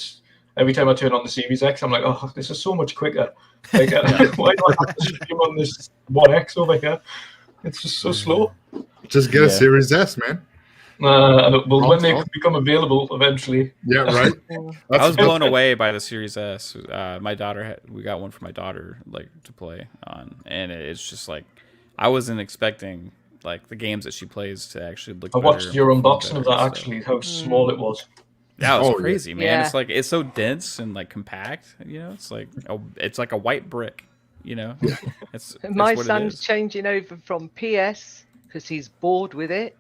every time I turn on the Series X, I'm like, oh, this is so much quicker. Like, why do I have to stream on this One X over here? It's just so slow. Just get a Series S, man. Well, when they become available eventually. Yeah, right. I was blown away by the Series S. My daughter we got one for my daughter, like, to play on, and it's just like I wasn't expecting like the games that she plays to actually look. I watched your unboxing of that actually, how small it was. That was crazy, man. It's like it's so dense and like compact. You know, it's like a white brick. You know, My son's changing over from PS because he's bored with it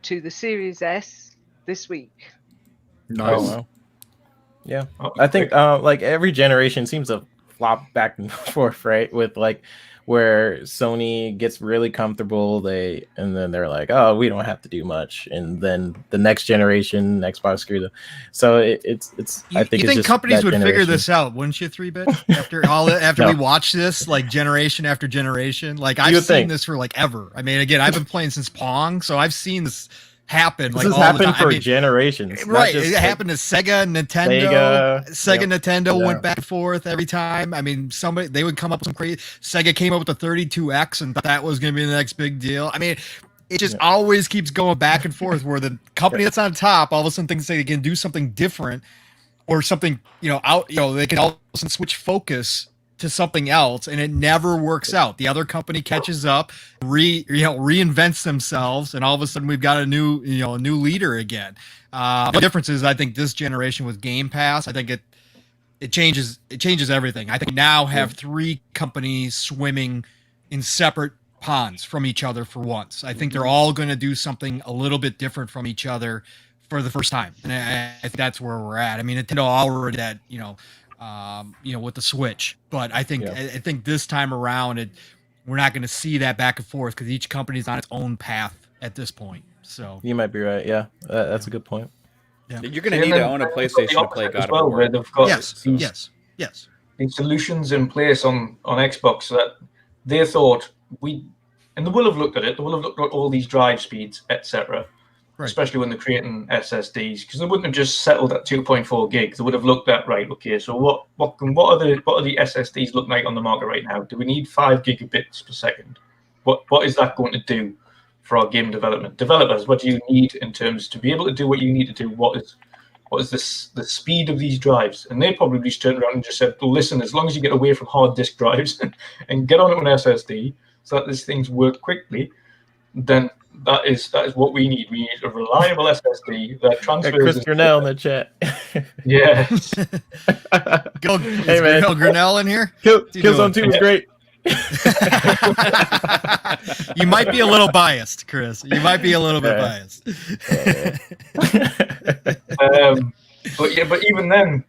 to the Series S this week. Nice. Oh, wow. Yeah, I think like every generation seems to flop back and forth, right? With like where Sony gets really comfortable, and then they're like, oh, we don't have to do much, and then the next generation, Xbox screws them. So it's. I think you think companies would figure this out, wouldn't you? 3-bit after we watch this, like generation after generation. Like I've seen this for like ever. I mean, again, I've been playing since Pong, so I've seen this happen. This has happened for generations, right? It happened to Sega, Nintendo went back and forth every time. I mean, they would come up with some crazy. Sega came up with the 32X and thought that was going to be the next big deal. I mean, it just always keeps going back and forth. Where the company that's on top all of a sudden thinks they can do something different or something, they can all of a sudden switch focus to something else, and it never works out. The other company catches up, reinvents themselves, and all of a sudden we've got a new leader again. The difference is, I think this generation with Game Pass, I think it changes everything. I think we now have 3 companies swimming in separate ponds from each other for once. I think they're all going to do something a little bit different from each other for the first time, and I think that's where we're at. I mean, Nintendo already that with the Switch, but I think this time around we're not going to see that back and forth because each company's on its own path at this point. So you might be right. Yeah, that's a good point. Yeah. You're going to need to own a PlayStation to play God of War. Where they've got yes. these solutions in place on Xbox that they thought and they will have looked at it. They will have looked at all these drive speeds, etc. Right. Especially when they're creating SSDs, because they wouldn't have just settled at 2.4 gigs. They would have looked at, right, okay, so what are the SSDs look like on the market right now? Do we need 5 gigabits per second? What is that going to do for our game development? Developers, what do you need in terms to be able to do what you need to do? What is the speed of these drives? And they probably just turned around and just said, well, listen, as long as you get away from hard disk drives and get onto an SSD so that these things work quickly, then that is what we need. We need a reliable SSD that transfers. Chris Grinnell in the chat. Yes. Hey man, Grinnell in here. Killzone 2 is great. You might be a little biased, Chris. You might be a little bit biased. But even then,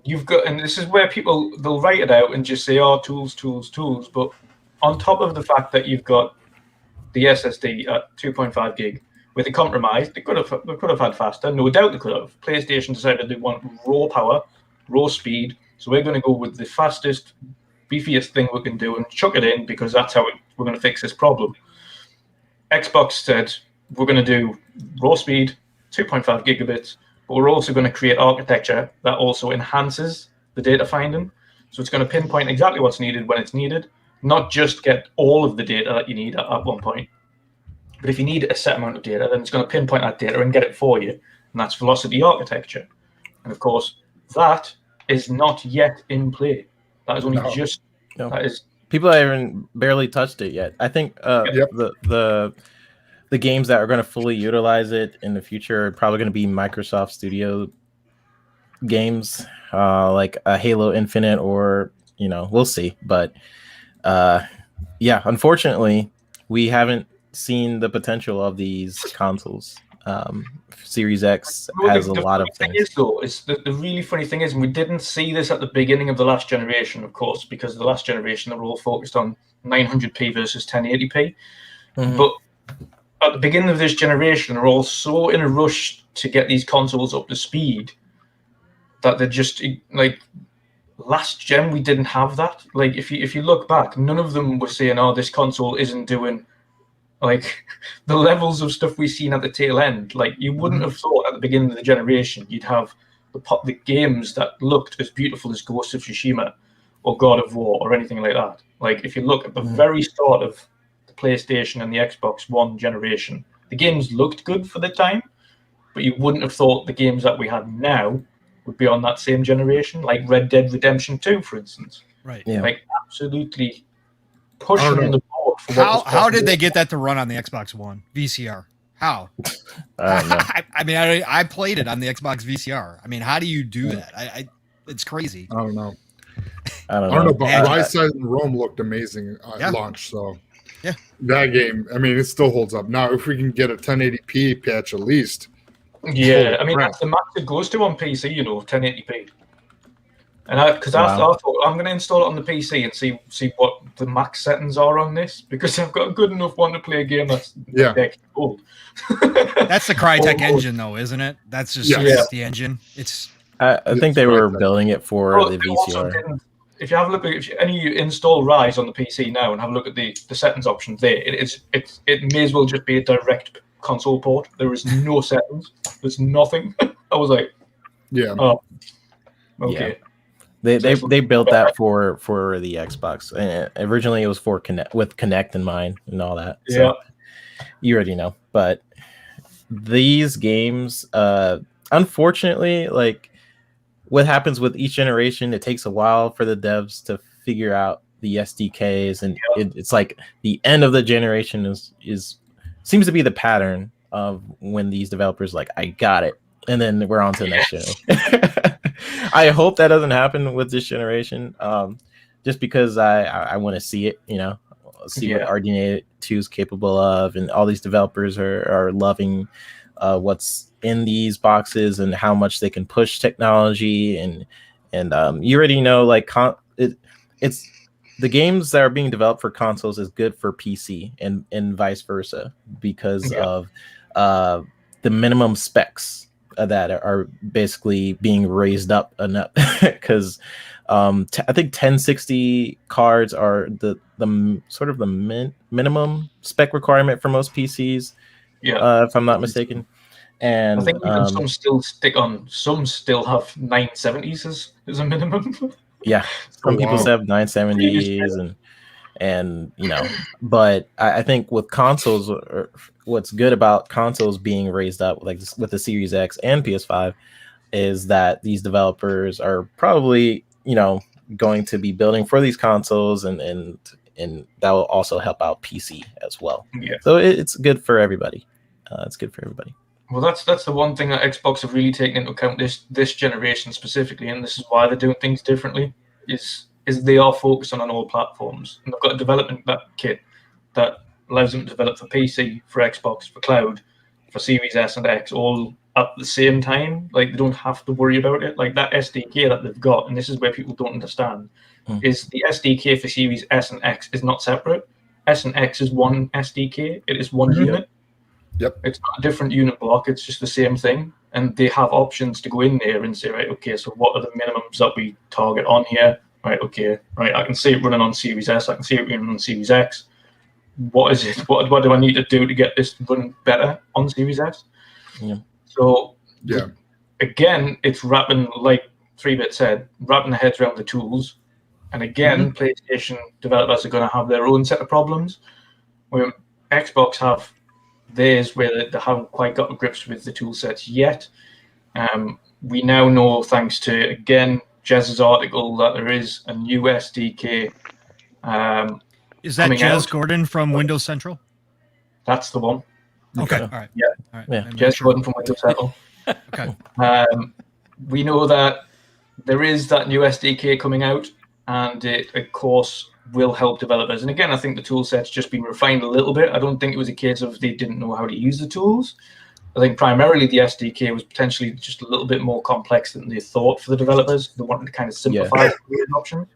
you've got, and this is where they'll write it out and just say, "Oh, tools." But on top of the fact that you've got the SSD at 2.5 gig, with a compromise, they could have had faster. No doubt they could have. PlayStation decided they want raw power, raw speed, so we're going to go with the fastest, beefiest thing we can do and chuck it in because that's how we're going to fix this problem. Xbox said we're going to do raw speed, 2.5 gigabits, but we're also going to create architecture that also enhances the data finding. So it's going to pinpoint exactly what's needed when it's needed. Not just get all of the data that you need at one point, but if you need a set amount of data, then it's going to pinpoint that data and get it for you, and that's velocity architecture. And of course, that is not yet in play. That is only that is people haven't barely touched it yet. I think the games that are going to fully utilize it in the future are probably going to be Microsoft Studio games, like a Halo Infinite, or we'll see, but. Unfortunately, we haven't seen the potential of these consoles. Series X has a lot of things. The really funny thing is, and we didn't see this at the beginning of the last generation, of course, because the last generation they were all focused on 900p versus 1080p. Mm-hmm. But at the beginning of this generation, they're all so in a rush to get these consoles up to speed that they're just like. Last gen, we didn't have that. Like, if you look back, none of them were saying, "Oh, this console isn't doing like the levels of stuff we've seen at the tail end." Like, you wouldn't have thought at the beginning of the generation you'd have the games that looked as beautiful as Ghost of Tsushima or God of War or anything like that. Like, if you look at the very start of the PlayStation and the Xbox One generation, the games looked good for the time, but you wouldn't have thought the games that we have now would be on that same generation, like Red Dead Redemption 2, for instance. Right. Yeah. Like, absolutely pushing the board for how did they get that to run on the Xbox One VCR? How? I don't know. I mean, I played it on the Xbox VCR. I mean, how do you do that? It's crazy. I don't know. I don't I don't know, know. but Rise Side in Rome looked amazing at launch. So that game, I mean, it still holds up. Now, if we can get a 1080p patch at least. Yeah, I mean, that's the max it goes to on PC, 1080p. And because I thought I'm going to install it on the PC and see what the max settings are on this, because I've got a good enough one to play a game that's old. That's the Crytek engine, though, isn't it? That's just the engine. It's. I think they were building it for the VCR. If you have a look at any of you install Rise on the PC now and have a look at the settings options there, it may as well just be a direct console port. There is no settings. There's nothing. I was like, oh, okay. Yeah. They built that for the Xbox, and originally it was for Kinect in mind and all that. So you already know. But these games, unfortunately, like, what happens with each generation, it takes a while for the devs to figure out the SDKs, and it's like the end of the generation is seems to be the pattern of when these developers like, I got it, and then we're on to the next generation. I hope that doesn't happen with this generation, just because I want to see it, see what RDNA 2 is capable of, and all these developers are loving what's in these boxes and how much they can push technology, and you already know, like, it's the games that are being developed for consoles is good for PC and vice versa, because of the minimum specs that are basically being raised up enough, because I think 1060 cards are the sort of the minimum spec requirement for most PCs, if I'm not mistaken. And I think even some still have 970s as a minimum. Yeah, some people have 970s and but I think with consoles, what's good about consoles being raised up, like with the Series X and PS5, is that these developers are probably going to be building for these consoles, and that will also help out PC as well. So it's good for everybody. It's good for everybody. Well, that's the one thing that Xbox have really taken into account this generation specifically, and this is why they're doing things differently, is they are focusing on all platforms, and they've got a development kit that allows them to develop for PC, for Xbox, for cloud, for Series S and X, all at the same time. Like, they don't have to worry about it. Like, that SDK that they've got, and this is where people don't understand, is the SDK for Series S and X is not separate. S and X is one SDK. It is one unit. Yep. It's not a different unit block. It's just the same thing. And they have options to go in there and say, right, okay, so what are the minimums that we target on here? Right, okay, right, I can see it running on Series S. I can see it running on Series X. What is it? What do I need to do to get this running better on Series S? Yeah. So, again, it's wrapping, like 3-Bit said, wrapping their heads around the tools. And again, PlayStation developers are going to have their own set of problems, where Xbox have theirs, where they haven't quite got to grips with the tool sets yet. We now know, thanks to, again, Jez's article, that there is a new SDK. Is that Jez Gordon from Windows Central? That's the one. Okay. All right. Yeah. All right. Jez Gordon from Windows Central. Okay. We know that there is that new SDK coming out, and it, of course, will help developers. And again, I think the tool set's just been refined a little bit. I don't think it was a case of they didn't know how to use the tools. I think primarily the SDK was potentially just a little bit more complex than they thought for the developers. They wanted to kind of simplify the option.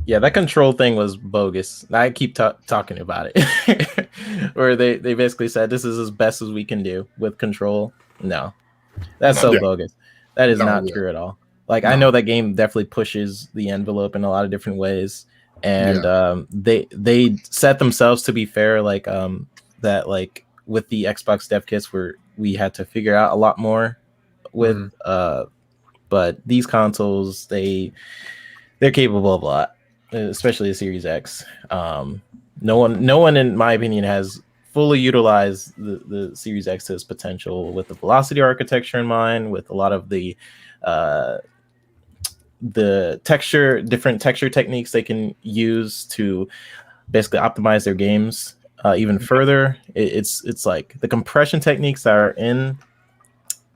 Yeah, that control thing was bogus. I keep talking about it. Where they basically said, this is as best as we can do with control. No, that's so bogus. That is not true at all. Like, I know that game definitely pushes the envelope in a lot of different ways. And they set themselves to be fair, like that, like with the Xbox dev kits, where we had to figure out a lot more with but these consoles, they're capable of a lot, especially the Series X. No one, in my opinion, has fully utilized the Series X's potential with the velocity architecture in mind, with a lot of the different texture techniques they can use to basically optimize their games even further. It's like the compression techniques that are in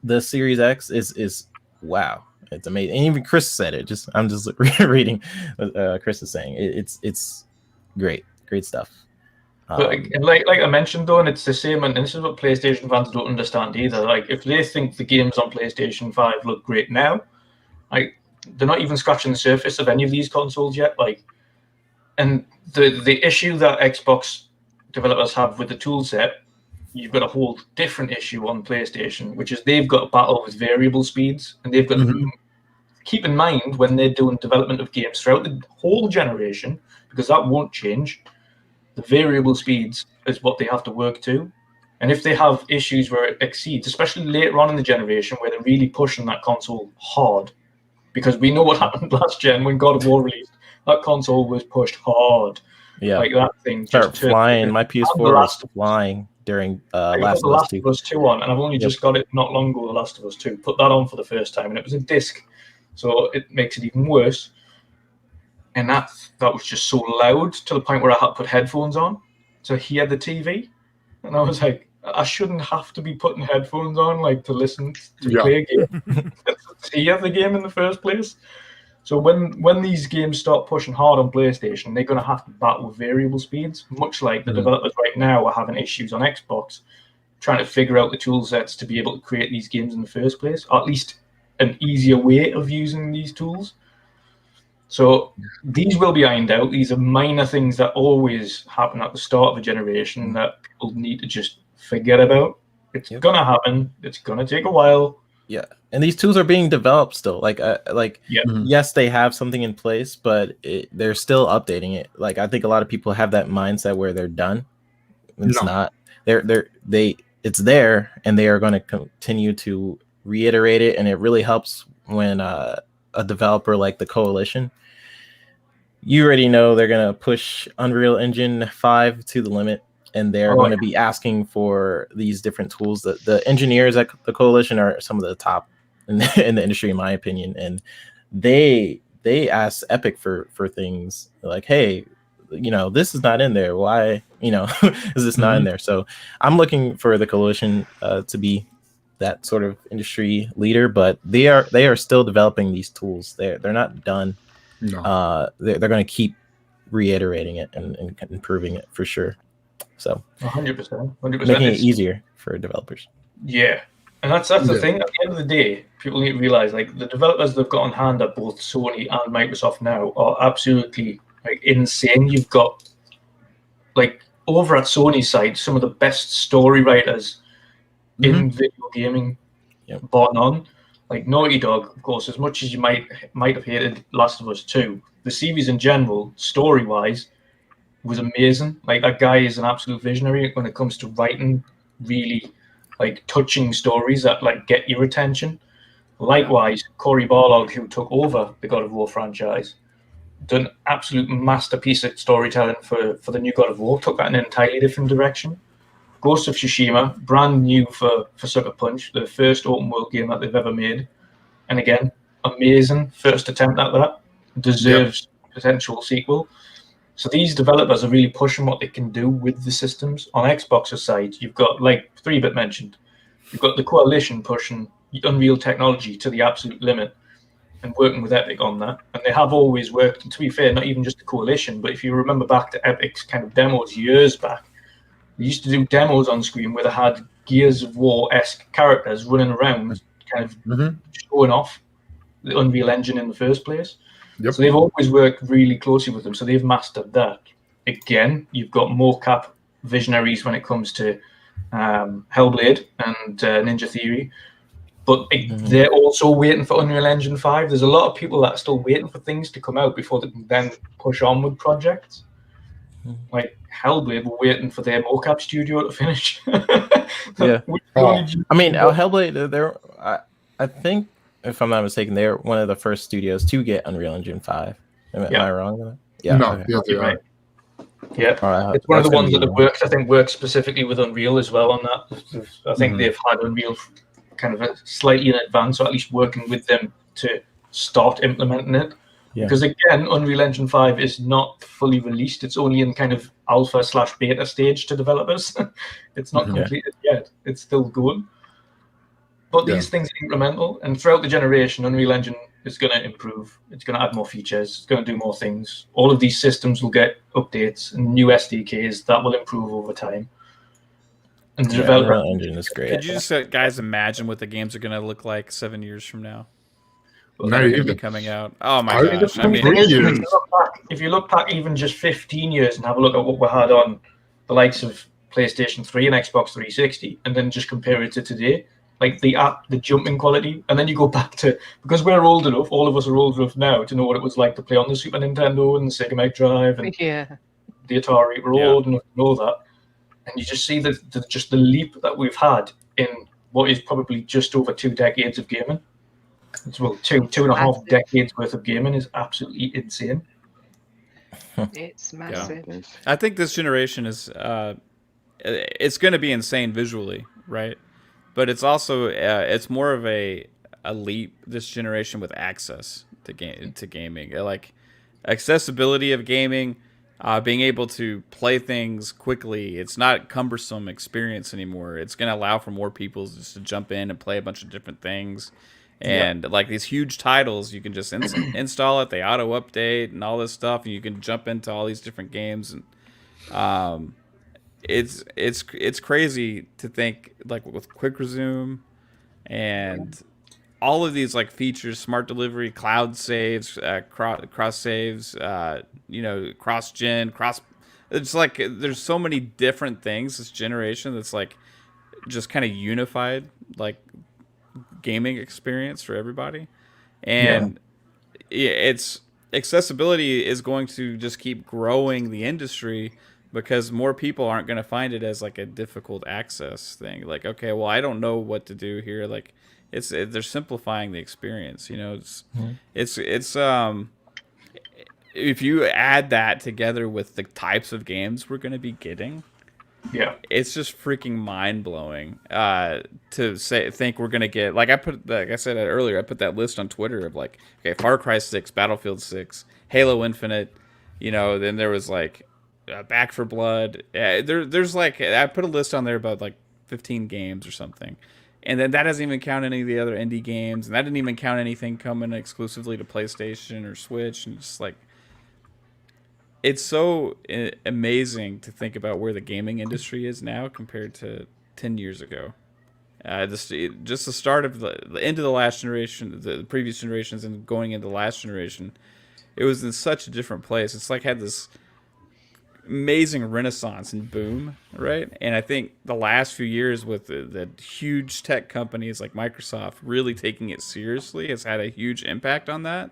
the Series X is wow. It's amazing. And even Chris said it. I'm just reading what Chris is saying. It's great stuff. But like I mentioned though, and it's the same, and this is what PlayStation fans don't understand either. Like if they think the games on PlayStation 5 look great now, like they're not even scratching the surface of any of these consoles yet. Like, and the issue that Xbox developers have with the tool set, you've got a whole different issue on PlayStation, which is they've got to battle with variable speeds, and they've got to keep in mind when they're doing development of games throughout the whole generation, because that won't change. The variable speeds is what they have to work to. And if they have issues where it exceeds, especially later on in the generation where they're really pushing that console hard, because we know what happened last gen when God of War released, that console was pushed hard. Yeah, like that thing start flying. My PS4 was flying during Last of Us 2 on, and I've only just got it not long ago. The Last of Us 2, put that on for the first time, and it was a disc, so it makes it even worse. And that was just so loud to the point where I had to put headphones on to hear the TV, and I was like, I shouldn't have to be putting headphones on like to listen to play a game, to hear the game in the first place. So when these games start pushing hard on PlayStation, they're going to have to battle with variable speeds, much like the developers right now are having issues on Xbox, trying to figure out the tool sets to be able to create these games in the first place, or at least an easier way of using these tools. So these will be ironed out. These are minor things that always happen at the start of a generation that people need to just forget about. It's going to happen. It's going to take a while. Yeah, and these tools are being developed still. Yes, they have something in place, but they're still updating it. Like I think a lot of people have that mindset where they're done. It's not. It's there, and they are going to continue to reiterate it. And it really helps when a developer like the Coalition, you already know they're going to push Unreal Engine 5 to the limit. And they're going to be asking for these different tools. The engineers at the Coalition are some of the top in the industry, in my opinion. And they ask Epic for things like, hey, this is not in there. Why, is this not in there? So I'm looking for the Coalition to be that sort of industry leader, but they are still developing these tools. They're not done. No. They're going to keep reiterating it and improving it for sure. So 100%, making it easier for developers. Yeah, and that's the thing. At the end of the day, people need to realize like the developers they've got on hand at both Sony and Microsoft now are absolutely like insane. You've got like over at Sony's side some of the best story writers in video gaming, bar none. Like Naughty Dog, of course, as much as you might have hated Last of Us 2, the series in general, story-wise, was amazing. Like that guy is an absolute visionary when it comes to writing really like touching stories that like get your attention. Likewise, Cory Barlog, who took over the God of War franchise, done an absolute masterpiece at storytelling for the new God of War, took that in an entirely different direction. Ghost of Tsushima, brand new for Sucker Punch, the first open world game that they've ever made. And again, amazing first attempt at that. Deserves potential sequel. So these developers are really pushing what they can do with the systems. On Xbox's side, you've got, like 3-Bit mentioned, you've got the Coalition pushing Unreal technology to the absolute limit and working with Epic on that. And they have always worked, and to be fair, not even just the Coalition, but if you remember back to Epic's kind of demos years back, they used to do demos on screen where they had Gears of War-esque characters running around, kind of showing off the Unreal Engine in the first place. Yep. So they've always worked really closely with them. So they've mastered that. Again, you've got mocap visionaries when it comes to Hellblade and Ninja Theory. But they're also waiting for Unreal Engine 5. There's a lot of people that are still waiting for things to come out before they can then push on with projects. Like Hellblade were waiting for their mocap studio to finish. I mean, Hellblade, I think if I'm not mistaken, they're one of the first studios to get Unreal Engine 5. Am I wrong with that? Yeah. No, okay. yeah, they are. Right. Yeah, Right, it's one of the that's ones gonna that be- works. I think works specifically with Unreal as well on that. I think Mhm. they've had Unreal kind of slightly in advance, or at least working with them to start implementing it. Yeah. Because again, Unreal Engine 5 is not fully released. It's only in kind of alpha/beta stage to developers. It's not completed yet. It's still going. But these things are incremental, and throughout the generation, Unreal Engine is going to improve. It's going to add more features. It's going to do more things. All of these systems will get updates and new SDKs that will improve over time. And the developer Unreal Engine is great. Could you just guys imagine what the games are going to look like 7 years from now? Not That are going to even. be coming out. Oh my I- gosh! I mean, 3 years. if you look back even just 15 years and have a look at what we had on the likes of PlayStation 3 and Xbox 360, and then just compare it to today, like the jumping quality, and then you go back to, because we're old enough, all of us are old enough now to know what it was like to play on the Super Nintendo and the Sega Mega Drive and the Atari. We're old enough to know that, and you just see just the leap that we've had in what is probably just over 2 decades of gaming. It's well, two and a half decades worth of gaming is absolutely insane. It's massive. Yeah. I think this generation is it's going to be insane visually, right? But it's also it's more of a leap this generation with access to gaming, like accessibility of gaming, being able to play things quickly. It's not cumbersome experience anymore. It's going to allow for more people just to jump in and play a bunch of different things. And like these huge titles, you can just install it. They auto update and all this stuff, and you can jump into all these different games. And it's crazy to think, like with quick resume and all of these like features, smart delivery, cloud saves, cross saves, cross gen, cross. It's like there's so many different things this generation that's like just kind of unified, like gaming experience for everybody. And it's accessibility is going to just keep growing the industry, because more people aren't going to find it as like a difficult access thing. Like, okay, well, I don't know what to do here. Like they're simplifying the experience, it's if you add that together with the types of games we're going to be getting, it's just freaking mind blowing to think we're gonna get, like I said earlier, I put that list on Twitter of like, okay, Far Cry 6, Battlefield 6, Halo Infinite, then there was like Back 4 Blood. There's like, I put a list on there about like 15 games or something, and then that doesn't even count any of the other indie games, and that didn't even count anything coming exclusively to PlayStation or Switch, and just like. It's so amazing to think about where the gaming industry is now compared to 10 years ago. Just the start of the end of the last generation, the previous generations, and going into the last generation, it was in such a different place. It's like had this amazing renaissance and boom, right? And I think the last few years with the huge tech companies like Microsoft really taking it seriously has had a huge impact on that.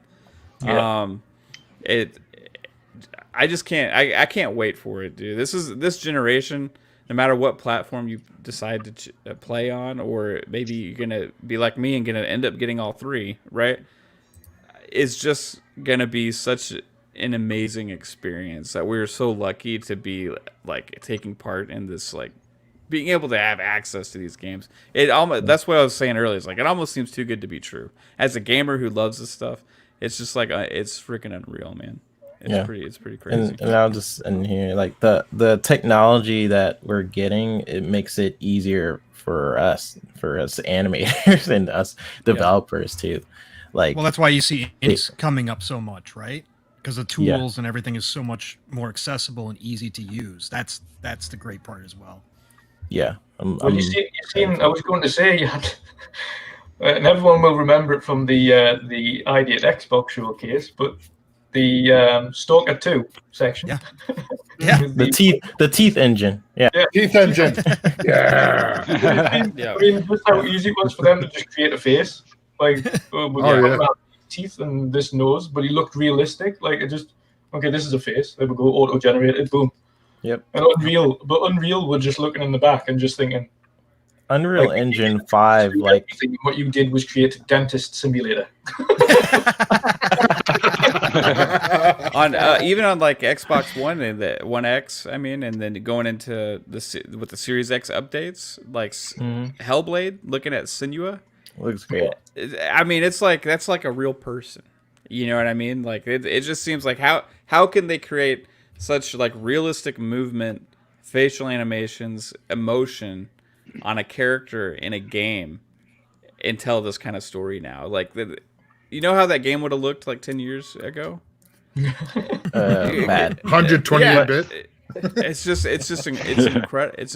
I just can't. I can't wait for it, dude. This generation. No matter what platform you decide to play on, or maybe you're gonna be like me and gonna end up getting all three, right? It's just gonna be such an amazing experience that we're so lucky to be like taking part in this, like being able to have access to these games. That's what I was saying earlier. It's like it almost seems too good to be true. As a gamer who loves this stuff, it's just like it's freaking unreal, man. It's pretty crazy. And I'll just end here, like the technology that we're getting, it makes it easier for us animators and us developers too. Like, well, that's why you see it's coming up so much, right? Because the tools and everything is so much more accessible and easy to use. That's the great part as well. Yeah. I was going to say you had, and everyone will remember it from the ID at Xbox showcase, but the Stalker 2 section. The teeth engine. Teeth engine. I mean, just how easy it was for them to just create a face, like teeth and this nose, but he looked realistic. Like it just, okay, this is a face. There we go, auto-generated, boom. Yep. And Unreal were just looking in the back and just thinking, Unreal Engine 5, like what you did was create a dentist simulator. On even on like Xbox One and the One X, I mean, and then going into with the Series X updates, like Hellblade, looking at Senua, looks great. I mean, it's like that's like a real person. You know what I mean? Like it just seems like how can they create such like realistic movement, facial animations, emotion on a character in a game and tell this kind of story now? Like, you know how that game would have looked like 10 years ago? Bad. 128-bit. It's incredible. It's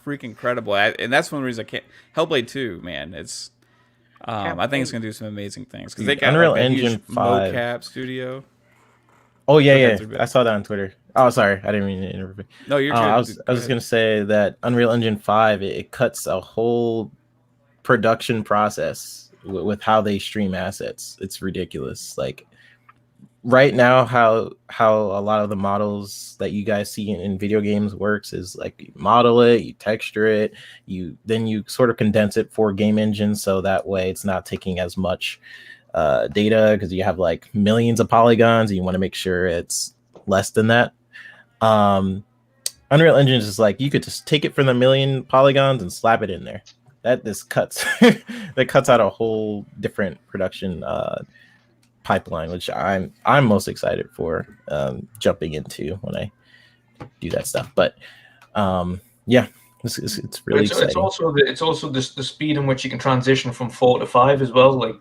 freaking incredible. And that's one reason I can't. Hellblade 2, man. It's. I think it's gonna do some amazing things because they got Unreal like a Engine huge 5 mocap studio. Oh yeah. I saw that on Twitter. Oh, sorry, I didn't mean to interrupt. No, you're good. I was just gonna say that Unreal Engine 5 it cuts a whole production process with how they stream assets. It's ridiculous. Like right now, how a lot of the models that you guys see in video games works is like you model it, you texture it, then you sort of condense it for game engines, so that way it's not taking as much data because you have like millions of polygons and you want to make sure it's less than that. Unreal Engine is just like you could just take it from the million polygons and slap it in there. That just cuts that cuts out a whole different production pipeline, which I'm most excited for jumping into when I do that stuff. But yeah, it's really exciting. It's also the speed in which you can transition from 4 to 5 as well. Like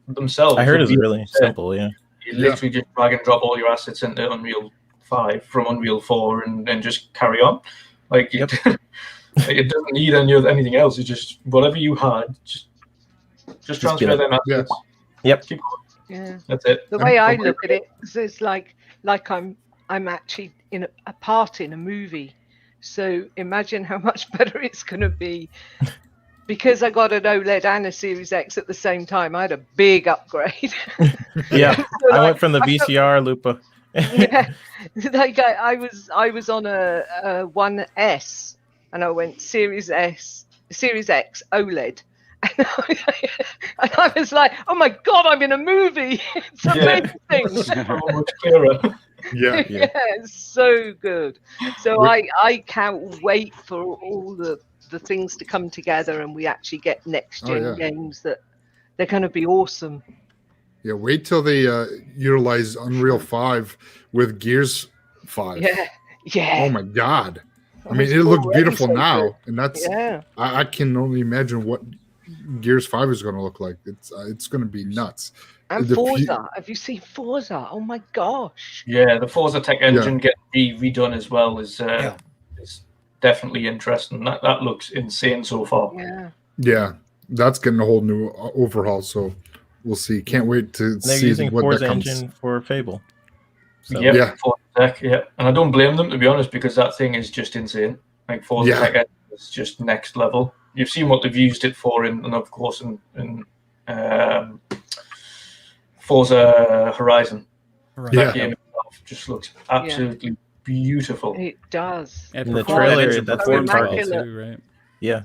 themselves, I heard it's really simple. Yeah, you literally just drag and drop all your assets into Unreal 5 from Unreal 4 and just carry on. Like it doesn't need anything else. It's just whatever you had, just transfer them assets. Yep. Keep going. Yeah, that's it. The way I look at it is like I'm actually in a part in a movie. So imagine how much better it's going to be. Because I got an OLED and a Series X at the same time, I had a big upgrade. Yeah, so I went from the VCR Lupa. Yeah, like I was on a 1S, and I went Series X OLED. And I was like, oh my God, I'm in a movie. It's amazing. So much clearer. Yeah. Yeah, it's so good. So I can't wait for all the things to come together and we actually get next gen games that they're going to be awesome. Yeah, wait till they utilize Unreal 5 with Gears 5. Yeah. Oh my God. I mean, it looks beautiful so now, good. and that's Yeah. I can only imagine what Gears 5 is going to look like. It's going to be nuts. And Forza. Have you seen Forza? Oh my gosh. Yeah, the Forza tech engine getting redone as well is definitely interesting. That looks insane so far. Yeah, that's getting a whole new overhaul. So we'll see. Can't wait to They're see using what Forza that comes. engine for Fable. So. Forza Tech, and I don't blame them, to be honest, because that thing is just insane. Like Forza Tech engine is just next level. You've seen what they've used it for, and of course in Forza Horizon. That game itself just looks absolutely beautiful. It does. And the trailer, that's their target too, right? Yeah.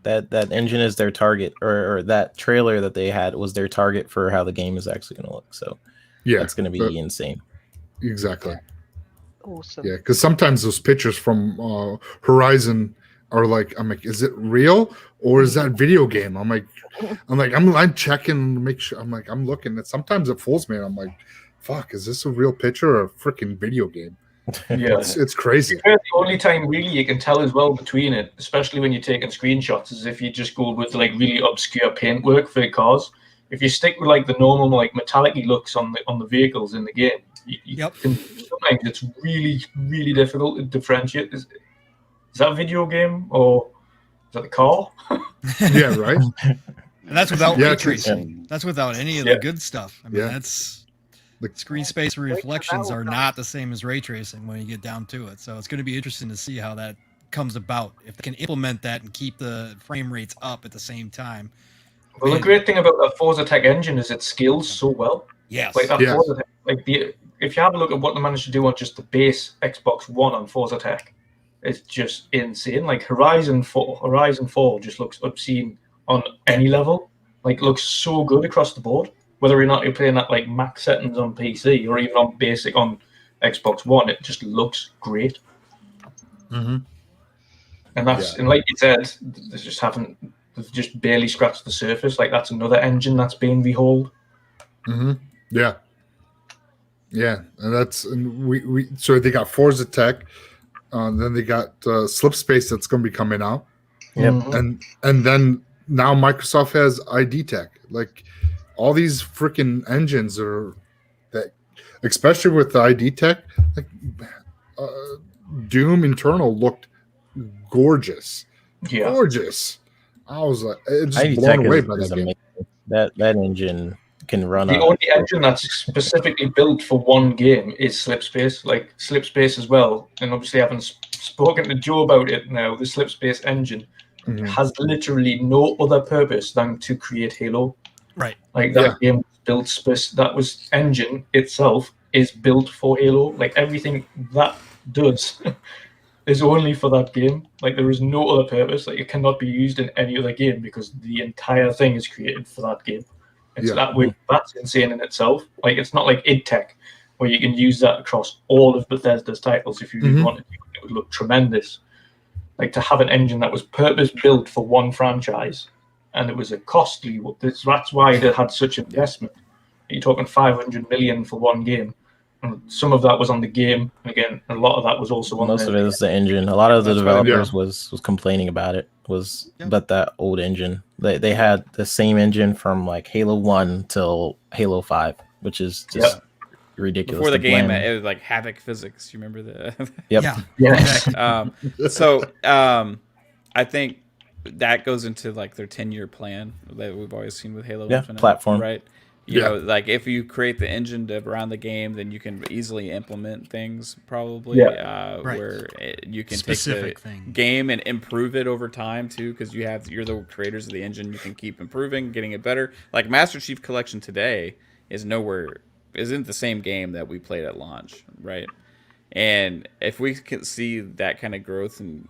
That engine is their target, or that trailer that they had was their target for how the game is actually going to look. So that's going to be insane. Exactly. Awesome. Yeah, because sometimes those pictures from Horizon are like, I'm like, is it real or is that video game? I'm checking to make sure. I'm looking at. Sometimes it fools me. I'm like, fuck, is this a real picture or a freaking video game? Yeah, it's crazy. The only time really you can tell as well between it, especially when you're taking screenshots, is if you just go with like really obscure paintwork for the cars. If you stick with like the normal like metallic-y looks on the vehicles in the game, you can, sometimes it's really, really difficult to differentiate. Is that a video game or is that the car? Yeah, right. And that's without ray tracing. That's without any of the good stuff. I mean, that's the screen space reflections are not the same as ray tracing when you get down to it. So it's going to be interesting to see how that comes about. If they can implement that and keep the frame rates up at the same time. Well, the great thing about the Forza Tech engine is it scales so well. Yes. Like that Forza Tech, if you have a look at what they managed to do on just the base Xbox One on Forza Tech, is just insane. Like Horizon 4 just looks obscene on any level. Like looks so good across the board. Whether or not you're playing at like max settings on PC or even on basic on Xbox One, it just looks great. Mm-hmm. And that's and like you said, they've just barely scratched the surface. Like that's another engine that's being rehauled. Mm-hmm. Yeah. Yeah, and we so they got Forza Tech, then they got Slipspace that's going to be coming out. Yep. And then now Microsoft has ID Tech. Like all these freaking engines are that, especially with the ID Tech, like Doom Internal looked gorgeous. Yeah. Gorgeous. I was like, just ID blown Tech away is by that game. amazing. That engine can run the only engine that's specifically built for one game is Slipspace. Like Slipspace as well, and obviously I haven't spoken to Joe about it now. The Slipspace engine has literally no other purpose than to create Halo. Right. Like that game was built that was engine itself is built for Halo. Like everything that does is only for that game. Like there is no other purpose. Like it cannot be used in any other game because the entire thing is created for that game. It's that way. That's insane in itself. Like it's not like id Tech where you can use that across all of Bethesda's titles if you really wanted to. It would look tremendous. Like to have an engine that was purpose built for one franchise, and it was a costly. That's why they had such investment. You're talking 500 million for one game, and some of that was on the game. And again, a lot of that was also on. Most of it was the engine. A lot of the developers was complaining about it. But that old engine, they had the same engine from like Halo 1 till Halo 5, which is just ridiculous. Before the game, it was like Havoc physics. You remember the? I think that goes into like their 10-year plan that we've always seen with Halo Infinite, platform, right? You know, like if you create the engine around the game, then you can easily implement things probably where you can Specific take the game and improve it over time too, because you're the creators of the engine. You can keep improving, getting it better. Like Master Chief Collection today isn't the same game that we played at launch, right? And if we can see that kind of growth and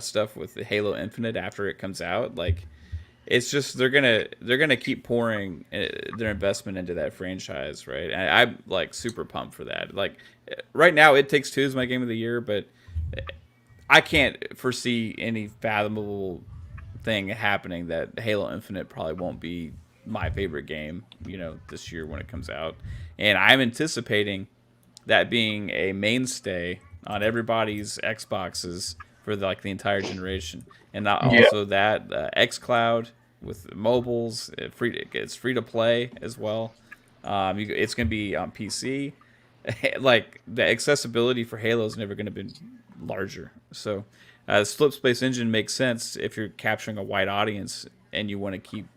stuff with the Halo Infinite after it comes out, like. It's just they're gonna keep pouring their investment into that franchise, right? And I'm like super pumped for that. Like right now, It Takes Two is my game of the year, but I can't foresee any fathomable thing happening that Halo Infinite probably won't be my favorite game, this year when it comes out. And I'm anticipating that being a mainstay on everybody's Xboxes for like the entire generation, and also that xCloud. With mobiles, it's free to play as well. It's going to be on PC. Like the accessibility for Halo is never going to be larger. So, Slipspace engine makes sense if you're capturing a wide audience and you want to keep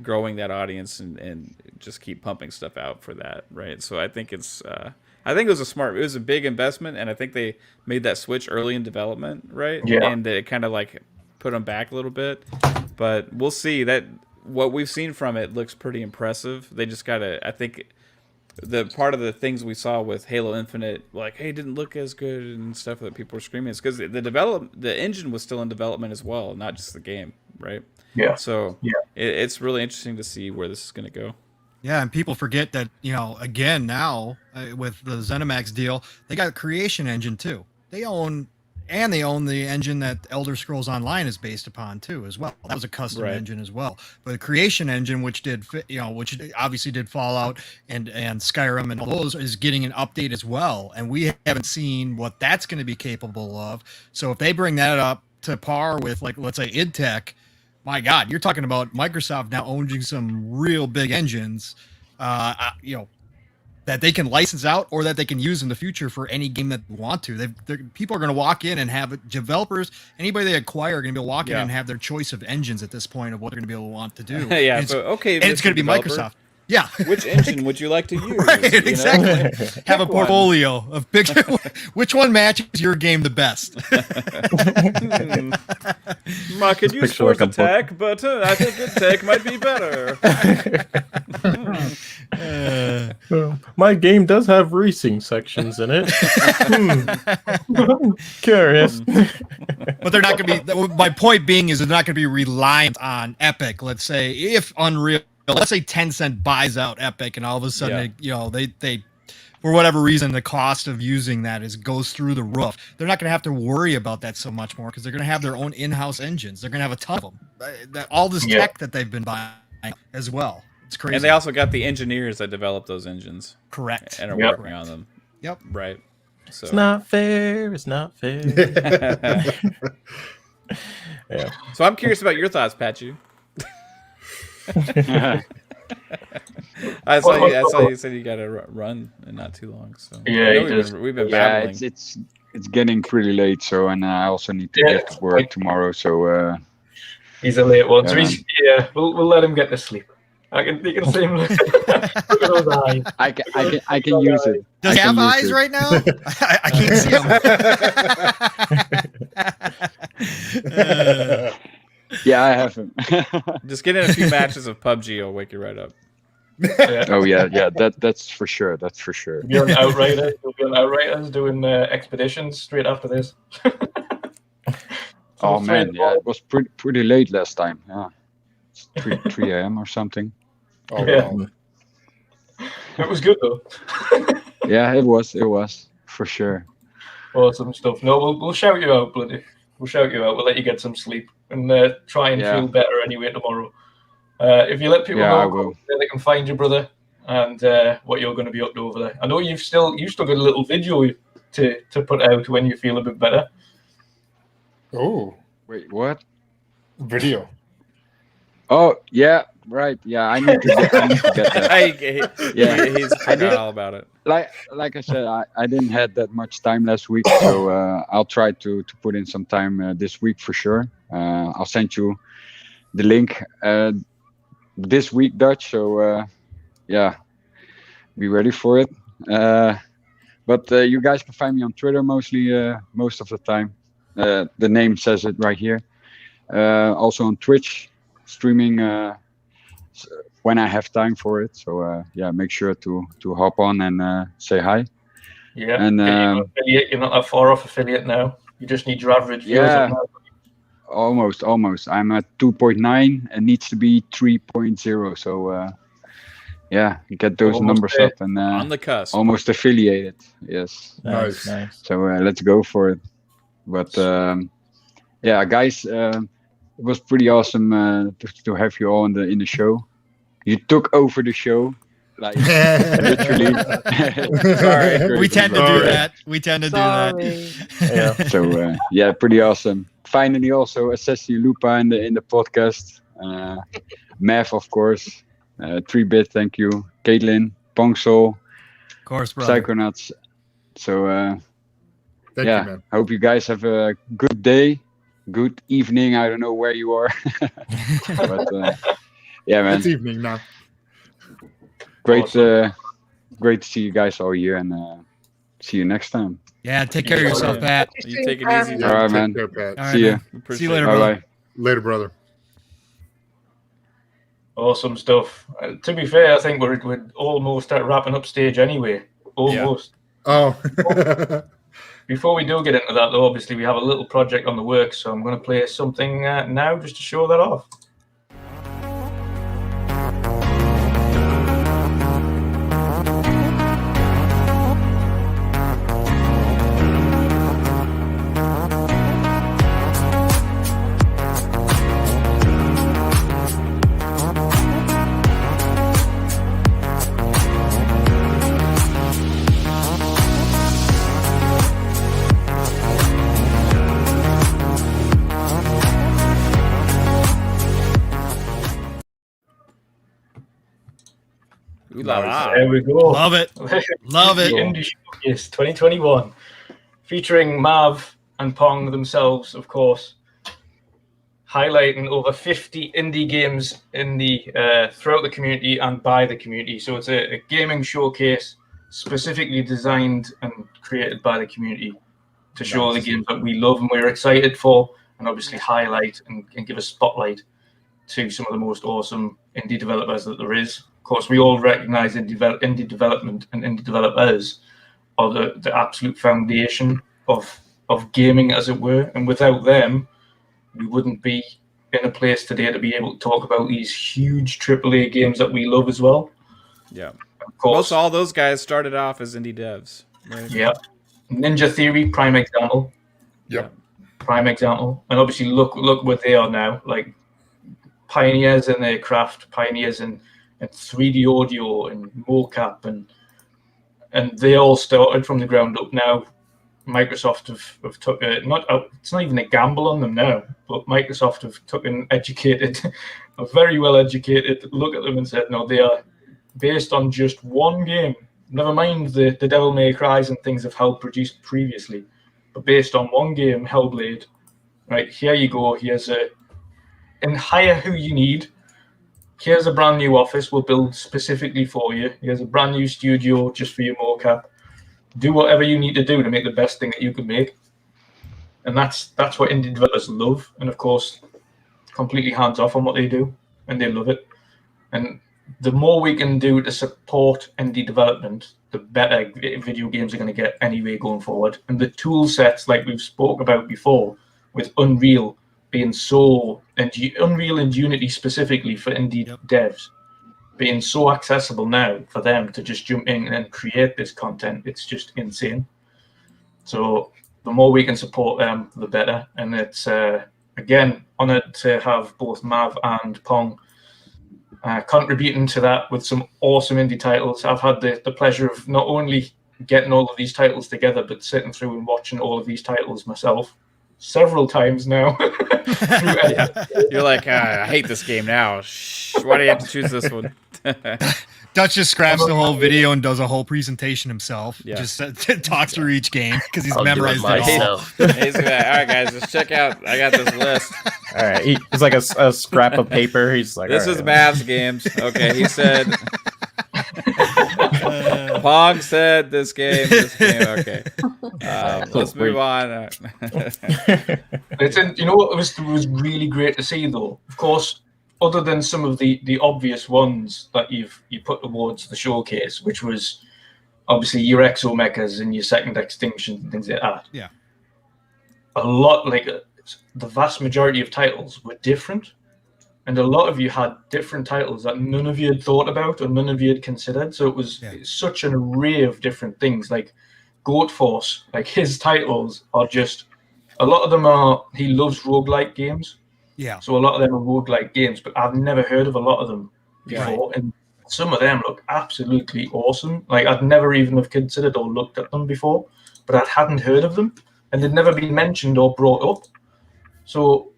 growing that audience and just keep pumping stuff out for that, right? So I think it was a big investment, and I think they made that switch early in development, right? Yeah. And it kind of like put them back a little bit. But we'll see. That what we've seen from it looks pretty impressive. They just gotta. I think the part of the things we saw with Halo Infinite, like, hey, it didn't look as good and stuff that people were screaming, is because the engine was still in development as well, not just the game, right? Yeah. So it's really interesting to see where this is going to go. Yeah, and people forget that again now with the ZeniMax deal, they got a Creation Engine too. They own the engine that Elder Scrolls Online is based upon too, as well. That was a custom engine as well. But the Creation Engine, which which obviously did Fallout and Skyrim and all those, is getting an update as well. And we haven't seen what that's going to be capable of. So if they bring that up to par with, like, let's say id Tech, my God, you're talking about Microsoft now owning some real big engines, that they can license out or that they can use in the future for any game that they want to. People are going to walk in and have developers, anybody they acquire are going to be able to walk in and have their choice of engines at this point of what they're going to be able to want to do. Yeah, and so and it's going to be Microsoft. Yeah. Which engine would you like to use? Right, you know? exactly. Have a Pick one. portfolio of picture. Which one matches your game the best? I could use picture like Force a book. Attack, but I think Intake might be better. My game does have racing sections in it. Curious. But they're not going to be. My point being is they're not going to be reliant on Epic. Let's say if Unreal, let's say Tencent buys out Epic, and all of a sudden, they for whatever reason, the cost of using that goes through the roof. They're not going to have to worry about that so much more because they're going to have their own in-house engines. They're going to have a ton of them. All this tech that they've been buying as well. It's crazy. And they also got the engineers that develop those engines. Correct. And are working on them. Yep. Right. So. It's not fair. It's not fair. Yeah. So I'm curious about your thoughts, Patchu. I saw you said you got to run in not too long. So we've been battling. It's getting pretty late. So and I also need to get to work tomorrow. So he's a late one. So we'll let him get to sleep. You can see him. Look at those eyes. I can use it. Does he have eyes right now? I can't see him. Yeah, I have him. Just get in a few matches of PUBG, will wake you right up. Oh yeah. That's for sure. That's for sure. You'll be on Outriders. You'll be on Outriders doing expeditions straight after this. Oh man, yeah, it was pretty late last time. Yeah, 3 a.m. or something. Oh, yeah. wow. It was good though. Yeah, it was for sure. Awesome stuff. No, we'll shout you out, bloody. We'll shout you out. We'll let you get some sleep and try and feel better anyway tomorrow. If you let people know where they can find you, brother, and what you're going to be up to over there. I know you've still got a little video to put out when you feel a bit better. Oh, wait, what? Video. Oh yeah, right. Yeah, I need to get that. He's forgot all about it. Like I said, I didn't have that much time last week, so I'll try to put in some time this week for sure. I'll send you the link this week, Dutch. So be ready for it. But you guys can find me on Twitter mostly, most of the time. The name says it right here. Also on Twitch, streaming when I have time for it. So make sure to hop on and say hi. Yeah, and you're not that far off affiliate now. You just need your average viewers. Yeah, almost. I'm at 2.9 and needs to be 3.0. So get those numbers up and on the cusp. Almost affiliated. Yes. Nice. So let's go for it. But guys, it was pretty awesome to have you all in the show. You took over the show, like literally. Sorry, we tend to do that. Yeah. So pretty awesome. Finally, also Assassin Lupa in the podcast. Mav, of course. 3-bit, thank you. Caitlin, Pongsol, of course, brother. Psychonauts. So Thank you, man. I hope you guys have a good day, good evening. I don't know where you are, but man. It's evening now. Great, awesome. Great to see you guys all here, and see you next time. Yeah, take care of yourself, Pat. You take it easy. All right, man. Take care, Pat. All right, see you. man. See you later, brother. Bye. Later, brother. Awesome stuff. To be fair, I think we're almost at wrapping up stage anyway. Almost. Yeah. Oh. Before we do get into that, though, obviously we have a little project on the works, so I'm going to play something now just to show that off. There we go. Love it. Love it. Indie Showcase 2021, featuring Mav and Pong themselves, of course. highlighting over 50 indie games in the throughout the community and by the community. So it's a gaming showcase specifically designed and created by the community to show the games that we love and we're excited for, and obviously highlight and give a spotlight to some of the most awesome indie developers that there is. Of course, we all recognize indie development and indie developers are the absolute foundation of gaming, as it were. And without them, we wouldn't be in a place today to be able to talk about these huge AAA games that we love as well. Yeah. Of course. Most all those guys started off as indie devs. Right? Yeah. Ninja Theory, prime example. Yep. Prime example. And obviously look where they are now. Like pioneers in their craft, pioneers in 3D audio and mocap, and they all started from the ground up. Now Microsoft have took it's not even a gamble on them now, but Microsoft have took an educated, a very well educated look at them and said, no, they are based on just one game. Never mind the Devil May Cry's and things have helped produced previously, but based on one game, Hellblade. Right, here you go. And hire who you need. Here's a brand new office we'll build specifically for you. Here's a brand new studio just for your mocap. Do whatever you need to do to make the best thing that you can make. And that's what indie developers love. And of course, completely hands off on what they do, and they love it. And the more we can do to support indie development, the better video games are going to get anyway going forward. And the tool sets, like we've spoke about before, with Unreal being Unreal and Unity specifically for indie devs, being so accessible now for them to just jump in and create this content, it's just insane. So the more we can support them, the better. And it's, again, honoured to have both Mav and Pong contributing to that with some awesome indie titles. I've had the pleasure of not only getting all of these titles together, but sitting through and watching all of these titles myself several times now. You're like, I hate this game now. Why do you have to choose this one? Dutch just scraps the whole video and does a whole presentation himself. Yeah. Just talks through each game because he's I'll memorized do it it all. myself. He's like, all right, guys, just check out. I got this list. All right, he's like a scrap of paper. He's like, This all is right. Mav's games. Okay, he said. Pong said this game. Okay. Let's move on. You know what was really great to see, though? Of course, other than some of the obvious ones that you put towards the showcase, which was obviously your Exo Mechas and your Second Extinction and things like that. Yeah. A lot, like the vast majority of titles were different. And a lot of you had different titles that none of you had thought about or none of you had considered. So it was such an array of different things. Like Goat Force, like his titles are just, a lot of them are, he loves roguelike games. Yeah. So a lot of them are roguelike games, but I've never heard of a lot of them before. Right. And some of them look absolutely awesome. Like I'd never even have considered or looked at them before, but I hadn't heard of them and they'd never been mentioned or brought up. So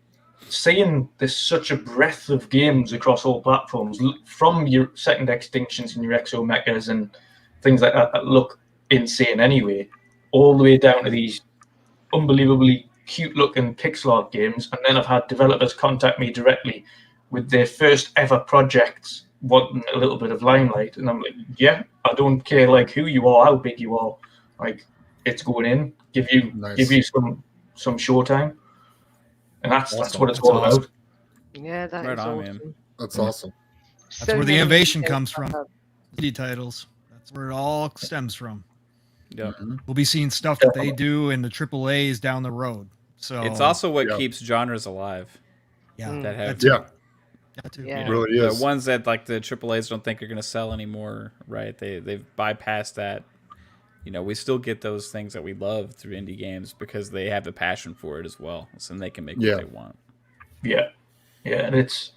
seeing there's such a breadth of games across all platforms, from your Second Extinctions and your Exo Mechas and things like that look insane anyway, all the way down to these unbelievably cute-looking pixel art games. And then I've had developers contact me directly with their first ever projects, wanting a little bit of limelight. And I'm like, yeah, I don't care like who you are, how big you are. Like, it's going in. Give you some showtime. And that's what it's all about. Yeah, that Right is on, awesome. man. That's awesome. That's where the innovation comes from. Indie titles. That's where it all stems from. Yep. We'll be seeing stuff that they do in the AAAs down the road. So It's also what keeps genres alive. Yeah. That have that too. Yeah. It really is. the ones that like the AAAs don't think are going to sell anymore, right? They've bypassed that. You know, we still get those things that we love through indie games because they have the passion for it as well, so they can make what they want. Yeah, and it's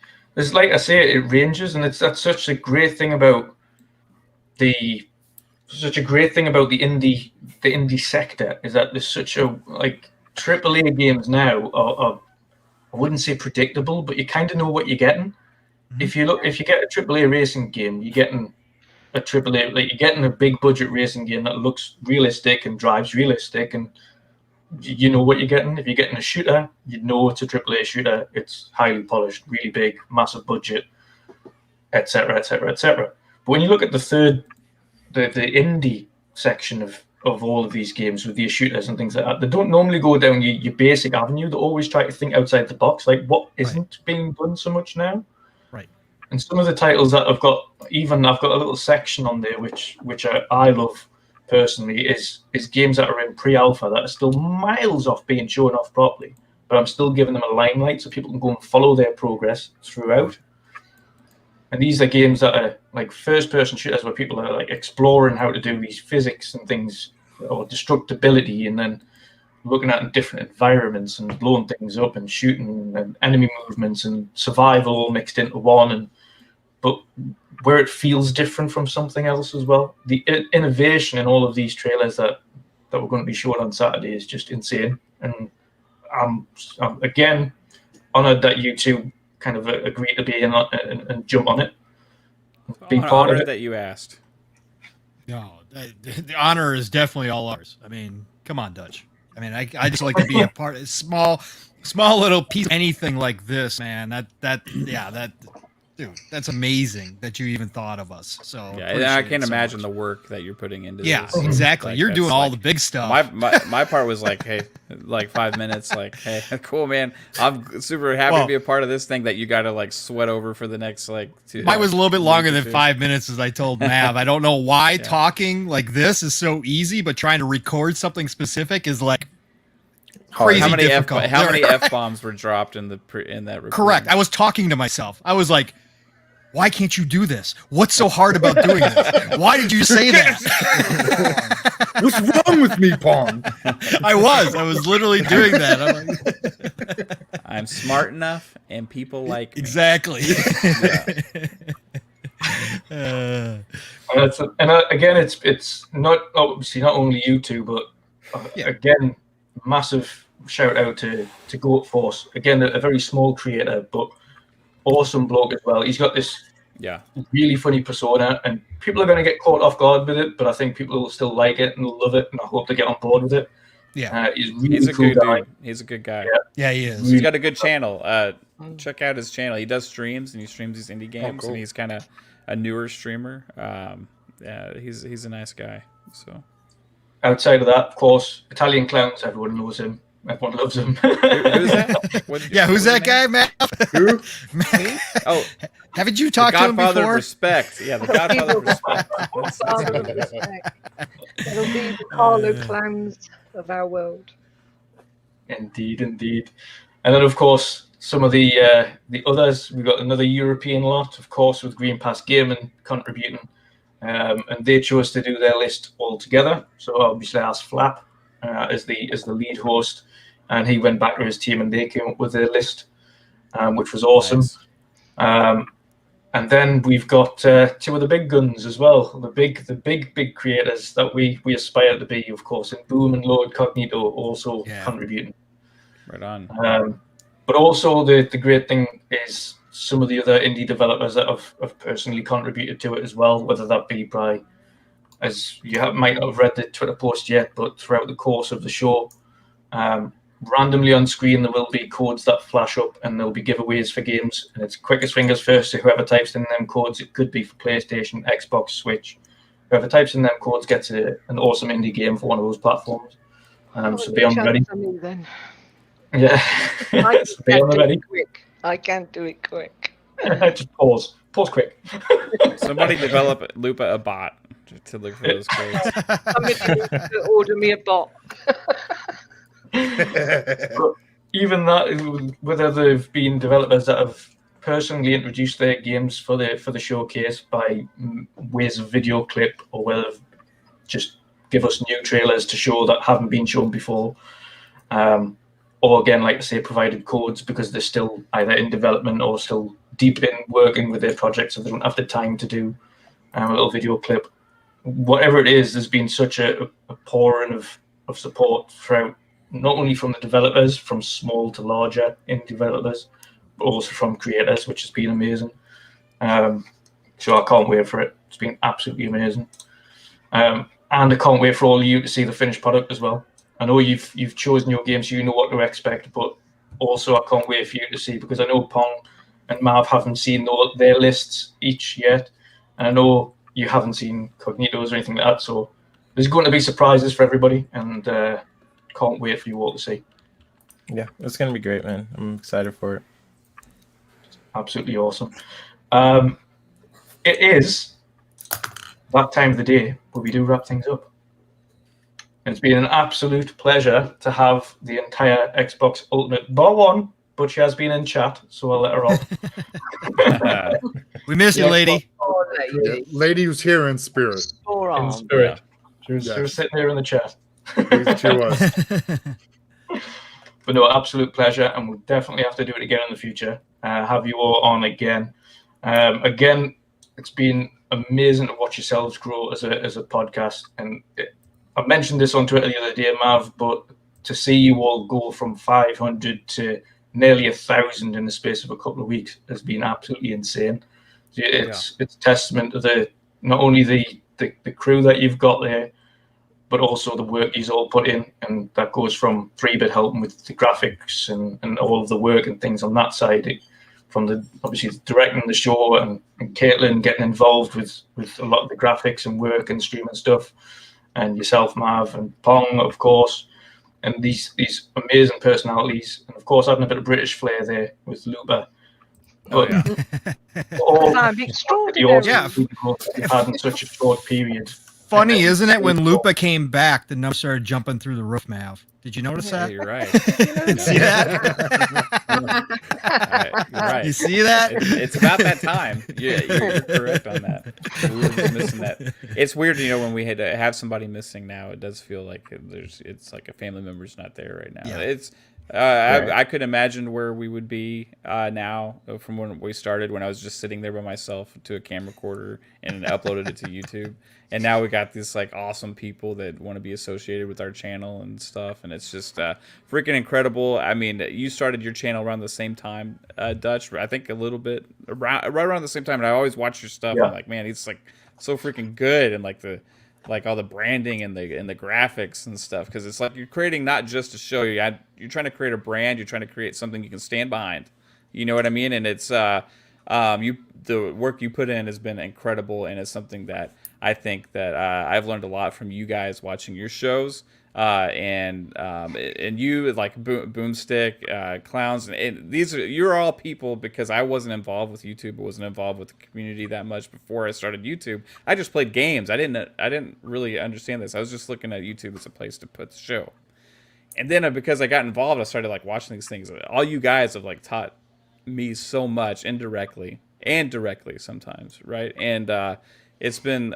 like I say, it ranges, and that's such a great thing about the indie sector is that there's such a AAA games now are I wouldn't say predictable, but you kind of know what you're getting. Mm-hmm. If you get a AAA racing game, you're getting a AAA, you're getting a big budget racing game that looks realistic and drives realistic, and you know what you're getting. If you're getting a shooter, you know it's a AAA shooter. It's highly polished, really big, massive budget, etc., etc., etc. But when you look at the indie section of all of these games with these shooters and things like that, they don't normally go down your basic avenue. They always try to think outside the box, like what isn't being done so much now. Right. And some of the titles that I've got a little section on there which I love personally is games that are in pre-alpha that are still miles off being shown off properly, but I'm still giving them a limelight so people can go and follow their progress throughout. And these are games that are like first-person shooters where people are like exploring how to do these physics and things or destructibility, and then looking at different environments and blowing things up and shooting and enemy movements and survival all mixed into one. But where it feels different from something else as well. The innovation in all of these trailers that we're going to be showing on Saturday is just insane. And I'm again honored that you two kind of agree to be in and jump on it. Be part of it. That you asked. No, the honor is definitely all ours. I mean, come on, Dutch. I mean, I just like to be a part of small little piece of anything like this, man. Dude, that's amazing that you even thought of us. So yeah, I can't imagine the work that you're putting into this. Yeah, exactly. Like, you're doing all the big stuff. My part was like, hey, like 5 minutes, like, hey, cool, man. I'm super happy to be a part of this thing that you got to like sweat over for the next like 2. Mine was a little bit longer than 5 minutes, as I told Mav. I don't know why talking like this is so easy, but trying to record something specific is like crazy difficult. How many F-bombs were dropped in that recording? Correct. I was talking to myself. I was like, why can't you do this? What's so hard about doing this? Why did you say that? What's wrong with me, Pong? I was literally doing that. I'm like, I'm smart enough, and people like me. Exactly. Again, it's not obviously not only you two, but again, massive shout out to Goat Force. Again, a very small creator, but awesome bloke as well. He's got this really funny persona, and people are going to get caught off guard with it, but I think people will still like it and love it, and I hope they get on board with it. Yeah, he's a cool guy. He's a good guy. Yeah, he is. He's got a good channel. Check out his channel. He does streams, and he streams these indie games, and he's kind of a newer streamer. He's a nice guy. So outside of that, of course, Italian Clowns. Everyone knows him. Everyone loves him. Who's that? Who's that guy, Matt? Who? Oh, haven't you talked to him before? Godfather of Respect. Yeah, the Godfather of Respect. Godfather of Respect. It'll be the Carlo Clowns of our world. Indeed. And then, of course, some of the others. We've got another European lot, of course, with Green Pass Gaming contributing. And they chose to do their list all together. So obviously I asked Flap as the lead host, and he went back to his team and they came up with their list, which was awesome. Nice. And then we've got two of the big guns as well, the big creators that we aspire to be, of course, in Boom and Lord Cognito also contributing. Right on. But also the great thing is some of the other indie developers that have personally contributed to it as well, whether that be by, as you might not have read the Twitter post yet, but throughout the course of the show, randomly on screen there will be codes that flash up and there'll be giveaways for games, and it's quickest fingers first to whoever types in them codes. It could be for PlayStation, Xbox, Switch. Whoever types in them codes gets an awesome indie game for one of those platforms. So be on the ready. Me, then. Yeah. Be on the ready. I can't do it quick. Just pause quick. Somebody loop a bot to look for those codes. Somebody needs to order me a bot. But even that, whether they've been developers that have personally introduced their games for the showcase by ways of video clip, or whether they've just give us new trailers to show that haven't been shown before, or again, like I say, provided codes because they're still either in development or still deep in working with their project, so they don't have the time to do a little video clip. Whatever it is, there's been such a pouring of support throughout, not only from the developers, from small to larger indie developers, but also from creators, which has been amazing. So I can't wait for it. It's been absolutely amazing. And I can't wait for all of you to see the finished product as well. I know you've chosen your game, so you know what to expect. But also, I can't wait for you to see, because I know Pong and Mav haven't seen their lists each yet, and I know you haven't seen Cognito's or anything like that. So there's going to be surprises for everybody, and can't wait for you all to see. Yeah, it's gonna be great, man. I'm excited for it. Absolutely awesome. It is that time of the day where we do wrap things up. It's been an absolute pleasure to have the entire Xbox Ultimate, bar one, but she has been in chat, so I'll let her off. We miss you, lady. Oh, lady. Lady who's here in spirit. In spirit. She was sitting there in the chat. She was. But no, absolute pleasure, and we'll definitely have to do it again in the future. Have you all on again. Again, it's been amazing to watch yourselves grow as a podcast. And I mentioned this on Twitter the other day, Mav, but to see you all go from 500 to nearly 1,000 in the space of a couple of weeks has been absolutely insane. It's testament to not only the crew that you've got there, but also the work he's all put in, and that goes from 3-bit helping with the graphics and all of the work and things on that side, from obviously directing the show and Caitlin getting involved with a lot of the graphics and work and streaming stuff, and yourself, Mav, and Pong, of course, and these amazing personalities, and of course having a bit of British flair there with Lupa. But extraordinary. Yeah. You've had in such a short period. Funny, isn't it? When Lupa came back, the numbers started jumping through the roof, Mav. Did you notice that? You're right. See that? You're right. You see that? It's about that time. Yeah, you're correct on that. We were just missing that. It's weird, when we had to have somebody missing now. It does feel like it's like a family member's not there right now. Yeah. It's I could imagine where we would be now from when we started, when I was just sitting there by myself to a camcorder and uploaded it to YouTube. And now we got these like awesome people that want to be associated with our channel and stuff, and it's just freaking incredible. I mean, you started your channel around the same time, Dutch. I think a little bit right around the same time. And I always watch your stuff. Yeah. I'm like, man, he's like so freaking good, and like all the branding and the graphics and stuff, because it's like you're creating not just a show. You're trying to create a brand. You're trying to create something you can stand behind. You know what I mean? And it's the work you put in has been incredible, and it's something that I think that I've learned a lot from you guys watching your shows, and you like Boomstick, Clowns, and you're all people, because I wasn't involved with YouTube, I wasn't involved with the community that much before I started YouTube. I just played games. I didn't really understand this. I was just looking at YouTube as a place to put the show, and then because I got involved, I started like watching these things. All you guys have like taught me so much, indirectly and directly sometimes, right? And it's been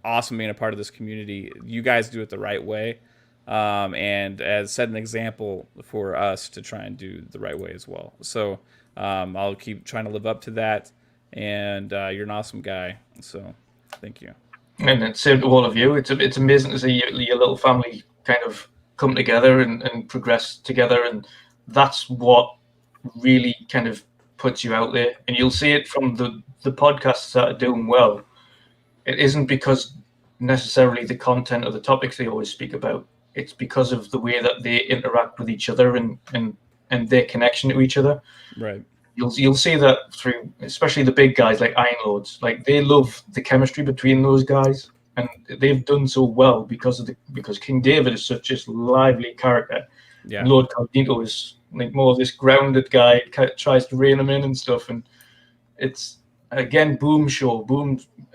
awesome being a part of this community. You guys do it the right way, and as set an example for us to try and do the right way as well. So I'll keep trying to live up to that, and you're an awesome guy. So thank you. And it's same to all of you. It's amazing to see your little family kind of come together and progress together, and that's what really kind of puts you out there. And you'll see it from the podcasts that are doing well. It isn't because necessarily the content or the topics they always speak about. It's because of the way that they interact with each other and their connection to each other. Right. You'll see that through, especially the big guys like Iron Lords. Like, they love the chemistry between those guys, and they've done so well because King David is such a lively character. Yeah. And Lord Cognito is like more of this grounded guy, tries to rein him in and stuff. And it's, again, Boom,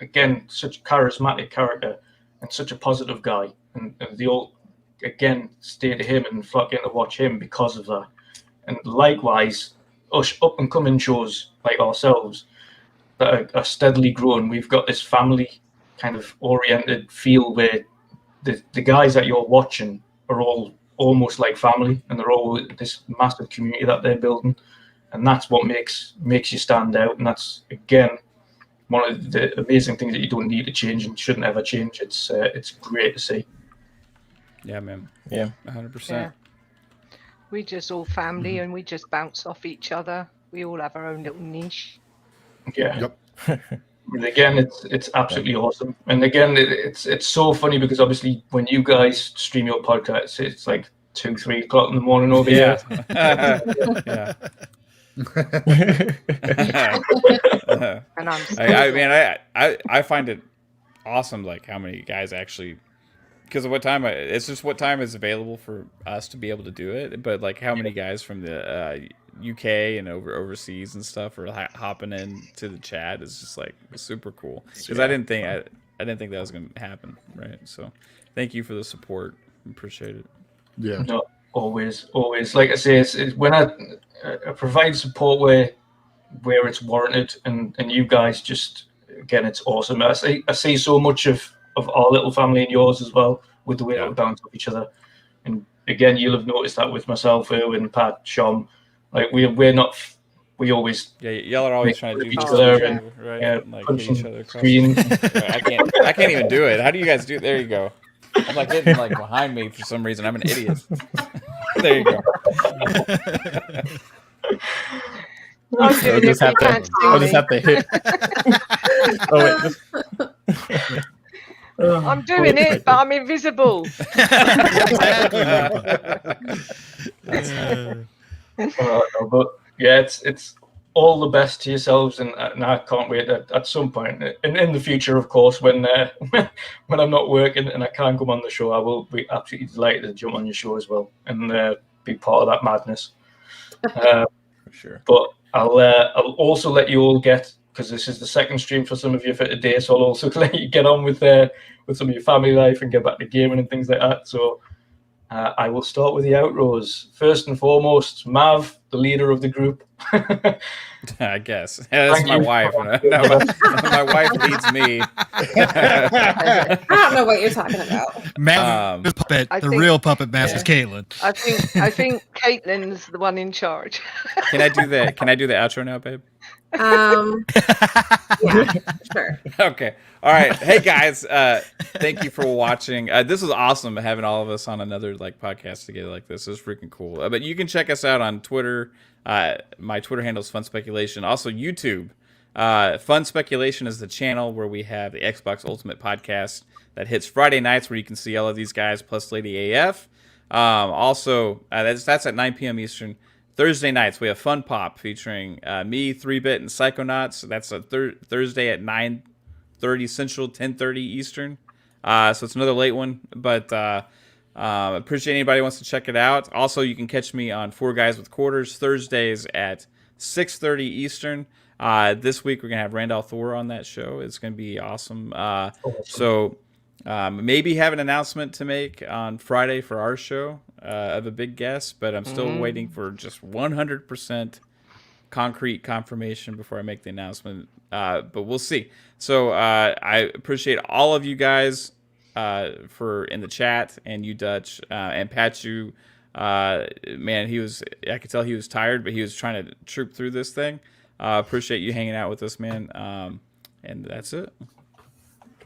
again, such a charismatic character and such a positive guy. And they all, again, stay to him and flock in to watch him because of that. And likewise, us up-and-coming shows like ourselves that are steadily growing, we've got this family kind of oriented feel where the guys that you're watching are all almost like family, and they're all this massive community that they're building. And that's what makes you stand out. And that's, again, one of the amazing things that you don't need to change and shouldn't ever change. It's great to see. Yeah, man. Yeah, 100%. Yeah. We just all family, and we just bounce off each other. We all have our own little niche. Yeah. Yep. And again, it's absolutely awesome. And again, it's so funny because obviously when you guys stream your podcasts, it's like 2-3 o'clock in the morning over here. Yeah. And I find it awesome, like how many guys actually, because of what time it's just what time is available for us to be able to do it, but like how many guys from the UK and overseas and stuff are hopping in to the chat is just like super cool, because I didn't think that was gonna happen, right? So thank you for the support, appreciate it. Yeah, no, always like I say, it's when I provide support where it's warranted, and you guys just, again, it's awesome. I see so much of our little family and yours as well, with the way that we bounce off each other. And again, you'll have noticed that with myself, Erwin, Pat, Shom, like we always y'all are always trying to do each other and right, like hit each other across. Screens. I can't even do it. How do you guys do it? There you go. I'm like hitting like behind me for some reason. I'm an idiot. There you go. I'm doing just have to hit. Oh wait. I'm doing it, but I'm invisible. But yeah, it's all the best to yourselves, and I can't wait at some point in the future, of course, when I'm not working and I can't come on the show, I will be absolutely delighted to jump on your show as well and be part of that madness. For sure. But I'll also let you all get, because this is the second stream for some of you for today, so I'll also let you get on with some of your family life and get back to gaming and things like that. So I will start with the outros. First and foremost, Mav, the leader of the group. I guess. Yeah, that's my wife. No, my wife leads me. I don't know what you're talking about. The puppet, real puppet master is Caitlin. I think Caitlin's the one in charge. Can I do the outro now, babe? Yeah, sure. Okay. All right. Hey guys, thank you for watching. This was awesome having all of us on another podcast together like this. It was freaking cool. But you can check us out on Twitter. My Twitter handle is Fun Speculation. Also YouTube. Fun Speculation is the channel where we have the Xbox Ultimate podcast that hits Friday nights, where you can see all of these guys plus Lady AF. Also, that's at 9 p.m. Eastern. Thursday nights, we have Fun Pop featuring me, 3-Bit, and Psychonauts. That's a Thursday at 9:30 Central, 10:30 Eastern. So it's another late one, but appreciate anybody who wants to check it out. Also, you can catch me on 4 Guys with Quarters Thursdays at 6:30 Eastern. This week, we're going to have Randolph Thor on that show. It's going to be awesome. So maybe have an announcement to make on Friday for our show of a big guest, but I'm still waiting for just 100% concrete confirmation before I make the announcement. But we'll see. So I appreciate all of you guys for in the chat, and you Dutch and Pachu. Man, I could tell he was tired, but he was trying to troop through this thing. Appreciate you hanging out with us, man. And that's it.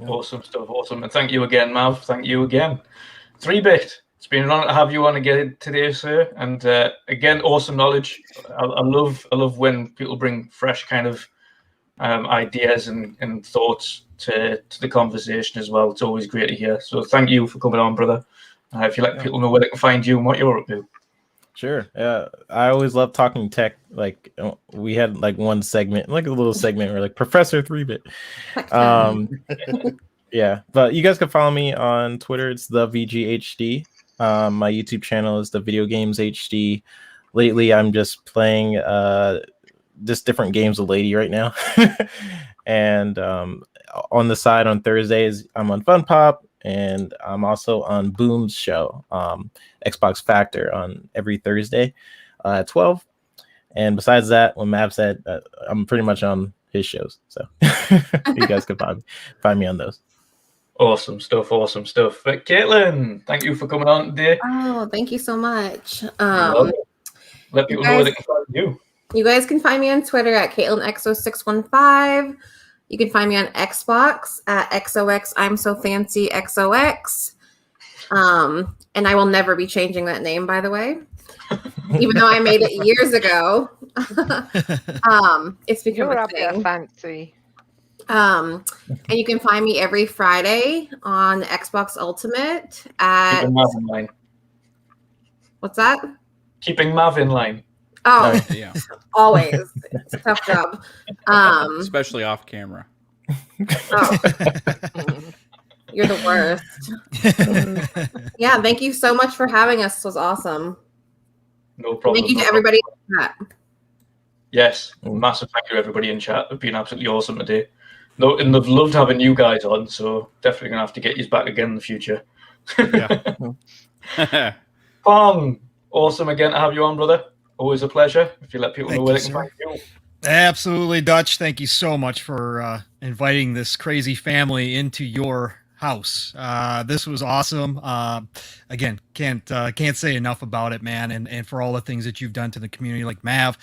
Awesome stuff. Awesome. And thank you again, Mav. Thank you again. 3-Bit. It's been an honor to have you on again today, sir. And again, awesome knowledge. I love when people bring fresh kind of ideas and thoughts to the conversation as well. It's always great to hear. So thank you for coming on, brother. If you let people know where they can find you and what you're up to. Sure. Yeah, I always love talking tech. Like we had like one segment, like a little segment where like Professor 3-Bit. Yeah, but you guys can follow me on Twitter. It's the VGHD. My YouTube channel is the Video Games HD. Lately, I'm just playing just different games with Lady right now. And on the side on Thursdays, I'm on Fun Pop, and I'm also on Boom's show, Xbox Factor, on every Thursday at 12. And besides that, when Mav said, I'm pretty much on his shows. So you guys can find me on those. Awesome stuff. Awesome stuff. But Caitlin, thank you for coming on today. Oh, thank you so much. Let people know where they can find you. You guys can find me on Twitter at CaitlinXO615. You can find me on Xbox at XOX I'm So Fancy XOX. And I will never be changing that name, by the way. Even though I made it years ago. It's become You're a up there thing. fancy. And you can find me every Friday on Xbox Ultimate at. Keeping Mav in line. What's that? Keeping Mav in line. Oh, Yeah. Always. It's a tough job. Especially off camera. Oh. You're the worst. Yeah, thank you so much for having us. This was awesome. No problem. Thank you to everybody in chat. Yes, massive thank you to everybody in chat. It's been absolutely awesome today. No, and I've loved having you guys on, so definitely going to have to get you back again in the future. Yeah. Pong, awesome again to have you on, brother. Always a pleasure. If you let people know where they can find you. Absolutely, Dutch. Thank you so much for inviting this crazy family into your house. This was awesome. Again, can't say enough about it, man. And for all the things that you've done to the community, like Mav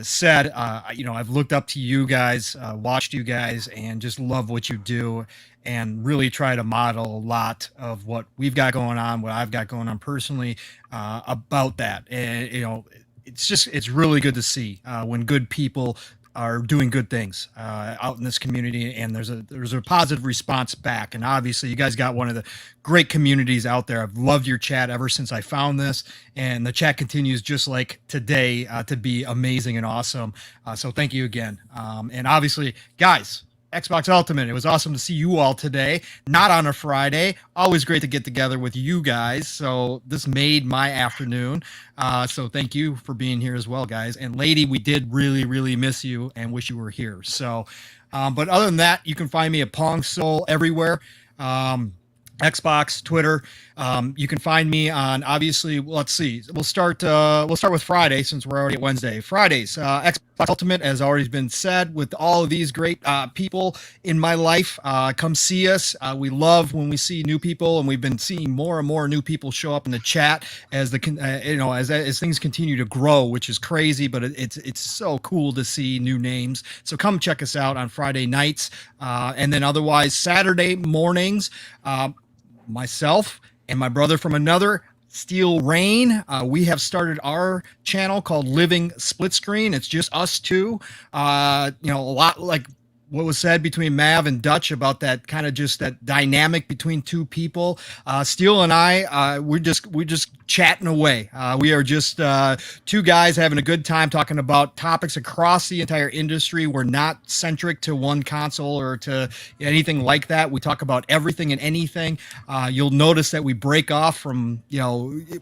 said, I've looked up to you guys, watched you guys, and just love what you do, and really try to model a lot of what we've got going on, what I've got going on personally about that. And it's really good to see when good people are doing good things out in this community, and there's a positive response back. And obviously you guys got one of the great communities out there. I've loved your chat ever since I found this, and the chat continues just like today to be amazing and awesome. So thank you again. And obviously, guys, Xbox Ultimate, it was awesome to see you all today, not on a Friday. Always great to get together with you guys. So this made my afternoon. So thank you for being here as well, guys. And Lady, we did really, really miss you and wish you were here. So, but other than that, you can find me at Pong Soul everywhere. Xbox, Twitter. You can find me on, obviously, let's see. We'll start with Friday, since we're already at Wednesday. Fridays, Xbox Ultimate, as already been said, with all of these great people in my life. Come see us. We love when we see new people, and we've been seeing more and more new people show up in the chat as as things continue to grow, which is crazy, but it's so cool to see new names. So come check us out on Friday nights, and then otherwise Saturday mornings. Myself and my brother from another, Steel Rain, we have started our channel called Living Split Screen. It's just us two. A lot like what was said between Mav and Dutch about that kind of just that dynamic between two people. Steel and I, we're just chatting away. We are just two guys having a good time talking about topics across the entire industry. We're not centric to one console or to anything like that. We talk about everything and anything. You'll notice that we break off from,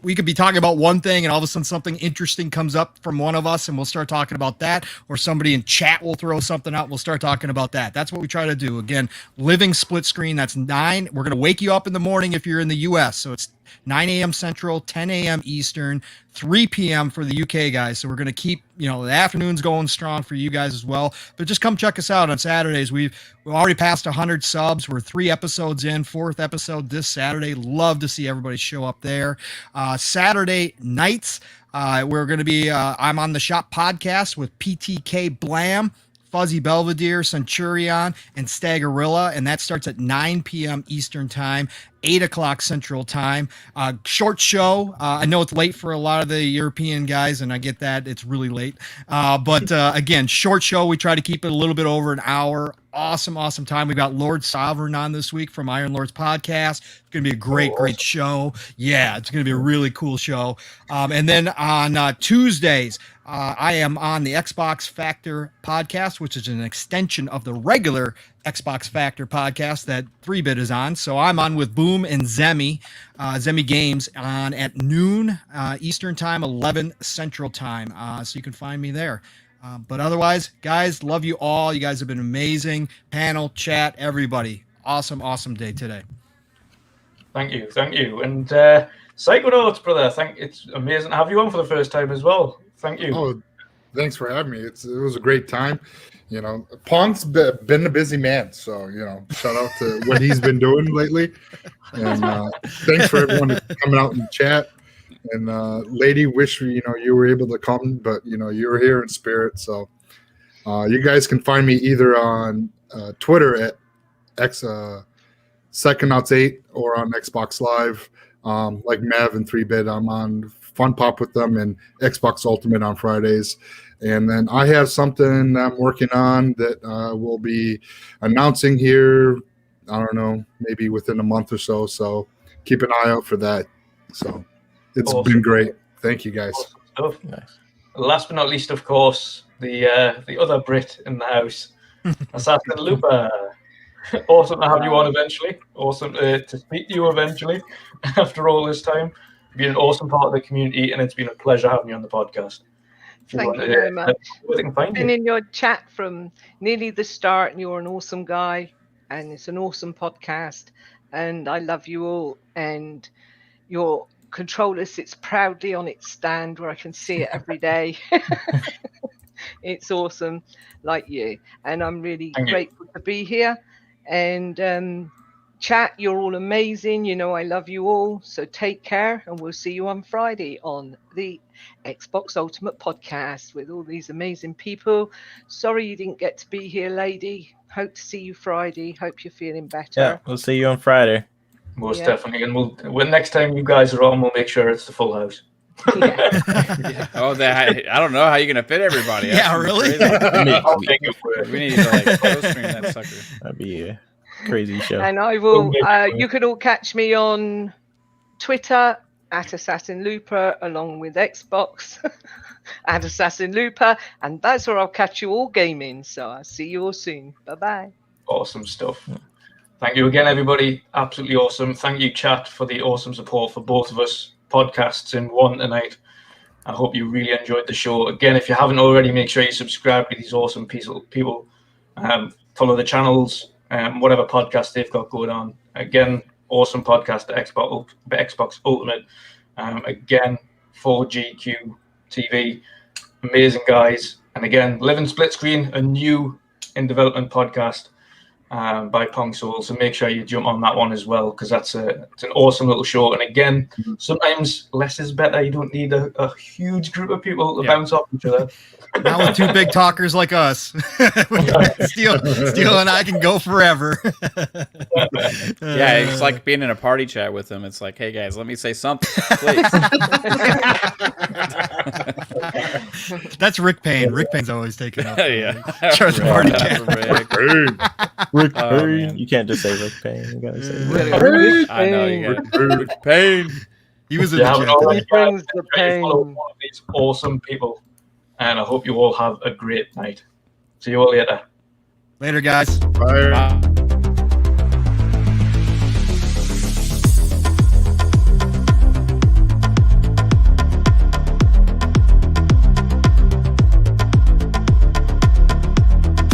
we could be talking about one thing and all of a sudden something interesting comes up from one of us and we'll start talking about that, or somebody in chat will throw something out. We'll start talking about that. That's what we try to do. Again, Living Split Screen. That's 9. We're going to wake you up in the morning if you're in the US. So it's 9 a.m. Central, 10 a.m. Eastern, 3 p.m. for the UK guys. So we're going to keep, the afternoons going strong for you guys as well. But just come check us out on Saturdays. We've already passed 100 subs. We're 3 episodes in, 4th episode this Saturday. Love to see everybody show up there. Saturday nights, we're going to be, I'm on the Shop podcast with PTK Blam, Fuzzy Belvedere, Centurion, and Staggerilla, and that starts at 9 p.m. Eastern Time, 8 o'clock Central Time. Short show. I know it's late for a lot of the European guys, and I get that. It's really late. But again, short show. We try to keep it a little bit over an hour. Awesome time. We've got Lord Sovereign on this week from Iron Lords Podcast. It's going to be a great show. Yeah, it's going to be a really cool show. And then on Tuesdays, I am on the Xbox Factor podcast, which is an extension of the regular Xbox Factor podcast that 3-Bit is on. So I'm on with Boom and Zemi Games on at noon Eastern Time, 11 Central Time. So you can find me there. But otherwise, guys, love you all. You guys have been amazing. Panel, chat, everybody. Awesome day today. Thank you. And Psycho Notes, brother. It's amazing to have you on for the first time as well. Thank you. Oh, thanks for having me. It was a great time. Pong's been a busy man, so shout out to what he's been doing lately. And thanks for everyone coming out and chat. And Lady, wish you were able to come, but you were here in spirit. So you guys can find me either on Twitter at Secondouts8 or on Xbox Live. Like Mav and 3-Bit, I'm on Fun Pop with them and Xbox Ultimate on Fridays. And then I have something I'm working on that we'll be announcing here, I don't know, maybe within a month or so. So keep an eye out for that. So it's been great. Thank you, guys. Awesome stuff. Nice. Last but not least, of course, the other Brit in the house, Assassin Looper. Awesome to have you on eventually. Awesome to speak to you eventually after all this time. You've been an awesome part of the community, and it's been a pleasure having you on the podcast. Thank you very much. I've been in your chat from nearly the start, and you're an awesome guy, and it's an awesome podcast, and I love you all. And your controller sits proudly on its stand where I can see it every day. It's awesome, like you. And I'm really grateful to be here. And chat, you're all amazing. You know I love you all. So take care, and we'll see you on Friday on the Xbox Ultimate Podcast with all these amazing people. Sorry you didn't get to be here, lady. Hope to see you Friday. Hope you're feeling better. Yeah, we'll see you on Friday. Most definitely. And we'll next time you guys are on, we'll make sure it's the full house. Yeah. Oh, I don't know how you're gonna fit everybody. Yeah, really? We need to like co-stream that sucker. That'd be a crazy show. And I will. You can all catch me on Twitter at Assassin Looper, along with Xbox at Assassin Looper, and that's where I'll catch you all gaming. So I'll see you all soon. Bye bye. Awesome stuff. Thank you again, everybody. Absolutely awesome. Thank you, chat, for the awesome support for both of us podcasts in one tonight. I hope you really enjoyed the show. Again, if you haven't already, make sure you subscribe to these awesome people. Follow the channels, whatever podcast they've got going on. Again, awesome podcast at Xbox Ultimate. Again, 4GQ TV. Amazing guys. And again, Live in Split Screen, a new in development podcast by Pong Soul. So make sure you jump on that one as well, because it's an awesome little show. And again, sometimes less is better. You don't need a huge group of people to bounce off each other. Not with two big talkers like us. Steele and I can go forever. Yeah, it's like being in a party chat with them. It's like, hey guys, let me say something, please. That's Rick Payne. Rick Payne's always taking up. Charge party chat. Rick Payne. You can't just say Rick Payne. You gotta say Rick Payne. I know you got Rick Payne. He was in the chat. He brings the pain. One of these awesome people, and I hope you all have a great night. See you all later. Later, guys. Bye. Bye.